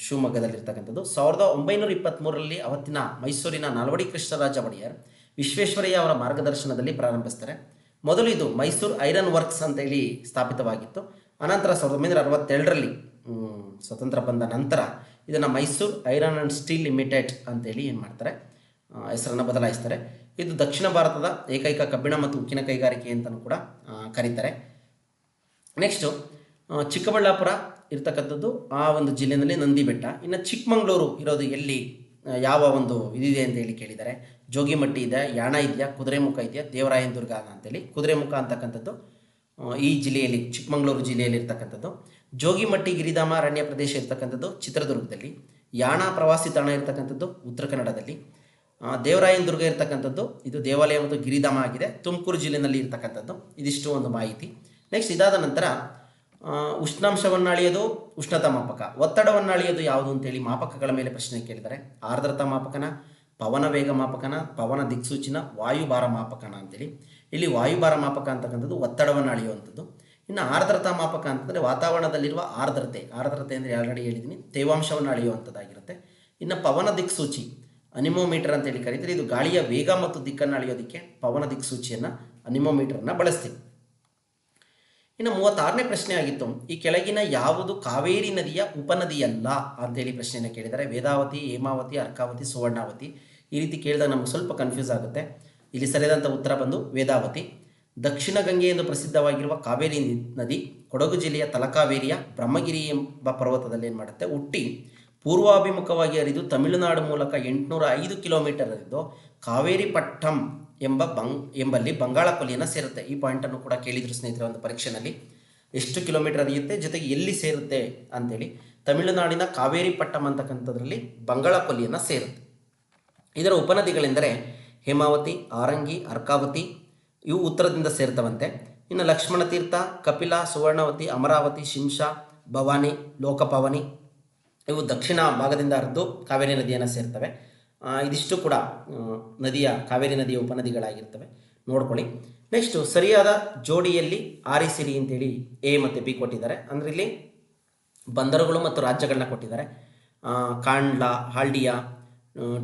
ಶಿವಮೊಗ್ಗದಲ್ಲಿರ್ತಕ್ಕಂಥದ್ದು. 1923ರಲ್ಲಿ ಅವತ್ತಿನ ಮೈಸೂರಿನ ನಾಲ್ವಡಿ ಕೃಷ್ಣರಾಜ ಒಡೆಯರ್ ವಿಶ್ವೇಶ್ವರಯ್ಯ ಅವರ ಮಾರ್ಗದರ್ಶನದಲ್ಲಿ ಪ್ರಾರಂಭಿಸ್ತಾರೆ. ಮೊದಲು ಇದು ಮೈಸೂರು ಐರನ್ ವರ್ಕ್ಸ್ ಅಂತೇಳಿ ಸ್ಥಾಪಿತವಾಗಿತ್ತು. ಅನಂತರ 1962ರಲ್ಲಿ ಸ್ವತಂತ್ರ ಬಂದ ನಂತರ ಇದನ್ನು Mysuru iron and steel limited ಅಂತೇಳಿ ಏನು ಮಾಡ್ತಾರೆ, ಹೆಸರನ್ನು ಬದಲಾಯಿಸ್ತಾರೆ. ಇದು ದಕ್ಷಿಣ ಭಾರತದ ಏಕೈಕ ಕಬ್ಬಿಣ ಮತ್ತು ಉಕ್ಕಿನ ಕೈಗಾರಿಕೆ ಅಂತಲೂ ಕೂಡ ಕರೀತಾರೆ. ನೆಕ್ಸ್ಟು ಚಿಕ್ಕಬಳ್ಳಾಪುರ ಇರ್ತಕ್ಕಂಥದ್ದು ಆ ಒಂದು ಜಿಲ್ಲೆಯಲ್ಲಿ ನಂದಿ ಬೆಟ್ಟ. ಇನ್ನು ಚಿಕ್ಕಮಗಳೂರು ಇರೋದು ಎಲ್ಲಿ, ಯಾವ ಒಂದು ಇದಿದೆ ಅಂತೇಳಿ ಕೇಳಿದ್ದಾರೆ. ಜೋಗಿಮಟ್ಟಿ ಇದೆ, ಯಾಣ ಇದೆಯಾ, ಕುದುರೆಮುಖ ಇದೆಯಾ, ದೇವರಾಯನ ದುರ್ಗ ಅಂತೇಳಿ. ಕುದುರೆಮುಖ ಅಂತಕ್ಕಂಥದ್ದು ಈ ಜಿಲ್ಲೆಯಲ್ಲಿ, ಚಿಕ್ಕಮಗಳೂರು ಜಿಲ್ಲೆಯಲ್ಲಿ ಇರ್ತಕ್ಕಂಥದ್ದು. ಜೋಗಿಮಟ್ಟಿ ಗಿರಿಧಾಮ ಅರಣ್ಯ ಪ್ರದೇಶ ಇರ್ತಕ್ಕಂಥದ್ದು ಚಿತ್ರದುರ್ಗದಲ್ಲಿ. ಯಾಣ ಪ್ರವಾಸಿ ತಾಣ ಇರ್ತಕ್ಕಂಥದ್ದು ಉತ್ತರ ಕನ್ನಡದಲ್ಲಿ. ದೇವರಾಯನ ದುರ್ಗ ಇರ್ತಕ್ಕಂಥದ್ದು ಇದು ದೇವಾಲಯ ಮತ್ತು ಗಿರಿಧಾಮ ಆಗಿದೆ, ತುಮಕೂರು ಜಿಲ್ಲೆಯಲ್ಲಿ ಇರ್ತಕ್ಕಂಥದ್ದು. ಇದಿಷ್ಟು ಒಂದು ಮಾಹಿತಿ. ನೆಕ್ಸ್ಟ್ ಇದಾದ ನಂತರ ಉಷ್ಣಾಂಶವನ್ನು ಅಳೆಯೋದು ಉಷ್ಣತಾ ಮಾಪಕ, ಒತ್ತಡವನ್ನು ಅಳೆಯೋದು ಯಾವುದು ಅಂತೇಳಿ ಮಾಪಕಗಳ ಮೇಲೆ ಪ್ರಶ್ನೆ ಕೇಳಿದ್ದಾರೆ. ಆರ್ದ್ರತಾ ಮಾಪಕನ, ಪವನ ವೇಗ ಮಾಪಕನ, ಪವನ ದಿಕ್ಸೂಚಿನ, ವಾಯುಭಾರ ಮಾಪಕನ ಅಂತೇಳಿ. ಇಲ್ಲಿ ವಾಯುಭಾರ ಮಾಪಕ ಅಂತಕ್ಕಂಥದ್ದು ಒತ್ತಡವನ್ನು ಅಳೆಯುವಂಥದ್ದು. ಇನ್ನು ಆರ್ದ್ರತಾ ಮಾಪಕ ಅಂತಂದರೆ ವಾತಾವರಣದಲ್ಲಿರುವ ಆರ್ದ್ರತೆ ಅಂದರೆ ಆಲ್ರೆಡಿ ಹೇಳಿದ್ದೀನಿ, ತೇವಾಂಶವನ್ನು ಅಳೆಯುವಂಥದ್ದಾಗಿರುತ್ತೆ. ಇನ್ನು ಪವನ ದಿಕ್ಸೂಚಿ ಅನಿಮೋಮೀಟರ್ ಅಂತೇಳಿ ಕರೀತಾರೆ. ಇದು ಗಾಳಿಯ ವೇಗ ಮತ್ತು ದಿಕ್ಕನ್ನು ಅಳೆಯೋದಕ್ಕೆ ಪವನ ದಿಕ್ಸೂಚಿಯನ್ನು ಅನಿಮೋಮೀಟರನ್ನು ಬಳಸ್ತೀವಿ. ಇನ್ನು 36ನೇ ಪ್ರಶ್ನೆ ಆಗಿತ್ತು, ಈ ಕೆಳಗಿನ ಯಾವುದು ಕಾವೇರಿ ನದಿಯ ಉಪನದಿಯಲ್ಲ ಅಂತೇಳಿ ಪ್ರಶ್ನೆಯನ್ನು ಕೇಳಿದ್ದಾರೆ. ವೇದಾವತಿ, ಹೇಮಾವತಿ, ಅರ್ಕಾವತಿ, ಸುವರ್ಣಾವತಿ. ಈ ರೀತಿ ಕೇಳಿದಾಗ ನಮಗೆ ಸ್ವಲ್ಪ ಕನ್ಫ್ಯೂಸ್ ಆಗುತ್ತೆ. ಇಲ್ಲಿ ಸರಿಯಾದಂಥ ಉತ್ತರ ಬಂದು ವೇದಾವತಿ. ದಕ್ಷಿಣ ಗಂಗೆ ಎಂದು ಪ್ರಸಿದ್ಧವಾಗಿರುವ ಕಾವೇರಿ ನದಿ ಕೊಡಗು ಜಿಲ್ಲೆಯ ತಲಕಾವೇರಿಯ ಬ್ರಹ್ಮಗಿರಿ ಎಂಬ ಪರ್ವತದಲ್ಲಿ ಏನು ಮಾಡುತ್ತೆ, ಹುಟ್ಟಿ ಪೂರ್ವಾಭಿಮುಖವಾಗಿ ಹರಿದು ತಮಿಳುನಾಡು ಮೂಲಕ 805 ಕಿಲೋಮೀಟರ್ ಹರಿದು ಕಾವೇರಿ ಪಟ್ಟಂ ಎಂಬಲ್ಲಿ ಬಂಗಾಳ ಕೊಲ್ಲಿಯನ್ನು ಸೇರುತ್ತೆ. ಈ ಪಾಯಿಂಟನ್ನು ಕೂಡ ಕೇಳಿದ್ರು ಸ್ನೇಹಿತರೆ ಒಂದು ಪರೀಕ್ಷೆಯಲ್ಲಿ. ಎಷ್ಟು ಕಿಲೋಮೀಟರ್ ಹರಿಯುತ್ತೆ, ಜೊತೆಗೆ ಎಲ್ಲಿ ಸೇರುತ್ತೆ ಅಂತೇಳಿ. ತಮಿಳುನಾಡಿನ ಕಾವೇರಿ ಪಟ್ಟಂ ಅಂತಕ್ಕಂಥದ್ರಲ್ಲಿ ಬಂಗಾಳ ಕೊಲ್ಲಿಯನ್ನು ಸೇರುತ್ತೆ. ಇದರ ಉಪನದಿಗಳೆಂದರೆ ಹೇಮಾವತಿ, ಆರಂಗಿ, ಅರ್ಕಾವತಿ. ಇವು ಉತ್ತರದಿಂದ ಸೇರ್ತವಂತೆ. ಇನ್ನು ಲಕ್ಷ್ಮಣ ತೀರ್ಥ, ಕಪಿಲ, ಸುವರ್ಣವತಿ, ಅಮರಾವತಿ, ಶಿಂಷಾ, ಭವಾನಿ, ಲೋಕಪವನಿ ಇವು ದಕ್ಷಿಣ ಭಾಗದಿಂದ ಹರಿದು ಕಾವೇರಿ ನದಿಯನ್ನು ಸೇರ್ತವೆ. ಇದಿಷ್ಟು ಕೂಡ ಕಾವೇರಿ ನದಿಯ ಉಪನದಿಗಳಾಗಿರ್ತವೆ, ನೋಡ್ಕೊಳ್ಳಿ. ನೆಕ್ಸ್ಟು ಸರಿಯಾದ ಜೋಡಿಯಲ್ಲಿ ಆರಿಸಿರಿ ಅಂತೇಳಿ ಎ ಮತ್ತು ಬಿ ಕೊಟ್ಟಿದ್ದಾರೆ. ಅಂದರೆ ಇಲ್ಲಿ ಬಂದರುಗಳು ಮತ್ತು ರಾಜ್ಯಗಳನ್ನ ಕೊಟ್ಟಿದ್ದಾರೆ. ಕಾಂಡ್ಲಾ, ಹಾಲ್ಡಿಯಾ,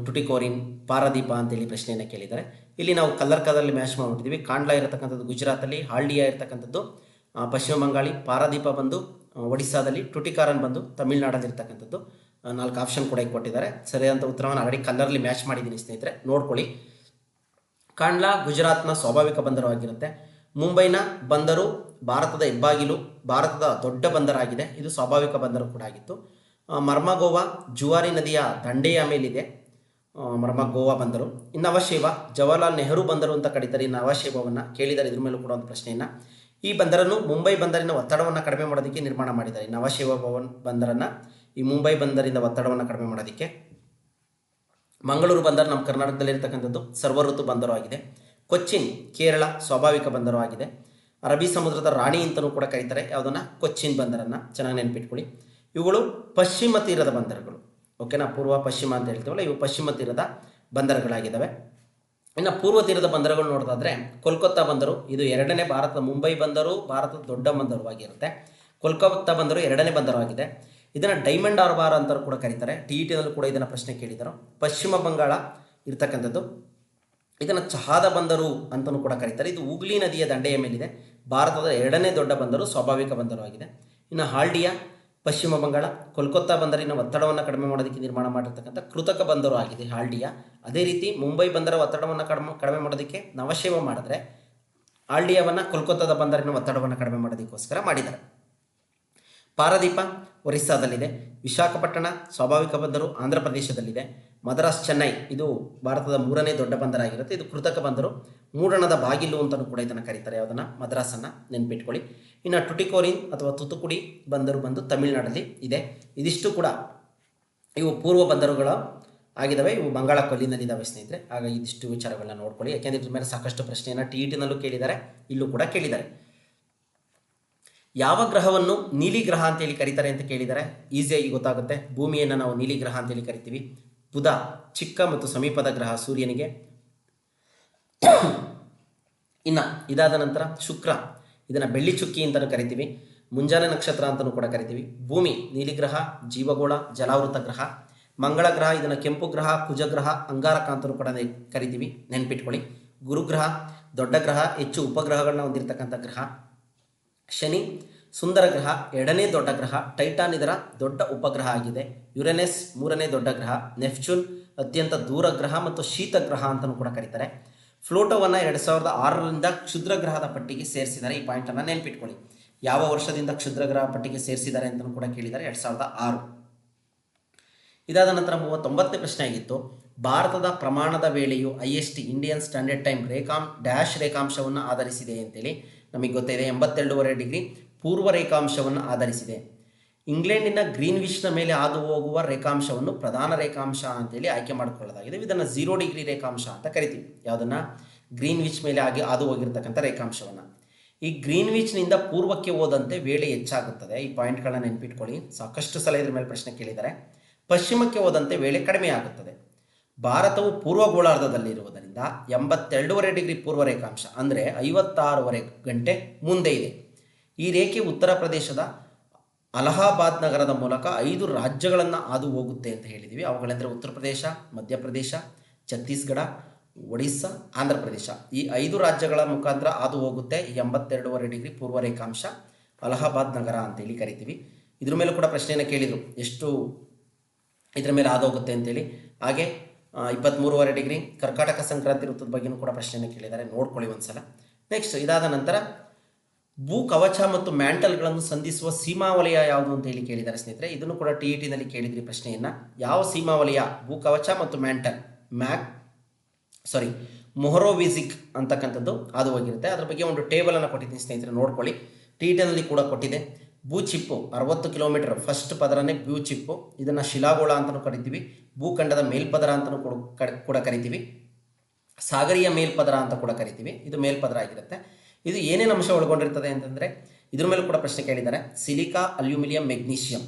ಟುಟಿಕೋರಿನ್, ಪಾರದೀಪ ಅಂತೇಳಿ ಪ್ರಶ್ನೆಯನ್ನು ಕೇಳಿದ್ದಾರೆ. ಇಲ್ಲಿ ನಾವು ಕಲ್ಲರ್ಕದಲ್ಲಿ ಮ್ಯಾಚ್ ಮಾಡಿಬಿಟ್ಟಿದ್ದೀವಿ. ಕಾಂಡ್ಲಾ ಇರತಕ್ಕಂಥದ್ದು ಗುಜರಾತಲ್ಲಿ, ಹಾಲ್ಡಿಯಾ ಇರತಕ್ಕಂಥದ್ದು ಪಶ್ಚಿಮ ಬಂಗಾಳಿ, ಪಾರದೀಪ ಬಂದು ಒಡಿಸ್ಸಾದಲ್ಲಿ, ಟುಟಿಕಾರನ್ ಬಂದು ತಮಿಳುನಾಡಲ್ಲಿರ್ತಕ್ಕಂಥದ್ದು. 4 ಆಪ್ಷನ್ ಕೂಡ ಕೊಟ್ಟಿದ್ದಾರೆ. ಸರಿಯಾದಂಥ ಉತ್ತರವನ್ನು ಆಲ್ರೆಡಿ ಕಲ್ಲರಲ್ಲಿ ಮ್ಯಾಚ್ ಮಾಡಿದ್ದೀನಿ ಸ್ನೇಹಿತರೆ, ನೋಡ್ಕೊಳ್ಳಿ. ಕಾಂಡ್ಲಾ ಗುಜರಾತ್ನ ಸ್ವಾಭಾವಿಕ ಬಂದರು ಆಗಿರುತ್ತೆ. ಮುಂಬೈನ ಬಂದರು ಭಾರತದ ಹೆಬ್ಬಾಗಿಲು, ಭಾರತದ ದೊಡ್ಡ ಬಂದರಾಗಿದೆ. ಇದು ಸ್ವಾಭಾವಿಕ ಬಂದರು ಕೂಡ ಆಗಿತ್ತು. ಮರ್ಮಗೋವಾ ಜುವಾರಿ ನದಿಯ ದಂಡೆಯ ಮೇಲಿದೆ ಮರ್ಮಗೋವಾ ಬಂದರು. ಇನ್ನು ನವಶೇವ ಜವಾಹರ್ಲಾಲ್ ನೆಹರು ಬಂದರು ಅಂತ ಕರೀತಾರೆ. ಈ ನವಶೇವವನ್ನು ಕೇಳಿದ್ದಾರೆ, ಇದ್ರ ಮೇಲೂ ಕೂಡ ಒಂದು ಪ್ರಶ್ನೆಯನ್ನು. ಈ ಬಂದರನ್ನು ಮುಂಬೈ ಬಂದರಿನ ಒತ್ತಡವನ್ನು ಕಡಿಮೆ ಮಾಡೋದಕ್ಕೆ ನಿರ್ಮಾಣ ಮಾಡಿದ್ದಾರೆ. ಈ ನವಶೇವ ಬಂದರನ್ನು ಈ ಮುಂಬೈ ಬಂದರಿಂದ ಒತ್ತಡವನ್ನು ಕಡಿಮೆ ಮಾಡೋದಕ್ಕೆ. ಮಂಗಳೂರು ಬಂದರು ನಮ್ಮ ಕರ್ನಾಟಕದಲ್ಲಿರ್ತಕ್ಕಂಥದ್ದು ಸರ್ವಋತು ಬಂದರು ಆಗಿದೆ. ಕೊಚ್ಚಿನ್ ಕೇರಳ ಸ್ವಾಭಾವಿಕ ಬಂದರು ಆಗಿದೆ. ಅರಬ್ಬಿ ಸಮುದ್ರದ ರಾಣಿ ಅಂತಲೂ ಕೂಡ ಕರೀತಾರೆ ಯಾವುದನ್ನು, ಕೊಚ್ಚಿನ್ ಬಂದರನ್ನು. ಚೆನ್ನಾಗಿ ನೆನಪಿಟ್ಕೊಳ್ಳಿ. ಇವುಗಳು ಪಶ್ಚಿಮ ತೀರದ ಬಂದರುಗಳು. ಓಕೆನಾ, ಪೂರ್ವ ಪಶ್ಚಿಮ ಅಂತ ಹೇಳ್ತೀವಲ್ಲ, ಇವು ಪಶ್ಚಿಮ ತೀರದ ಬಂದರುಗಳಾಗಿದ್ದಾವೆ. ಇನ್ನು ಪೂರ್ವ ತೀರದ ಬಂದರುಗಳು ನೋಡೋದಾದರೆ ಕೋಲ್ಕತ್ತಾ ಬಂದರು, ಇದು ಎರಡನೇ ಭಾರತದ ಮುಂಬೈ ಬಂದರು ಭಾರತದ ದೊಡ್ಡ ಬಂದರವಾಗಿರುತ್ತೆ. ಕೋಲ್ಕತ್ತಾ ಬಂದರು ಎರಡನೇ ಬಂದರವಾಗಿದೆ. ಇದನ್ನು ಡೈಮಂಡ್ ಹಾರ್ಬರ್ ಅಂತ ಕೂಡ ಕರೀತಾರೆ. TET ಕೂಡ ಇದನ್ನು ಪ್ರಶ್ನೆ ಕೇಳಿದರು. ಪಶ್ಚಿಮ ಬಂಗಾಳ ಇರ್ತಕ್ಕಂಥದ್ದು. ಇದನ್ನು ಚಹಾದ ಬಂದರು ಅಂತಲೂ ಕೂಡ ಕರೀತಾರೆ. ಇದು ಹೂಗ್ಲಿ ನದಿಯ ದಂಡೆಯ ಮೇಲಿದೆ. ಭಾರತದ ಎರಡನೇ ದೊಡ್ಡ ಬಂದರು, ಸ್ವಾಭಾವಿಕ ಬಂದರವಾಗಿದೆ. ಇನ್ನು ಹಾಲ್ಡಿಯಾ ಪಶ್ಚಿಮ ಬಂಗಾಳ. ಕೋಲ್ಕತ್ತಾ ಬಂದರಿನ ಒತ್ತಡವನ್ನು ಕಡಿಮೆ ಮಾಡೋದಕ್ಕೆ ನಿರ್ಮಾಣ ಮಾಡಿರ್ತಕ್ಕಂಥ ಕೃತಕ ಬಂದರು ಆಗಿದೆ ಹಾಲ್ಡಿಯಾ. ಅದೇ ರೀತಿ ಮುಂಬೈ ಬಂದರ ಒತ್ತಡವನ್ನು ಕಡಿಮೆ ಮಾಡೋದಕ್ಕೆ ನವಶೇವ ಮಾಡಿದ್ರೆ, ಹಾಲ್ಡಿಯಾವನ್ನು ಕೋಲ್ಕತ್ತಾದ ಬಂದರಿನ ಒತ್ತಡವನ್ನು ಕಡಿಮೆ ಮಾಡೋದಕ್ಕೋಸ್ಕರ ಮಾಡಿದ್ದಾರೆ. ಪಾರದೀಪ ಒರಿಸ್ಸಾದಲ್ಲಿದೆ. ವಿಶಾಖಪಟ್ಟಣ ಸ್ವಾಭಾವಿಕ ಬಂದರು ಆಂಧ್ರ ಪ್ರದೇಶದಲ್ಲಿದೆ. ಮದ್ರಾಸ್ ಚೆನ್ನೈ ಇದು ಭಾರತದ ಮೂರನೇ ದೊಡ್ಡ ಬಂದರಾಗಿರುತ್ತೆ. ಇದು ಕೃತಕ ಬಂದರು. ಮೂಡಣದ ಬಾಗಿಲು ಅಂತಲೂ ಕೂಡ ಇದನ್ನು ಕರೀತಾರೆ ಯಾವುದನ್ನು, ಮದ್ರಾಸನ್ನು. ನೆನ್ಪಿಟ್ಕೊಳ್ಳಿ. ಇನ್ನು ಟುಟಿಕೋರಿನ್ ಅಥವಾ ತುತುಕುಡಿ ಬಂದರು ಬಂದು ತಮಿಳುನಾಡಲ್ಲಿ ಇದೆ. ಇದಿಷ್ಟು ಕೂಡ ಇವು ಪೂರ್ವ ಬಂದರುಗಳು ಆಗಿದ್ದಾವೆ. ಇವು ಬಂಗಾಳ ಕೊಲ್ಲಿನಲ್ಲಿದ್ದಾವೆ ಸ್ನೇಹಿತರೆ. ಹಾಗಾಗಿ ಇದಿಷ್ಟು ವಿಚಾರಗಳನ್ನ ನೋಡ್ಕೊಳ್ಳಿ, ಯಾಕೆಂದರೆ ಇದ್ರ ಮೇಲೆ ಸಾಕಷ್ಟು ಪ್ರಶ್ನೆಯನ್ನು TET ಕೇಳಿದ್ದಾರೆ, ಇಲ್ಲೂ ಕೂಡ ಕೇಳಿದ್ದಾರೆ. ಯಾವ ಗ್ರಹವನ್ನು ನೀಲಿ ಗ್ರಹ ಅಂತೇಳಿ ಕರೀತಾರೆ ಅಂತ ಕೇಳಿದ್ದಾರೆ. ಈಸಿಯಾಗಿ ಗೊತ್ತಾಗುತ್ತೆ. ಭೂಮಿಯನ್ನು ನಾವು ನೀಲಿ ಗ್ರಹ ಅಂತೇಳಿ ಕರಿತೀವಿ. ಬುಧ ಚಿಕ್ಕ ಮತ್ತು ಸಮೀಪದ ಗ್ರಹ ಸೂರ್ಯನಿಗೆ. ಇನ್ನು ಇದಾದ ನಂತರ ಶುಕ್ರ, ಇದನ್ನು ಬೆಳ್ಳಿ ಚುಕ್ಕಿ ಅಂತಲೂ ಕರಿತೀವಿ. ಮುಂಜಾನೆ ನಕ್ಷತ್ರ ಅಂತಲೂ ಕೂಡ ಕರಿತೀವಿ. ಭೂಮಿ ನೀಲಿ ಗ್ರಹ, ಜೀವಗೋಳ, ಜಲಾವೃತ ಗ್ರಹ. ಮಂಗಳ ಗ್ರಹ, ಇದನ್ನು ಕೆಂಪು ಗ್ರಹ, ಕುಜಗ್ರಹ, ಅಂಗಾರಕ ಅಂತಲೂ ಕೂಡ ಕರಿತೀವಿ. ನೆನ್ಪಿಟ್ಕೊಳ್ಳಿ. ಗುರುಗ್ರಹ ದೊಡ್ಡ ಗ್ರಹ, ಹೆಚ್ಚು ಉಪಗ್ರಹಗಳನ್ನ ಹೊಂದಿರತಕ್ಕಂಥ ಗ್ರಹ. ಶನಿ ಸುಂದರ ಗ್ರಹ, ಎರಡನೇ ದೊಡ್ಡ ಗ್ರಹ. ಟೈಟಾನ್ ಇದರ ದೊಡ್ಡ ಉಪಗ್ರಹ ಆಗಿದೆ. ಯುರೇನಸ್ ಮೂರನೇ ದೊಡ್ಡ ಗ್ರಹ. ನೆಪ್ಚೂನ್ ಅತ್ಯಂತ ದೂರ ಗ್ರಹ ಮತ್ತು ಶೀತ ಗ್ರಹ ಅಂತಲೂ ಕೂಡ ಕರೀತಾರೆ. ಫ್ಲೂಟೋವನ್ನು 2006ರಿಂದ ಕ್ಷುದ್ರ ಗ್ರಹದ ಪಟ್ಟಿಗೆ ಸೇರಿಸಿದ್ದಾರೆ. ಈ ಪಾಯಿಂಟನ್ನು ನೆನ್ಪಿಟ್ಕೊಳ್ಳಿ. ಯಾವ ವರ್ಷದಿಂದ ಕ್ಷುದ್ರ ಗ್ರಹ ಪಟ್ಟಿಗೆ ಸೇರಿಸಿದ್ದಾರೆ ಅಂತಲೂ ಕೂಡ ಕೇಳಿದ್ದಾರೆ, 2006. ಇದಾದ ನಂತರ 39ನೇ ಪ್ರಶ್ನೆ ಆಗಿತ್ತು. ಭಾರತದ ಪ್ರಮಾಣದ ವೇಳೆಯು IST ಇಂಡಿಯನ್ ಸ್ಟ್ಯಾಂಡರ್ಡ್ ಟೈಮ್ ರೇಖಾಂಶವನ್ನು ಆಧರಿಸಿದೆ ಅಂತೇಳಿ ನಮಗೆ ಗೊತ್ತಿದೆ. 82.5 ಡಿಗ್ರಿ ಪೂರ್ವ ರೇಖಾಂಶವನ್ನು ಆಧರಿಸಿದೆ. ಇಂಗ್ಲೆಂಡಿನ ಗ್ರೀನ್ವಿಚ್ನ ಮೇಲೆ ಹಾದು ಹೋಗುವ ರೇಖಾಂಶವನ್ನು ಪ್ರಧಾನ ರೇಖಾಂಶ ಅಂತೇಳಿ ಆಯ್ಕೆ ಮಾಡಿಕೊಳ್ಳಲಾಗಿದೆ. ಇದನ್ನು 0 ಡಿಗ್ರಿ ರೇಖಾಂಶ ಅಂತ ಕರಿತೀವಿ. ಯಾವುದನ್ನು, ಗ್ರೀನ್ವಿಚ್ ಮೇಲೆ ಹಾದು ಹೋಗಿರ್ತಕ್ಕಂಥ ರೇಖಾಂಶವನ್ನು. ಈ ಗ್ರೀನ್ವಿಚ್ನಿಂದ ಪೂರ್ವಕ್ಕೆ ಹೋದಂತೆ ವೇಳೆ ಹೆಚ್ಚಾಗುತ್ತದೆ. ಈ ಪಾಯಿಂಟ್ಗಳನ್ನ ನೆನ್ಪಿಟ್ಕೊಳ್ಳಿ, ಸಾಕಷ್ಟು ಸಲ ಇದ್ರ ಮೇಲೆ ಪ್ರಶ್ನೆ ಕೇಳಿದ್ದಾರೆ. ಪಶ್ಚಿಮಕ್ಕೆ ಹೋದಂತೆ ವೇಳೆ ಕಡಿಮೆ ಆಗುತ್ತದೆ. ಭಾರತವು ಪೂರ್ವ ಗೋಳಾರ್ಧದಲ್ಲಿರುವುದರಿಂದ 82.5 ಡಿಗ್ರಿ ಪೂರ್ವ ರೇಖಾಂಶ ಅಂದರೆ 56 ಗಂಟೆ ಮುಂದೆ ಇದೆ. ಈ ರೇಖೆ ಉತ್ತರ ಪ್ರದೇಶದ ಅಲಹಾಬಾದ್ ನಗರದ ಮೂಲಕ 5 ರಾಜ್ಯಗಳನ್ನು ಹಾದು ಹೋಗುತ್ತೆ ಅಂತ ಹೇಳಿದ್ದೀವಿ. ಅವುಗಳೆಂದರೆ ಉತ್ತರ ಪ್ರದೇಶ, ಮಧ್ಯಪ್ರದೇಶ, ಛತ್ತೀಸ್ಗಢ, ಒಡಿಸ್ಸಾ, ಆಂಧ್ರ ಪ್ರದೇಶ. ಈ 5 ರಾಜ್ಯಗಳ ಮುಖಾಂತರ ಹಾದು ಹೋಗುತ್ತೆ 82.5 ಡಿಗ್ರಿ ಪೂರ್ವ ರೇಖಾಂಶ, ಅಲಹಾಬಾದ್ ನಗರ ಅಂತೇಳಿ ಕರಿತೀವಿ. ಇದ್ರ ಮೇಲೂ ಕೂಡ ಪ್ರಶ್ನೆಯನ್ನು ಕೇಳಿದರು, ಎಷ್ಟು ಇದರ ಮೇಲೆ ಹಾದು ಹೋಗುತ್ತೆ ಅಂತೇಳಿ. ಹಾಗೆ 23.5 ಡಿಗ್ರಿ ಕರ್ಕಾಟಕ ಸಂಕ್ರಾಂತಿ ವೃತ್ತದ ಬಗ್ಗೆಯೂ ಕೂಡ ಪ್ರಶ್ನೆಯನ್ನು ಕೇಳಿದ್ದಾರೆ, ನೋಡ್ಕೊಳ್ಳಿ ಒಂದ್ಸಲ. ನೆಕ್ಸ್ಟ್ ಇದಾದ ನಂತರ ಭೂ ಕವಚ ಮತ್ತು ಮ್ಯಾಂಟಲ್ಗಳನ್ನು ಸಂಧಿಸುವ ಸೀಮಾವಲಯ ಯಾವುದು ಅಂತ ಹೇಳಿ ಕೇಳಿದ್ದಾರೆ ಸ್ನೇಹಿತರೆ. ಇದನ್ನು ಕೂಡ TET ಕೇಳಿದ್ರಿ ಪ್ರಶ್ನೆಯನ್ನು. ಯಾವ ಸೀಮಾವಲಯ ಭೂ ಕವಚ ಮತ್ತು ಮ್ಯಾಂಟಲ್ ಮೊಹರೋವಿಜಿಕ್ ಅಂತಕ್ಕಂಥದ್ದು ಹಾದು ಹೋಗಿರುತ್ತೆ. ಅದ್ರ ಬಗ್ಗೆ ಒಂದು ಟೇಬಲನ್ನು ಕೊಟ್ಟಿದ್ದೀನಿ ಸ್ನೇಹಿತರೆ, ನೋಡ್ಕೊಳ್ಳಿ. TET ಕೂಡ ಕೊಟ್ಟಿದೆ. ಭೂಚಿಪ್ಪು 60 ಕಿಲೋಮೀಟರ್ ಫಸ್ಟ್ ಪದರನೇ ಭೂಚಿಪ್ಪು. ಇದನ್ನು ಶಿಲಾಗೋಳ ಅಂತಲೂ ಕರಿತೀವಿ. ಭೂಖಂಡದ ಮೇಲ್ಪದರ ಅಂತಲೂ ಕೂಡ ಕರಿತೀವಿ. ಸಾಗರೀಯ ಮೇಲ್ಪದರ ಅಂತ ಕೂಡ ಕರಿತೀವಿ. ಇದು ಮೇಲ್ಪದರ ಆಗಿರುತ್ತೆ. ಇದು ಏನೇನು ಅಂಶ ಒಳಗೊಂಡಿರ್ತದೆ ಅಂತಂದರೆ ಇದ್ರ ಮೇಲೆ ಕೂಡ ಪ್ರಶ್ನೆ ಕೇಳಿದ್ದಾರೆ. Silica, aluminium, magnesium.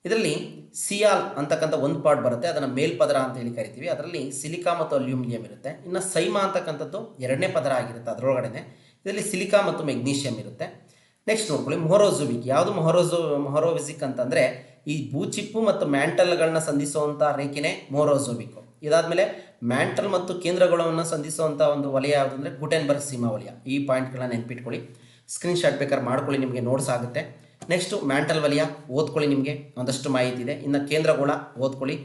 ಇದರಲ್ಲಿ ಸಿಯಾಲ್ ಅಂತಕ್ಕಂಥ ಒಂದು ಪಾರ್ಟ್ ಬರುತ್ತೆ, ಅದನ್ನು ಮೇಲ್ಪದರ ಅಂತ ಹೇಳಿ ಕರಿತೀವಿ. ಅದರಲ್ಲಿ ಸಿಲಿಕಾ ಮತ್ತು ಅಲ್ಯೂಮಿನಿಯಂ ಇರುತ್ತೆ. ಇನ್ನು ಸೈಮಾ ಅಂತಕ್ಕಂಥದ್ದು ಎರಡನೇ ಪದರ ಆಗಿರುತ್ತೆ, ಅದರೊಳಗಡೆ ಇದರಲ್ಲಿ ಸಿಲಿಕಾ ಮತ್ತು ಮೆಗ್ನೀಷಿಯಂ ಇರುತ್ತೆ. ನೆಕ್ಸ್ಟ್ ನೋಡ್ಕೊಳ್ಳಿ, ಮೊಹರೋಜೋವಿಕ್. ಯಾವುದು ಮೊಹರೋವಿಜಿಕ್ ಅಂತಂದರೆ ಈ ಭೂಚಿಪ್ಪು ಮತ್ತು ಮ್ಯಾಂಟಲ್ಗಳನ್ನ ಸಂಧಿಸುವಂಥ ರೇಖೆನೇ ಮೊಹರೋಜೋವಿಕ್. ಇದಾದಮೇಲೆ ಮ್ಯಾಂಟಲ್ ಮತ್ತು ಕೇಂದ್ರಗಳನ್ನು ಸಂಧಿಸುವಂಥ ಒಂದು ವಲಯ ಯಾವುದು ಅಂದರೆ ಗುಟೆನ್ಬರ್ಗ್ ಸೀಮಾ ವಲಯ. ಈ ಪಾಯಿಂಟ್ಗಳನ್ನ ನೆನ್ಪಿಟ್ಕೊಳ್ಳಿ, ಸ್ಕ್ರೀನ್ಶಾಟ್ ಬೇಕಾದ್ರೆ ಮಾಡ್ಕೊಳ್ಳಿ, ನಿಮಗೆ ನೋಟ್ಸ್ ಆಗುತ್ತೆ. ನೆಕ್ಸ್ಟು ಮ್ಯಾಂಟಲ್ ವಲಯ ಓದ್ಕೊಳ್ಳಿ, ನಿಮಗೆ ಒಂದಷ್ಟು ಮಾಹಿತಿ ಇದೆ. ಇನ್ನು ಕೇಂದ್ರಗೋಳ ಓದ್ಕೊಳ್ಳಿ,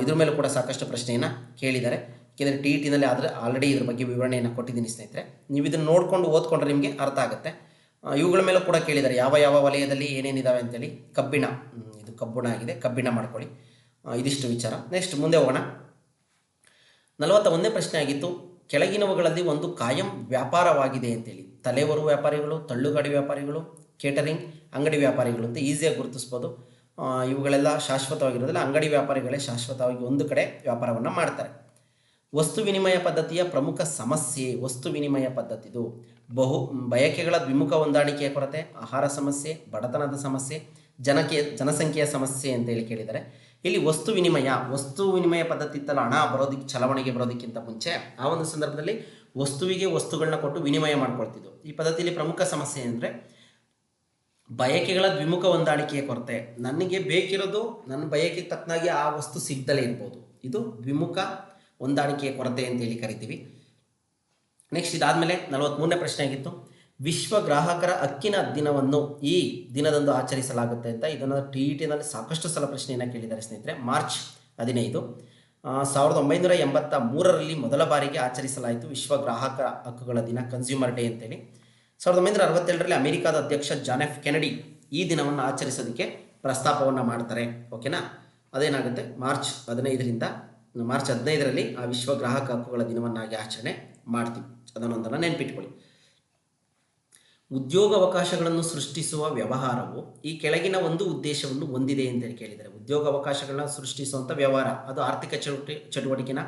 ಇದ್ರ ಮೇಲೂ ಕೂಡ ಸಾಕಷ್ಟು ಪ್ರಶ್ನೆಯನ್ನು ಕೇಳಿದ್ದಾರೆ. ಯಾಕೆಂದರೆ TET ಆದರೆ ಆಲ್ರೆಡಿ ಇದ್ರ ಬಗ್ಗೆ ವಿವರಣೆಯನ್ನು ಕೊಟ್ಟಿದ್ದೀನಿ ಸ್ನೇಹಿತರೆ. ನೀವು ಇದನ್ನು ನೋಡಿಕೊಂಡು ಓದ್ಕೊಂಡ್ರೆ ನಿಮಗೆ ಅರ್ಥ ಆಗುತ್ತೆ. ಇವುಗಳ ಮೇಲೂ ಕೂಡ ಕೇಳಿದ್ದಾರೆ, ಯಾವ ಯಾವ ವಲಯದಲ್ಲಿ ಏನೇನಿದ್ದಾವೆ ಅಂತೇಳಿ. ಕಬ್ಬಿಣ, ಇದು ಕಬ್ಬುಣ ಆಗಿದೆ, ಕಬ್ಬಿಣ ಮಾಡ್ಕೊಳ್ಳಿ. ಇದಿಷ್ಟು ವಿಚಾರ. ನೆಕ್ಸ್ಟ್ ಮುಂದೆ ಹೋಗೋಣ. 41ನೇ ಪ್ರಶ್ನೆ ಆಗಿತ್ತು, ಕೆಳಗಿನವುಗಳಲ್ಲಿ ಒಂದು ಕಾಯಂ ವ್ಯಾಪಾರವಾಗಿದೆ ಅಂತೇಳಿ. ತಲೆವರು ವ್ಯಾಪಾರಿಗಳು, ತಳ್ಳುಗಾಡಿ ವ್ಯಾಪಾರಿಗಳು, ಕೇಟರಿಂಗ್, ಅಂಗಡಿ ವ್ಯಾಪಾರಿಗಳು ಅಂತ ಈಸಿಯಾಗಿ ಗುರುತಿಸ್ಬೋದು. ಇವುಗಳೆಲ್ಲ ಶಾಶ್ವತವಾಗಿರೋದಿಲ್ಲ. ಅಂಗಡಿ ವ್ಯಾಪಾರಿಗಳೇ ಶಾಶ್ವತವಾಗಿ ಒಂದು ಕಡೆ ವ್ಯಾಪಾರವನ್ನು ಮಾಡ್ತಾರೆ. ವಸ್ತು ವಿನಿಮಯ ಪದ್ಧತಿಯ ಪ್ರಮುಖ ಸಮಸ್ಯೆ, ವಸ್ತು ವಿನಿಮಯ ಪದ್ಧತಿದು ಬಯಕೆಗಳ ದ್ವಿಮುಖ ಹೊಂದಾಣಿಕೆಯ ಕೊರತೆ, ಆಹಾರ ಸಮಸ್ಯೆ, ಬಡತನದ ಸಮಸ್ಯೆ, ಜನಸಂಖ್ಯೆಯ ಸಮಸ್ಯೆ ಅಂತೇಳಿ ಕೇಳಿದ್ದಾರೆ. ಇಲ್ಲಿ ವಸ್ತು ವಿನಿಮಯ ಪದ್ಧತಿ ಇತ್ತಲ್ಲ, ಹಣ ಬರೋದಕ್ಕೆ, ಚಲಾವಣೆಗೆ ಬರೋದಕ್ಕಿಂತ ಮುಂಚೆ ಆ ಒಂದು ಸಂದರ್ಭದಲ್ಲಿ ವಸ್ತುವಿಗೆ ವಸ್ತುಗಳನ್ನ ಕೊಟ್ಟು ವಿನಿಮಯ ಮಾಡ್ಕೊಳ್ತಿದ್ದು. ಈ ಪದ್ಧತಿಯಲ್ಲಿ ಪ್ರಮುಖ ಸಮಸ್ಯೆ ಅಂದರೆ ಬಯಕೆಗಳ ದ್ವಿಮುಖ ಹೊಂದಾಣಿಕೆಯ ಕೊರತೆ. ನನಗೆ ಬೇಕಿರೋದು ನನ್ನ ಬಯಕೆಗೆ ತಕ್ಕನಾಗಿ ಆ ವಸ್ತು ಸಿಗ್ದಲೇ ಇರ್ಬೋದು. ಇದು ದ್ವಿಮುಖ ಹೊಂದಾಣಿಕೆಯ ಕೊರತೆ ಅಂತೇಳಿ ಕರಿತೀವಿ. ನೆಕ್ಸ್ಟ್ ಇದಾದಮೇಲೆ 43ನೇ ಪ್ರಶ್ನೆ ಆಗಿತ್ತು, ವಿಶ್ವ ಗ್ರಾಹಕರ ಹಕ್ಕಿನ ದಿನವನ್ನು ಈ ದಿನದಂದು ಆಚರಿಸಲಾಗುತ್ತೆ ಅಂತ. ಇದನ್ನು TETನಲ್ಲಿ ಸಾಕಷ್ಟು ಸಲ ಪ್ರಶ್ನೆಯನ್ನು ಕೇಳಿದ್ದಾರೆ ಸ್ನೇಹಿತರೆ. ಮಾರ್ಚ್ 15, 1983ರಲ್ಲಿ ಮೊದಲ ಬಾರಿಗೆ ಆಚರಿಸಲಾಯಿತು ವಿಶ್ವ ಗ್ರಾಹಕರ ಹಕ್ಕುಗಳ ದಿನ, ಕನ್ಸ್ಯೂಮರ್ ಡೇ ಅಂತೇಳಿ. 1967ರಲ್ಲಿ ಅಮೆರಿಕಾದ ಅಧ್ಯಕ್ಷ ಜಾನ್ ಎಫ್ ಕೆನಡಿ ಈ ದಿನವನ್ನು ಆಚರಿಸೋದಕ್ಕೆ ಪ್ರಸ್ತಾಪವನ್ನು ಮಾಡ್ತಾರೆ. ಓಕೆನಾ. ಅದೇನಾಗುತ್ತೆ, ಮಾರ್ಚ್ 15ರಲ್ಲಿ ಆ ವಿಶ್ವ ಗ್ರಾಹಕ ಹಕ್ಕುಗಳ ದಿನವನ್ನಾಗಿ ಆಚರಣೆ ಮಾಡ್ತೀವಿ. ಅದನ್ನೊಂದನ್ನು ನೆನಪಿಟ್ಕೊಳ್ಳಿ. ಉದ್ಯೋಗಾವಕಾಶಗಳನ್ನು ಸೃಷ್ಟಿಸುವ ವ್ಯವಹಾರವು ಈ ಕೆಳಗಿನ ಒಂದು ಉದ್ದೇಶವನ್ನು ಹೊಂದಿದೆ ಅಂತೇಳಿ ಕೇಳಿದ್ದಾರೆ. ಉದ್ಯೋಗಾವಕಾಶಗಳನ್ನ ಸೃಷ್ಟಿಸುವಂಥ ವ್ಯವಹಾರ ಅದು ಆರ್ಥಿಕ ಚಟುವಟಿಕೆನ,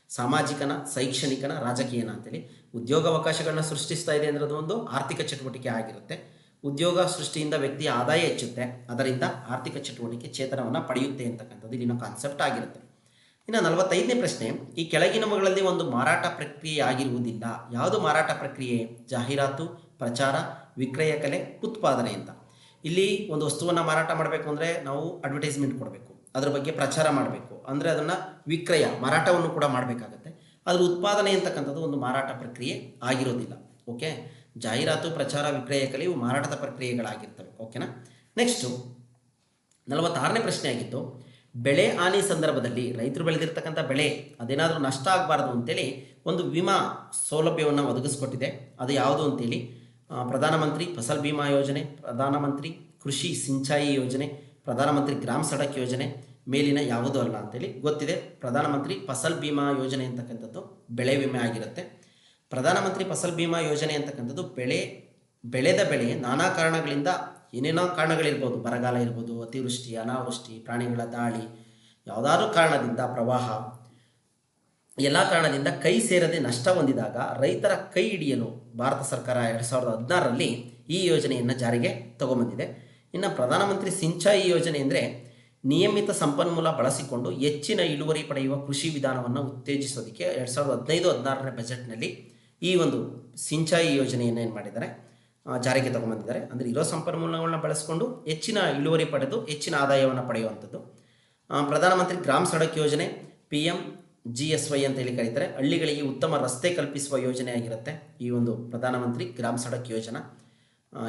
ಸಾಮಾಜಿಕನ, ಶೈಕ್ಷಣಿಕನ, ರಾಜಕೀಯನ ಅಂತೇಳಿ. ಉದ್ಯೋಗಾವಕಾಶಗಳನ್ನ ಸೃಷ್ಟಿಸ್ತಾ ಇದೆ ಅಂದರೆ ಅದು ಒಂದು ಆರ್ಥಿಕ ಚಟುವಟಿಕೆ ಆಗಿರುತ್ತೆ. ಉದ್ಯೋಗ ಸೃಷ್ಟಿಯಿಂದ ವ್ಯಕ್ತಿಯ ಆದಾಯ ಹೆಚ್ಚುತ್ತೆ, ಅದರಿಂದ ಆರ್ಥಿಕ ಚಟುವಟಿಕೆ ಚೇತನವನ್ನು ಪಡೆಯುತ್ತೆ ಅಂತಕ್ಕಂಥದ್ದು ಇಲ್ಲಿನ ಕಾನ್ಸೆಪ್ಟ್ ಆಗಿರುತ್ತೆ. ಇನ್ನು 45ನೇ ಪ್ರಶ್ನೆ, ಈ ಕೆಳಗಿನವುಗಳಲ್ಲಿ ಒಂದು ಮಾರಾಟ ಪ್ರಕ್ರಿಯೆ ಆಗಿರುವುದಿಲ್ಲ. ಯಾವುದು ಮಾರಾಟ ಪ್ರಕ್ರಿಯೆ? ಜಾಹೀರಾತು, ಪ್ರಚಾರ, ವಿಕ್ರಯ ಕಲೆ, ಉತ್ಪಾದನೆ ಅಂತ. ಇಲ್ಲಿ ಒಂದು ವಸ್ತುವನ್ನು ಮಾರಾಟ ಮಾಡಬೇಕು ಅಂದರೆ ನಾವು ಅಡ್ವರ್ಟೈಸ್ಮೆಂಟ್ ಕೊಡಬೇಕು, ಅದರ ಬಗ್ಗೆ ಪ್ರಚಾರ ಮಾಡಬೇಕು, ಅಂದರೆ ಅದನ್ನು ಮಾರಾಟವನ್ನು ಕೂಡ ಮಾಡಬೇಕಾಗತ್ತೆ. ಅದರ ಉತ್ಪಾದನೆ ಅಂತಕ್ಕಂಥದ್ದು ಒಂದು ಮಾರಾಟ ಪ್ರಕ್ರಿಯೆ ಆಗಿರೋದಿಲ್ಲ. ಓಕೆ, ಜಾಹೀರಾತು, ಪ್ರಚಾರ, ವಿಕ್ರಯ ಕಲೆ ಇವು ಮಾರಾಟದ ಪ್ರಕ್ರಿಯೆಗಳಾಗಿರ್ತವೆ. ಓಕೆನಾ. ನೆಕ್ಸ್ಟು 46ನೇ ಪ್ರಶ್ನೆ ಆಗಿತ್ತು, ಬೆಳೆ ಹಾನಿ ಸಂದರ್ಭದಲ್ಲಿ ರೈತರು ಬೆಳೆದಿರ್ತಕ್ಕಂಥ ಬೆಳೆ ಅದೇನಾದರೂ ನಷ್ಟ ಆಗಬಾರ್ದು ಅಂತೇಳಿ ಒಂದು ವಿಮಾ ಸೌಲಭ್ಯವನ್ನು ಒದಗಿಸ್ಕೊಟ್ಟಿದೆ. ಅದು ಯಾವುದು ಅಂತೇಳಿ ಪ್ರಧಾನಮಂತ್ರಿ ಫಸಲ್ ಬಿಮಾ ಯೋಜನೆ, ಪ್ರಧಾನಮಂತ್ರಿ ಕೃಷಿ ಸಿಂಚಾಯಿ ಯೋಜನೆ, ಪ್ರಧಾನಮಂತ್ರಿ ಗ್ರಾಮ ಸಡಕ್ ಯೋಜನೆ ಮೇಲಿನ ಯಾವುದೂ ಅಲ್ಲ ಅಂತೇಳಿ ಗೊತ್ತಿದೆ. ಪ್ರಧಾನಮಂತ್ರಿ ಫಸಲ್ ಬಿಮಾ ಯೋಜನೆ ಅಂತಕ್ಕಂಥದ್ದು ಬೆಳೆ ವಿಮೆ ಆಗಿರುತ್ತೆ. ಪ್ರಧಾನಮಂತ್ರಿ ಫಸಲ್ ಬಿಮಾ ಯೋಜನೆ ಅಂತಕ್ಕಂಥದ್ದು ಬೆಳೆದ ಬೆಳೆ ನಾನಾ ಕಾರಣಗಳಿಂದ, ಏನೇನೋ ಕಾರಣಗಳಿರ್ಬೋದು, ಬರಗಾಲ ಇರ್ಬೋದು, ಅತಿವೃಷ್ಟಿ, ಅನಾವೃಷ್ಟಿ, ಪ್ರಾಣಿಗಳ ದಾಳಿ, ಯಾವುದಾದ್ರೂ ಕಾರಣದಿಂದ, ಪ್ರವಾಹ, ಎಲ್ಲ ಕಾರಣದಿಂದ ಕೈ ಸೇರದೆ ನಷ್ಟ ಹೊಂದಿದಾಗ ರೈತರ ಕೈ ಹಿಡಿಯಲು ಭಾರತ ಸರ್ಕಾರ 2016ರಲ್ಲಿ ಈ ಯೋಜನೆಯನ್ನು ಜಾರಿಗೆ ತಗೊಂಬಂದಿದೆ. ಇನ್ನು ಪ್ರಧಾನಮಂತ್ರಿ ಸಿಂಚಾಯಿ ಯೋಜನೆ ಅಂದರೆ ನಿಯಮಿತ ಸಂಪನ್ಮೂಲ ಬಳಸಿಕೊಂಡು ಹೆಚ್ಚಿನ ಇಳುವರಿ ಪಡೆಯುವ ಕೃಷಿ ವಿಧಾನವನ್ನು ಉತ್ತೇಜಿಸೋದಕ್ಕೆ 2015-16ನೇ ಬಜೆಟ್ನಲ್ಲಿ ಈ ಒಂದು ಸಿಂಚಾಯಿ ಯೋಜನೆಯನ್ನು ಏನು ಮಾಡಿದ್ದಾರೆ, ಜಾರಿಗೆ ತಗೊಂಬಂದಿದ್ದಾರೆ. ಅಂದರೆ ಇರೋ ಸಂಪನ್ಮೂಲಗಳನ್ನ ಬಳಸಿಕೊಂಡು ಹೆಚ್ಚಿನ ಇಳುವರಿ ಪಡೆದು ಹೆಚ್ಚಿನ ಆದಾಯವನ್ನು ಪಡೆಯುವಂಥದ್ದು. ಪ್ರಧಾನಮಂತ್ರಿ ಗ್ರಾಮ ಸಡಕ್ ಯೋಜನೆ PMGSY ಅಂತ ಹೇಳಿ ಕರೀತಾರೆ. ಹಳ್ಳಿಗಳಿಗೆ ಉತ್ತಮ ರಸ್ತೆ ಕಲ್ಪಿಸುವ ಯೋಜನೆ ಆಗಿರುತ್ತೆ ಈ ಒಂದು ಪ್ರಧಾನಮಂತ್ರಿ ಗ್ರಾಮ ಸಡಕ್ ಯೋಜನಾ.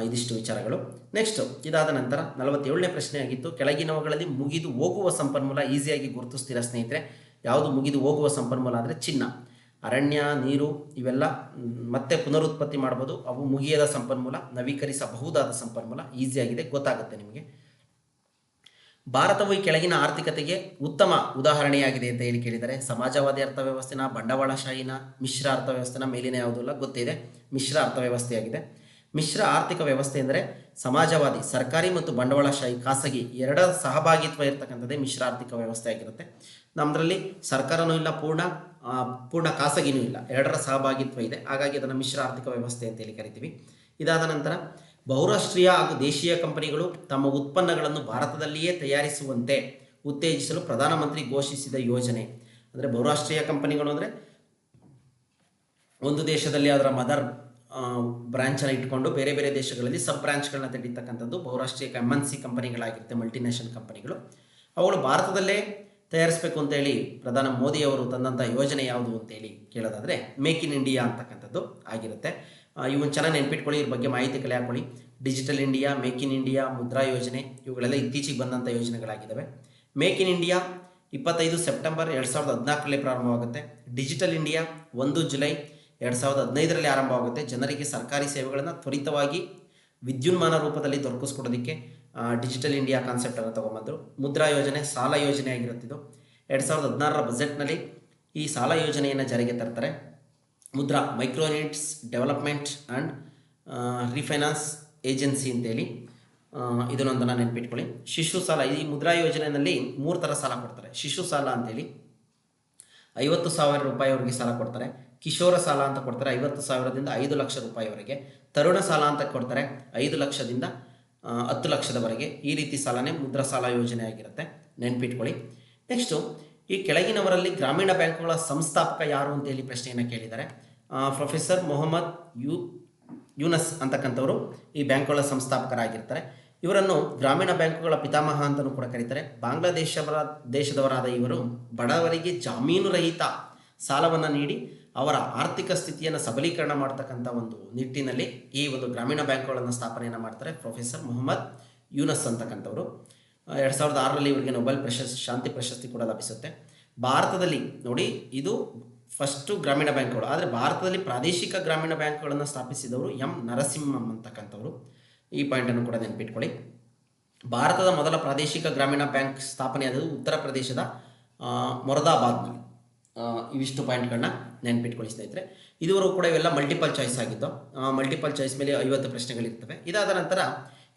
ಇದಿಷ್ಟು ವಿಚಾರಗಳು. ನೆಕ್ಸ್ಟ್ ಇದಾದ ನಂತರ 47ನೇ ಪ್ರಶ್ನೆ ಆಗಿತ್ತು, ಕೆಳಗಿನವುಗಳಲ್ಲಿ ಮುಗಿದು ಹೋಗುವ ಸಂಪನ್ಮೂಲ. ಈಸಿಯಾಗಿ ಗುರುತಿಸ್ತೀರಾ ಸ್ನೇಹಿತರೆ. ಯಾವುದು ಮುಗಿದು ಹೋಗುವ ಸಂಪನ್ಮೂಲ ಅಂದರೆ ಚಿನ್ನ, ಅರಣ್ಯ, ನೀರು ಇವೆಲ್ಲ ಮತ್ತೆ ಪುನರುತ್ಪತ್ತಿ ಮಾಡ್ಬೋದು. ಅವು ಮುಗಿಯದ ಸಂಪನ್ಮೂಲ, ನವೀಕರಿಸಬಹುದಾದ ಸಂಪನ್ಮೂಲ. ಈಸಿಯಾಗಿದೆ, ಗೊತ್ತಾಗುತ್ತೆ ನಿಮಗೆ. ಭಾರತವು ಈ ಕೆಳಗಿನ ಆರ್ಥಿಕತೆಗೆ ಉತ್ತಮ ಉದಾಹರಣೆಯಾಗಿದೆ ಅಂತ ಹೇಳಿ ಕೇಳಿದ್ದಾರೆ. ಸಮಾಜವಾದಿ ಅರ್ಥವ್ಯವಸ್ಥೆನ, ಬಂಡವಾಳಶಾಹಿನ, ಮಿಶ್ರ ಅರ್ಥವ್ಯವಸ್ಥೆನ, ಮೇಲಿನ ಯಾವುದಿಲ್ಲ ಗೊತ್ತಿದೆ, ಮಿಶ್ರ ಅರ್ಥವ್ಯವಸ್ಥೆಯಾಗಿದೆ. ಮಿಶ್ರ ಆರ್ಥಿಕ ವ್ಯವಸ್ಥೆ ಅಂದರೆ ಸಮಾಜವಾದಿ, ಸರ್ಕಾರಿ ಮತ್ತು ಬಂಡವಾಳಶಾಹಿ, ಖಾಸಗಿ ಎರಡರ ಸಹಭಾಗಿತ್ವ ಇರತಕ್ಕಂಥದ್ದೇ ಮಿಶ್ರ ಆರ್ಥಿಕ ವ್ಯವಸ್ಥೆ ಆಗಿರುತ್ತೆ. ನಮ್ಮದರಲ್ಲಿ ಸರ್ಕಾರನೂ ಇಲ್ಲ, ಪೂರ್ಣ ಖಾಸಗಿನೂ ಇಲ್ಲ, ಎರಡರ ಸಹಭಾಗಿತ್ವ ಇದೆ. ಹಾಗಾಗಿ ಅದನ್ನು ಮಿಶ್ರ ಆರ್ಥಿಕ ವ್ಯವಸ್ಥೆ ಅಂತೇಳಿ ಕರಿತೀವಿ. ಇದಾದ ನಂತರ ಬಹುರಾಷ್ಟ್ರೀಯ ಹಾಗೂ ದೇಶೀಯ ಕಂಪನಿಗಳು ತಮ್ಮ ಉತ್ಪನ್ನಗಳನ್ನು ಭಾರತದಲ್ಲಿಯೇ ತಯಾರಿಸುವಂತೆ ಉತ್ತೇಜಿಸಲು ಪ್ರಧಾನಮಂತ್ರಿ ಘೋಷಿಸಿದ ಯೋಜನೆ. ಅಂದರೆ ಬಹುರಾಷ್ಟ್ರೀಯ ಕಂಪನಿಗಳು ಅಂದರೆ ಒಂದು ದೇಶದಲ್ಲಿ ಅದರ ಮದರ್ ಬ್ರಾಂಚನ್ನು ಇಟ್ಕೊಂಡು ಬೇರೆ ಬೇರೆ ದೇಶಗಳಲ್ಲಿ ಸಬ್ ಬ್ರಾಂಚ್ಗಳನ್ನ ತೆಗಿತಕ್ಕಂಥದ್ದು ಬಹುರಾಷ್ಟ್ರೀಯ MNC ಕಂಪನಿಗಳಾಗಿರುತ್ತೆ, ಮಲ್ಟಿನ್ಯಾಷನಲ್ ಕಂಪನಿಗಳು. ಅವುಗಳು ಭಾರತದಲ್ಲೇ ತಯಾರಿಸಬೇಕು ಅಂತೇಳಿ ಪ್ರಧಾನಿ ಮೋದಿಯವರು ತಂದಂಥ ಯೋಜನೆ ಯಾವುದು ಅಂತೇಳಿ ಕೇಳೋದಾದರೆ ಮೇಕ್ ಇನ್ ಇಂಡಿಯಾ ಅಂತಕ್ಕಂಥದ್ದು ಆಗಿರುತ್ತೆ. ಇವನ್ನ ಚೆನ್ನಾಗಿ ನೆನ್ಪಿಟ್ಕೊಳ್ಳಿ, ಇದ್ರ ಬಗ್ಗೆ ಮಾಹಿತಿ ಕಲೆ ಹಾಕೊಳ್ಳಿ. Digital India, Make in India, Mudra ಯೋಜನೆ ಇವುಗಳೆಲ್ಲ ಇತ್ತೀಚೆಗೆ ಬಂದಂಥ ಯೋಜನೆಗಳಾಗಿದ್ದಾವೆ. ಮೇಕ್ ಇನ್ ಇಂಡಿಯಾ 25 ಸೆಪ್ಟೆಂಬರ್ 2014ರಲ್ಲಿ ಪ್ರಾರಂಭವಾಗುತ್ತೆ. ಡಿಜಿಟಲ್ ಇಂಡಿಯಾ 1 ಜುಲೈ 2015ರಲ್ಲಿ ಆರಂಭವಾಗುತ್ತೆ. ಜನರಿಗೆ ಸರ್ಕಾರಿ ಸೇವೆಗಳನ್ನು ತ್ವರಿತವಾಗಿ ವಿದ್ಯುನ್ಮಾನ ರೂಪದಲ್ಲಿ ದೊರಕಿಸ್ಕೊಡೋದಕ್ಕೆ ಡಿಜಿಟಲ್ ಇಂಡಿಯಾ ಕಾನ್ಸೆಪ್ಟನ್ನು ತೊಗೊಂಬಂದರು. ಮುದ್ರಾ ಯೋಜನೆ ಸಾಲ ಯೋಜನೆ ಆಗಿರುತ್ತಿದ್ದು 2016ರ ಬಜೆಟ್ನಲ್ಲಿ ಈ ಸಾಲ ಯೋಜನೆಯನ್ನು ಜಾರಿಗೆ ತರ್ತಾರೆ. Mudra micro needs development and refinance agency ಅಂತೇಳಿ ಇದನ್ನೊಂದನ್ನು ನೆನಪಿಟ್ಕೊಳ್ಳಿ. ಶಿಶು ಸಾಲ, ಈ ಮುದ್ರಾ ಯೋಜನೆಯಲ್ಲಿ 3 ಥರ ಸಾಲ ಕೊಡ್ತಾರೆ. ಶಿಶು ಸಾಲ ಅಂತೇಳಿ 50,000 ರೂಪಾಯಿವರೆಗೆ ಸಾಲ ಕೊಡ್ತಾರೆ. ಕಿಶೋರ ಸಾಲ ಅಂತ ಕೊಡ್ತಾರೆ 50,000ದಿಂದ 5 ಲಕ್ಷ ರೂಪಾಯಿವರೆಗೆ. ತರುಣ ಸಾಲ ಅಂತ ಕೊಡ್ತಾರೆ 5 ಲಕ್ಷದಿಂದ 10 ಲಕ್ಷದವರೆಗೆ. ಈ ರೀತಿ ಸಾಲನೇ ಮುದ್ರಾ ಸಾಲ ಯೋಜನೆ ಆಗಿರುತ್ತೆ, ನೆನಪಿಟ್ಕೊಳ್ಳಿ. ನೆಕ್ಸ್ಟು, ಈ ಕೆಳಗಿನವರಲ್ಲಿ ಗ್ರಾಮೀಣ ಬ್ಯಾಂಕುಗಳ ಸಂಸ್ಥಾಪಕ ಯಾರು ಅಂತೇಳಿ ಪ್ರಶ್ನೆಯನ್ನು ಕೇಳಿದ್ದಾರೆ. ಪ್ರೊಫೆಸರ್ ಮೊಹಮ್ಮದ್ ಯೂನಸ್ ಅಂತಕ್ಕಂಥವರು ಈ ಬ್ಯಾಂಕುಗಳ ಸಂಸ್ಥಾಪಕರಾಗಿರ್ತಾರೆ. ಇವರನ್ನು ಗ್ರಾಮೀಣ ಬ್ಯಾಂಕುಗಳ ಪಿತಾಮಹ ಅಂತಲೂ ಕೂಡ ಕರೀತಾರೆ. ದೇಶದವರಾದ ಇವರು ಬಡವರಿಗೆ ಜಾಮೀನು ರಹಿತ ಸಾಲವನ್ನು ನೀಡಿ ಅವರ ಆರ್ಥಿಕ ಸ್ಥಿತಿಯನ್ನು ಸಬಲೀಕರಣ ಮಾಡ್ತಕ್ಕಂಥ ಒಂದು ನಿಟ್ಟಿನಲ್ಲಿ ಈ ಒಂದು ಗ್ರಾಮೀಣ ಬ್ಯಾಂಕುಗಳನ್ನು ಸ್ಥಾಪನೆಯನ್ನು ಮಾಡ್ತಾರೆ ಪ್ರೊಫೆಸರ್ ಮೊಹಮ್ಮದ್ ಯೂನಸ್ ಅಂತಕ್ಕಂಥವರು. 2006ರಲ್ಲಿ ಇವರಿಗೆ ನೊಬೆಲ್ ಶಾಂತಿ ಪ್ರಶಸ್ತಿ ಕೂಡ ಲಭಿಸುತ್ತೆ. ಭಾರತದಲ್ಲಿ ನೋಡಿ, ಇದು ಫಸ್ಟು ಗ್ರಾಮೀಣ ಬ್ಯಾಂಕ್ಗಳು, ಆದರೆ ಭಾರತದಲ್ಲಿ ಪ್ರಾದೇಶಿಕ ಗ್ರಾಮೀಣ ಬ್ಯಾಂಕ್ಗಳನ್ನು ಸ್ಥಾಪಿಸಿದವರು ಎಂ ನರಸಿಂಹಂ ಅಂತಕ್ಕಂಥವರು. ಈ ಪಾಯಿಂಟನ್ನು ಕೂಡ ನೆನಪಿಟ್ಕೊಳ್ಳಿ. ಭಾರತದ ಮೊದಲ ಪ್ರಾದೇಶಿಕ ಗ್ರಾಮೀಣ ಬ್ಯಾಂಕ್ ಸ್ಥಾಪನೆಯಾದದ್ದು ಉತ್ತರ ಪ್ರದೇಶದ ಮೊರದಾಬಾದ್ನಲ್ಲಿ. ಇವಿಷ್ಟು ಪಾಯಿಂಟ್ಗಳನ್ನ ನೆನಪಿಟ್ಕೊಳ್ಳಿ ಸ್ನೇಹಿತರೆ. ಇದುವರೆಗೂ ಕೂಡ ಇವೆಲ್ಲ ಮಲ್ಟಿಪಲ್ ಚಾಯ್ಸ್ ಆಗಿದ್ದು, ಮಲ್ಟಿಪಲ್ ಚಾಯ್ಸ್ ಮೇಲೆ 50 ಪ್ರಶ್ನೆಗಳಿರ್ತವೆ. ಇದಾದ ನಂತರ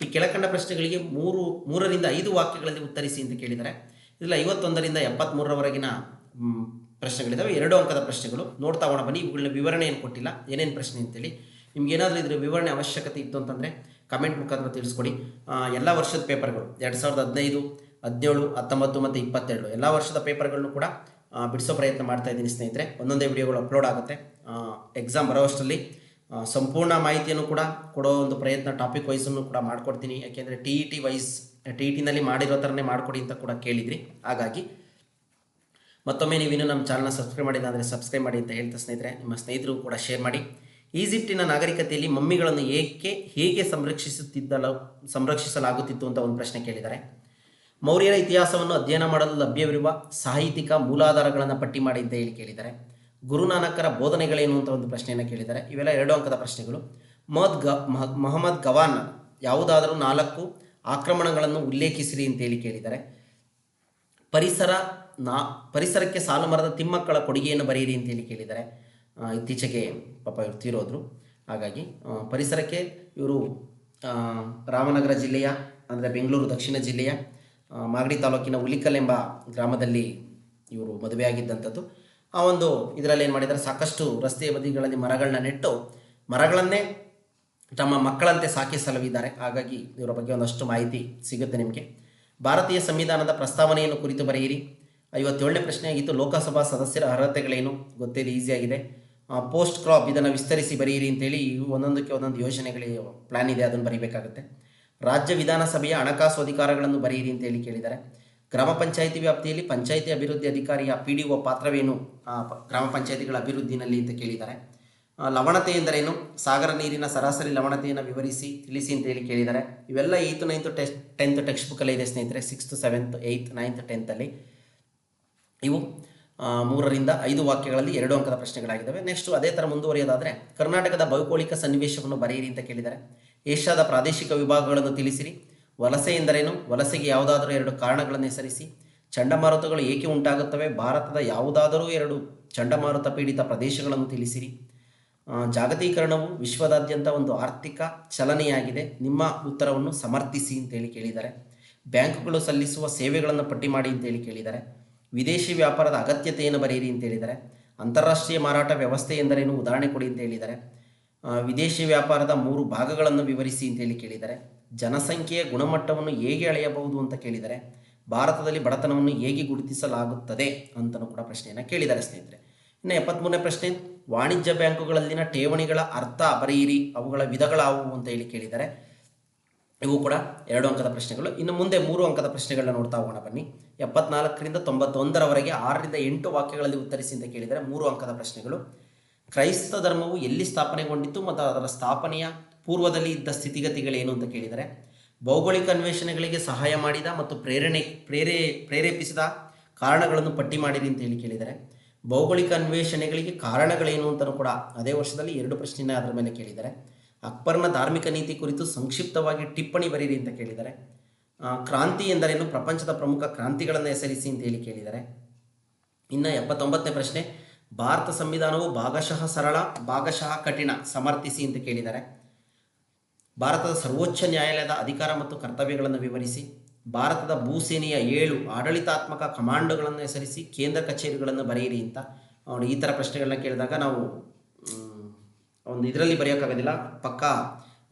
ಈ ಕೆಳಕಂಡ ಪ್ರಶ್ನೆಗಳಿಗೆ 3ರಿಂದ 5 ವಾಕ್ಯಗಳಲ್ಲಿ ಉತ್ತರಿಸಿ ಅಂತ ಕೇಳಿದ್ದಾರೆ. ಇದರಲ್ಲಿ 51ರಿಂದ 73ರವರೆಗಿನ ಪ್ರಶ್ನೆಗಳಿದ್ದಾವೆ. 2 ಅಂಕದ ಪ್ರಶ್ನೆಗಳು. ನೋಡ್ತಾ ಹೋಗೋಣ ಬನ್ನಿ. ಇವುಗಳನ್ನ ವಿವರಣೆ ಏನು ಕೊಟ್ಟಿಲ್ಲ, ಏನೇನು ಪ್ರಶ್ನೆ ಅಂತೇಳಿ. ನಿಮ್ಗೇನಾದರೂ ಇದರ ವಿವರಣೆ ಅವಶ್ಯಕತೆ ಇತ್ತು ಅಂತಂದರೆ ಕಮೆಂಟ್ ಮುಖಾಂತರ ತಿಳಿಸ್ಕೊಡಿ. ಎಲ್ಲ ವರ್ಷದ ಪೇಪರ್ಗಳು 2015, 17, 19 ಮತ್ತು 22 ಎಲ್ಲ ವರ್ಷದ ಪೇಪರ್ಗಳನ್ನು ಕೂಡ ಬಿಡಿಸೋ ಪ್ರಯತ್ನ ಮಾಡ್ತಾ ಇದ್ದೀನಿ ಸ್ನೇಹಿತರೆ. ಒಂದೊಂದೇ ವಿಡಿಯೋಗಳು ಅಪ್ಲೋಡ್ ಆಗುತ್ತೆ. ಎಕ್ಸಾಮ್ ಬರೋವಷ್ಟರಲ್ಲಿ ಸಂಪೂರ್ಣ ಮಾಹಿತಿಯನ್ನು ಕೂಡ ಕೊಡೋ ಒಂದು ಪ್ರಯತ್ನ, ಟಾಪಿಕ್ ವೈಸನ್ನು ಕೂಡ ಮಾಡಿಕೊಡ್ತೀನಿ. ಯಾಕೆಂದರೆ ಟಿ ಇ ಟಿನಲ್ಲಿ ಮಾಡಿರೋ ಥರನೇ ಮಾಡಿಕೊಡಿ ಅಂತ ಕೂಡ ಕೇಳಿದ್ರಿ. ಹಾಗಾಗಿ ಮತ್ತೊಮ್ಮೆ ನೀವಿನ್ನೂ ನಮ್ಮ ಚಾನಲ್ನ ಸಬ್ಸ್ಕ್ರೈಬ್ ಮಾಡಿಲ್ಲ ಅಂದರೆ ಸಬ್ಸ್ಕ್ರೈಬ್ ಮಾಡಿ ಅಂತ ಹೇಳ್ತಾ ಸ್ನೇಹಿತರೆ, ನಿಮ್ಮ ಸ್ನೇಹಿತರು ಕೂಡ ಶೇರ್ ಮಾಡಿ. ಈಜಿಪ್ಟಿನ ನಾಗರಿಕತೆಯಲ್ಲಿ ಮಮ್ಮಿಗಳನ್ನು ಹೇಗೆ ಸಂರಕ್ಷಿಸಲಾಗುತ್ತಿತ್ತು ಅಂತ ಒಂದು ಪ್ರಶ್ನೆ ಕೇಳಿದ್ದಾರೆ. ಮೌರ್ಯರ ಇತಿಹಾಸವನ್ನು ಅಧ್ಯಯನ ಮಾಡಲು ಲಭ್ಯವಿರುವ ಸಾಹಿತ್ಯಿಕ ಮೂಲಾಧಾರಗಳನ್ನು ಪಟ್ಟಿ ಮಾಡಿ ಅಂತ ಹೇಳಿ ಕೇಳಿದ್ದಾರೆ. ಗುರುನಾನಕರ ಬೋಧನೆಗಳೇನು ಅಂತ ಒಂದು ಪ್ರಶ್ನೆಯನ್ನು ಕೇಳಿದ್ದಾರೆ. ಇವೆಲ್ಲ 2 ಅಂಕದ ಪ್ರಶ್ನೆಗಳು. ಮೊಹಮ್ಮದ್ ಗವಾನ್ ಯಾವುದಾದರೂ 4 ಆಕ್ರಮಣಗಳನ್ನು ಉಲ್ಲೇಖಿಸಿರಿ ಅಂತೇಳಿ ಕೇಳಿದ್ದಾರೆ. ಪರಿಸರಕ್ಕೆ ಸಾಲು ಮರದ ತಿಮ್ಮಕ್ಕಳ ಕೊಡುಗೆಯನ್ನು ಬರೆಯಿರಿ ಅಂತೇಳಿ ಕೇಳಿದ್ದಾರೆ. ಇತ್ತೀಚೆಗೆ ಪಾಪ ಇವರು ತೀರೋದ್ರು. ಹಾಗಾಗಿ ಪರಿಸರಕ್ಕೆ ಇವರು ರಾಮನಗರ ಜಿಲ್ಲೆಯ, ಅಂದರೆ ಬೆಂಗಳೂರು ದಕ್ಷಿಣ ಜಿಲ್ಲೆಯ ಮಾಗಡಿ ತಾಲೂಕಿನ ಹುಲಿಕಲ್ ಎಂಬ ಗ್ರಾಮದಲ್ಲಿ ಇವರು ಮದುವೆಯಾಗಿದ್ದಂಥದ್ದು. ಆ ಒಂದು ಇದರಲ್ಲಿ ಏನು ಮಾಡಿದ್ದಾರೆ, ಸಾಕಷ್ಟು ರಸ್ತೆಯ ಬದಿಗಳಲ್ಲಿ ಮರಗಳನ್ನ ನೆಟ್ಟು ಮರಗಳನ್ನೇ ತಮ್ಮ ಮಕ್ಕಳಂತೆ ಸಾಕಿ ಸಲವಿದ್ದಾರೆ. ಹಾಗಾಗಿ ಇವರ ಬಗ್ಗೆ ಒಂದಷ್ಟು ಮಾಹಿತಿ ಸಿಗುತ್ತೆ ನಿಮಗೆ. ಭಾರತೀಯ ಸಂವಿಧಾನದ ಪ್ರಸ್ತಾವನೆಯನ್ನು ಕುರಿತು ಬರೆಯಿರಿ. 57ನೇ ಪ್ರಶ್ನೆ ಆಗಿತ್ತು. ಲೋಕಸಭಾ ಸದಸ್ಯರ ಅರ್ಹತೆಗಳೇನು? ಗೊತ್ತಿದೆ, ಈಸಿಯಾಗಿದೆ. ಪೋಸ್ಟ್ ಕ್ರಾಪ್ ಇದನ್ನು ವಿಸ್ತರಿಸಿ ಬರೆಯಿರಿ ಅಂತೇಳಿ ಒಂದೊಂದಕ್ಕೆ ಒಂದೊಂದು ಯೋಜನೆಗಳಿಗೆ ಪ್ಲ್ಯಾನ್ ಇದೆ, ಅದನ್ನು ಬರೀಬೇಕಾಗುತ್ತೆ. ರಾಜ್ಯ ವಿಧಾನಸಭೆಯ ಹಣಕಾಸು ಅಧಿಕಾರಗಳನ್ನು ಬರೆಯಿರಿ ಅಂತೇಳಿ ಕೇಳಿದ್ದಾರೆ. ಗ್ರಾಮ ಪಂಚಾಯಿತಿ ವ್ಯಾಪ್ತಿಯಲ್ಲಿ ಪಂಚಾಯಿತಿ ಅಭಿವೃದ್ಧಿ ಅಧಿಕಾರಿಯ PDO ಪಾತ್ರವೇನು ಗ್ರಾಮ ಪಂಚಾಯಿತಿಗಳ ಅಭಿವೃದ್ಧಿನಲ್ಲಿ ಅಂತ ಕೇಳಿದ್ದಾರೆ. ಲವಣತೆ ಎಂದರೇನು? ಸಾಗರ ನೀರಿನ ಸರಾಸರಿ ಲವಣತೆಯನ್ನು ತಿಳಿಸಿ ಅಂತೇಳಿ ಕೇಳಿದ್ದಾರೆ. ಇವೆಲ್ಲ 8th, 9th, 10th ಟೆಕ್ಸ್ಟ್ ಬುಕ್ಕಲ್ಲೇ ಇದೆ ಸ್ನೇಹಿತರೆ. 6th, 7th, 8th, 9th, 10th ಇವು 3ರಿಂದ 5 ವಾಕ್ಯಗಳಲ್ಲಿ 2 ಅಂಕದ ಪ್ರಶ್ನೆಗಳಾಗಿದ್ದಾವೆ. ನೆಕ್ಸ್ಟು ಅದೇ ಥರ ಮುಂದುವರಿಯೋದಾದರೆ ಕರ್ನಾಟಕದ ಭೌಗೋಳಿಕ ಸನ್ನಿವೇಶವನ್ನು ಬರೆಯಿರಿ ಅಂತ ಕೇಳಿದ್ದಾರೆ. ಏಷ್ಯಾದ ಪ್ರಾದೇಶಿಕ ವಿಭಾಗಗಳನ್ನು ತಿಳಿಸಿರಿ. ವಲಸೆ ಎಂದರೇನು? ವಲಸೆಗೆ ಯಾವುದಾದರೂ 2 ಕಾರಣಗಳನ್ನು ಹೆಸರಿಸಿ. ಚಂಡಮಾರುತಗಳು ಏಕೆ ಉಂಟಾಗುತ್ತವೆ? ಭಾರತದ ಯಾವುದಾದರೂ 2 ಚಂಡಮಾರುತ ಪೀಡಿತ ಪ್ರದೇಶಗಳನ್ನು ತಿಳಿಸಿರಿ. ಜಾಗತೀಕರಣವು ವಿಶ್ವದಾದ್ಯಂತ ಒಂದು ಆರ್ಥಿಕ ಚಲನೆಯಾಗಿದೆ. ನಿಮ್ಮ ಉತ್ತರವನ್ನು ಸಮರ್ಥಿಸಿ ಅಂತೇಳಿ ಕೇಳಿದ್ದಾರೆ. ಬ್ಯಾಂಕುಗಳು ಸಲ್ಲಿಸುವ ಸೇವೆಗಳನ್ನು ಪಟ್ಟಿ ಮಾಡಿ ಅಂತೇಳಿ ಕೇಳಿದ್ದಾರೆ. ವಿದೇಶಿ ವ್ಯಾಪಾರದ ಅಗತ್ಯತೆಯನ್ನು ಬರೆಯಿರಿ ಅಂತ ಹೇಳಿದ್ದಾರೆ. ಅಂತಾರಾಷ್ಟ್ರೀಯ ಮಾರಾಟ ವ್ಯವಸ್ಥೆ ಎಂದರೇನು? ಉದಾಹರಣೆ ಕೊಡಿ ಅಂತ ಹೇಳಿದ್ದಾರೆ. ವಿದೇಶಿ ವ್ಯಾಪಾರದ 3 ಭಾಗಗಳನ್ನು ವಿವರಿಸಿ ಅಂತೇಳಿ ಕೇಳಿದ್ದಾರೆ. ಜನಸಂಖ್ಯೆಯ ಗುಣಮಟ್ಟವನ್ನು ಹೇಗೆ ಅಳೆಯಬಹುದು ಅಂತ ಕೇಳಿದ್ದಾರೆ. ಭಾರತದಲ್ಲಿ ಬಡತನವನ್ನು ಹೇಗೆ ಗುರುತಿಸಲಾಗುತ್ತದೆ ಅಂತಲೂ ಕೂಡ ಪ್ರಶ್ನೆಯನ್ನು ಕೇಳಿದ್ದಾರೆ ಸ್ನೇಹಿತರೆ. ಇನ್ನು 73ನೇ ಪ್ರಶ್ನೆ, ವಾಣಿಜ್ಯ ಬ್ಯಾಂಕುಗಳಲ್ಲಿನ ಠೇವಣಿಗಳ ಅರ್ಥ ಬರೆಯಿರಿ, ಅವುಗಳ ವಿಧಗಳಾವುವು ಅಂತ ಹೇಳಿ ಕೇಳಿದ್ದಾರೆ. ಇವು ಕೂಡ 2 ಅಂಕದ ಪ್ರಶ್ನೆಗಳು. ಇನ್ನು ಮುಂದೆ 3 ಅಂಕದ ಪ್ರಶ್ನೆಗಳನ್ನ ನೋಡ್ತಾ ಹೋಗೋಣ ಬನ್ನಿ. 74ರಿಂದ 91ರವರೆಗೆ 6ರಿಂದ 8 ವಾಕ್ಯಗಳಲ್ಲಿ ಉತ್ತರಿಸಿ ಅಂತ ಕೇಳಿದರೆ 3 ಅಂಕದ ಪ್ರಶ್ನೆಗಳು. ಕ್ರೈಸ್ತ ಧರ್ಮವು ಎಲ್ಲಿ ಸ್ಥಾಪನೆಗೊಂಡಿತ್ತು ಮತ್ತು ಅದರ ಸ್ಥಾಪನೆಯ ಪೂರ್ವದಲ್ಲಿ ಇದ್ದ ಸ್ಥಿತಿಗತಿಗಳೇನು ಅಂತ ಕೇಳಿದರೆ. ಭೌಗೋಳಿಕ ಅನ್ವೇಷಣೆಗಳಿಗೆ ಸಹಾಯ ಮಾಡಿದ ಮತ್ತು ಪ್ರೇರೇಪಿಸಿದ ಕಾರಣಗಳನ್ನು ಪಟ್ಟಿ ಮಾಡಿರಿ ಅಂತ ಹೇಳಿ ಕೇಳಿದರೆ. ಭೌಗೋಳಿಕ ಅನ್ವೇಷಣೆಗಳಿಗೆ ಕಾರಣಗಳೇನು ಅಂತಲೂ ಕೂಡ ಅದೇ ವರ್ಷದಲ್ಲಿ 2 ಪ್ರಶ್ನೆನ ಅದರ ಮೇಲೆ ಕೇಳಿದ್ದಾರೆ. ಅಕ್ಬರ್ನ ಧಾರ್ಮಿಕ ನೀತಿ ಕುರಿತು ಸಂಕ್ಷಿಪ್ತವಾಗಿ ಟಿಪ್ಪಣಿ ಬರೀರಿ ಅಂತ ಕೇಳಿದ್ದಾರೆ. ಕ್ರಾಂತಿ ಎಂದರೇನು, ಪ್ರಪಂಚದ ಪ್ರಮುಖ ಕ್ರಾಂತಿಗಳನ್ನು ಹೆಸರಿಸಿ ಅಂತ ಹೇಳಿ ಕೇಳಿದ್ದಾರೆ. ಇನ್ನು 79ನೇ ಪ್ರಶ್ನೆ, ಭಾರತ ಸಂವಿಧಾನವು ಭಾಗಶಃ ಸರಳ ಭಾಗಶಃ ಕಠಿಣ, ಸಮರ್ಥಿಸಿ ಅಂತ ಕೇಳಿದ್ದಾರೆ. ಭಾರತದ ಸರ್ವೋಚ್ಚ ನ್ಯಾಯಾಲಯದ ಅಧಿಕಾರ ಮತ್ತು ಕರ್ತವ್ಯಗಳನ್ನು ವಿವರಿಸಿ. ಭಾರತದ ಭೂಸೇನೆಯ 7 ಆಡಳಿತಾತ್ಮಕ ಕಮಾಂಡ್ಗಳನ್ನು ಹೆಸರಿಸಿ, ಕೇಂದ್ರ ಕಚೇರಿಗಳನ್ನು ಬರೆಯಿರಿ ಅಂತ. ಈ ಥರ ಪ್ರಶ್ನೆಗಳನ್ನ ಕೇಳಿದಾಗ ನಾವು ಒಂದು ಇದರಲ್ಲಿ ಬರೆಯೋಕ್ಕಾಗೋದಿಲ್ಲ, ಪಕ್ಕಾ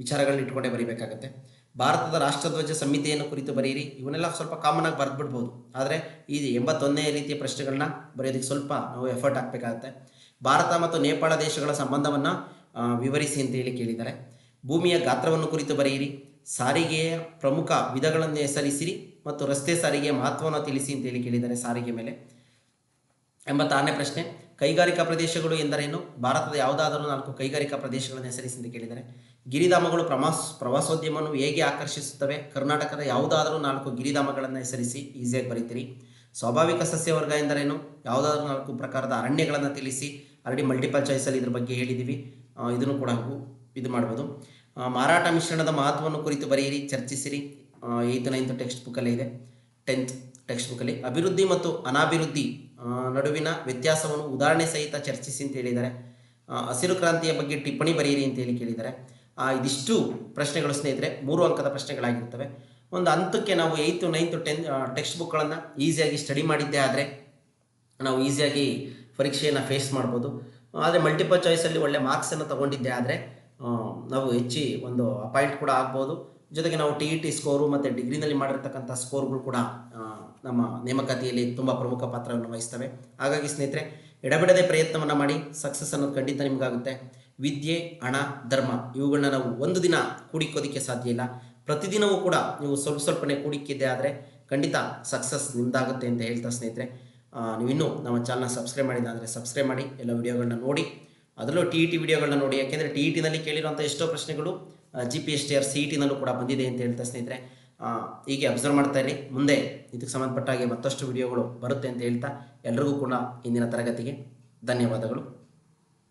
ವಿಚಾರಗಳನ್ನ ಇಟ್ಕೊಂಡೇ ಬರೀಬೇಕಾಗತ್ತೆ. ಭಾರತದ ರಾಷ್ಟ್ರಧ್ವಜ ಸಂಹಿತೆಯನ್ನು ಕುರಿತು ಬರೆಯಿರಿ. ಇವನ್ನೆಲ್ಲ ಸ್ವಲ್ಪ ಕಾಮನ್ ಆಗಿ ಬರೆದ್ಬಿಡ್ಬೋದು, ಆದರೆ ಈ 81ನೇ ರೀತಿಯ ಪ್ರಶ್ನೆಗಳನ್ನ ಬರೆಯೋದಕ್ಕೆ ಸ್ವಲ್ಪ ನಾವು ಎಫರ್ಟ್ ಹಾಕಬೇಕಾಗುತ್ತೆ. ಭಾರತ ಮತ್ತು ನೇಪಾಳ ದೇಶಗಳ ಸಂಬಂಧವನ್ನು ವಿವರಿಸಿ ಅಂತ ಹೇಳಿ ಕೇಳಿದ್ದಾರೆ. ಭೂಮಿಯ ಗಾತ್ರವನ್ನು ಕುರಿತು ಬರೆಯಿರಿ. ಸಾರಿಗೆಯ ಪ್ರಮುಖ ವಿಧಗಳನ್ನು ಹೆಸರಿಸಿರಿ ಮತ್ತು ರಸ್ತೆ ಸಾರಿಗೆಯ ಮಹತ್ವವನ್ನು ತಿಳಿಸಿ ಅಂತ ಹೇಳಿ ಕೇಳಿದ್ದಾರೆ ಸಾರಿಗೆ ಮೇಲೆ. 86ನೇ ಪ್ರಶ್ನೆ, ಕೈಗಾರಿಕಾ ಪ್ರದೇಶಗಳು ಎಂದರೇನು, ಭಾರತದ ಯಾವುದಾದರೂ 4 ಕೈಗಾರಿಕಾ ಪ್ರದೇಶಗಳನ್ನು ಹೆಸರಿಸಿ ಅಂತ ಕೇಳಿದ್ದಾರೆ. ಗಿರಿಧಾಮಗಳು ಪ್ರವಾಸೋದ್ಯಮವನ್ನು ಹೇಗೆ ಆಕರ್ಷಿಸುತ್ತವೆ, ಕರ್ನಾಟಕದ ಯಾವುದಾದರೂ 4 ಗಿರಿಧಾಮಗಳನ್ನು ಹೆಸರಿಸಿ, ಈಸಿಯಾಗಿ ಬರೀತೀರಿ. ಸ್ವಾಭಾವಿಕ ಸಸ್ಯವರ್ಗ ಎಂದರೇನು, ಯಾವುದಾದ್ರೂ 4 ಪ್ರಕಾರದ ಅರಣ್ಯಗಳನ್ನು ತಿಳಿಸಿ. ಆಲ್ರೆಡಿ ಮಲ್ಟಿಪಲ್ ಚಾಯ್ಸಲ್ಲಿ ಇದ್ರ ಬಗ್ಗೆ ಹೇಳಿದ್ದೀವಿ, ಇದನ್ನು ಕೂಡ ಇದು ಮಾಡ್ಬೋದು. ಮಾರಾಟ ಮಿಶ್ರಣದ ಮಹತ್ವವನ್ನು ಕುರಿತು ಬರೆಯಿರಿ, ಚರ್ಚಿಸಿರಿ. 8th 9th ಟೆಕ್ಸ್ಟ್ ಬುಕ್ಕಲ್ಲೇ ಇದೆ, 10th ಟೆಕ್ಸ್ಟ್ ಬುಕ್ಕಲ್ಲಿ. ಅಭಿವೃದ್ಧಿ ಮತ್ತು ಅನಾಭಿವೃದ್ಧಿ ನಡುವಿನ ವ್ಯತ್ಯಾಸವನ್ನು ಉದಾಹರಣೆ ಸಹಿತ ಚರ್ಚಿಸಿ ಅಂತ ಹೇಳಿದ್ದಾರೆ. ಹಸಿರು ಕ್ರಾಂತಿಯ ಬಗ್ಗೆ ಟಿಪ್ಪಣಿ ಬರೆಯಿರಿ ಅಂತ ಹೇಳಿ ಕೇಳಿದ್ದಾರೆ. ಇದಿಷ್ಟು ಪ್ರಶ್ನೆಗಳು ಸ್ನೇಹಿತರೆ 3 ಅಂಕದ ಪ್ರಶ್ನೆಗಳಾಗಿರ್ತವೆ. ಒಂದು ಹಂತಕ್ಕೆ ನಾವು 8th 9th 10th ಟೆಕ್ಸ್ಟ್ ಬುಕ್ಗಳನ್ನು ಈಸಿಯಾಗಿ ಸ್ಟಡಿ ಮಾಡಿದ್ದೇ ಆದರೆ ನಾವು ಈಸಿಯಾಗಿ ಪರೀಕ್ಷೆಯನ್ನು ಫೇಸ್ ಮಾಡ್ಬೋದು. ಆದರೆ ಮಲ್ಟಿಪಲ್ ಚಾಯ್ಸಲ್ಲಿ ಒಳ್ಳೆ ಮಾರ್ಕ್ಸನ್ನು ತೊಗೊಂಡಿದ್ದೆ ಆದರೆ ನಾವು ಒಂದು ಅಪಾಯಿಂಟ್ ಕೂಡ ಆಗ್ಬೋದು. ಜೊತೆಗೆ ನಾವು TET ಸ್ಕೋರು ಮತ್ತು ಡಿಗ್ರಿನಲ್ಲಿ ಮಾಡಿರ್ತಕ್ಕಂಥ ಸ್ಕೋರ್ಗಳು ಕೂಡ ನಮ್ಮ ನೇಮಕಾತಿಯಲ್ಲಿ ತುಂಬ ಪ್ರಮುಖ ಪಾತ್ರವನ್ನು ವಹಿಸ್ತವೆ. ಹಾಗಾಗಿ ಸ್ನೇಹಿತರೆ, ಎಡಬಿಡದೆ ಪ್ರಯತ್ನವನ್ನು ಮಾಡಿ, ಸಕ್ಸಸ್ ಅನ್ನೋದು ಖಂಡಿತ ನಿಮಗಾಗುತ್ತೆ. ವಿದ್ಯೆ, ಹಣ, ಧರ್ಮ ಇವುಗಳನ್ನ ನಾವು ಒಂದು ದಿನ ಕೂಡಿಕ್ಕೋದಕ್ಕೆ ಸಾಧ್ಯ ಇಲ್ಲ. ಪ್ರತಿದಿನವೂ ಕೂಡ ನೀವು ಸ್ವಲ್ಪನೇ ಕೂಡಿಕ್ಕಿದ್ದೆ ಆದರೆ ಖಂಡಿತ ಸಕ್ಸಸ್ ನಿಮ್ದಾಗುತ್ತೆ ಅಂತ ಹೇಳ್ತಾ ಸ್ನೇಹಿತರೆ, ನೀವಿನ್ನೂ ನಮ್ಮ ಚಾನಲ್ನ ಸಬ್ಸ್ಕ್ರೈಬ್ ಮಾಡಿಲ್ಲ ಅಂದರೆ ಸಬ್ಸ್ಕ್ರೈಬ್ ಮಾಡಿ, ಎಲ್ಲ ವಿಡಿಯೋಗಳನ್ನ ನೋಡಿ, ಅದರಲ್ಲೂ TET ವಿಡಿಯೋಗಳನ್ನ ನೋಡಿ. ಯಾಕೆಂದರೆ TETನಲ್ಲಿ ಕೇಳಿರುವಂಥ ಎಷ್ಟೋ ಪ್ರಶ್ನೆಗಳು GPSTR CETನಲ್ಲೂ ಕೂಡ ಬಂದಿದೆ ಅಂತ ಹೇಳ್ತಾ ಸ್ನೇಹಿತರೆ, ಹೀಗೆ ಅಬ್ಸರ್ವ್ ಮಾಡ್ತಾ ಇರಿ. ಮುಂದೆ ಇದಕ್ಕೆ ಸಂಬಂಧಪಟ್ಟ ಹಾಗೆ ಮತ್ತಷ್ಟು ವಿಡಿಯೋಗಳು ಬರುತ್ತೆ ಅಂತ ಹೇಳ್ತಾ ಎಲ್ರಿಗೂ ಕೂಡ ಇಂದಿನ ತರಗತಿಗೆ ಧನ್ಯವಾದಗಳು.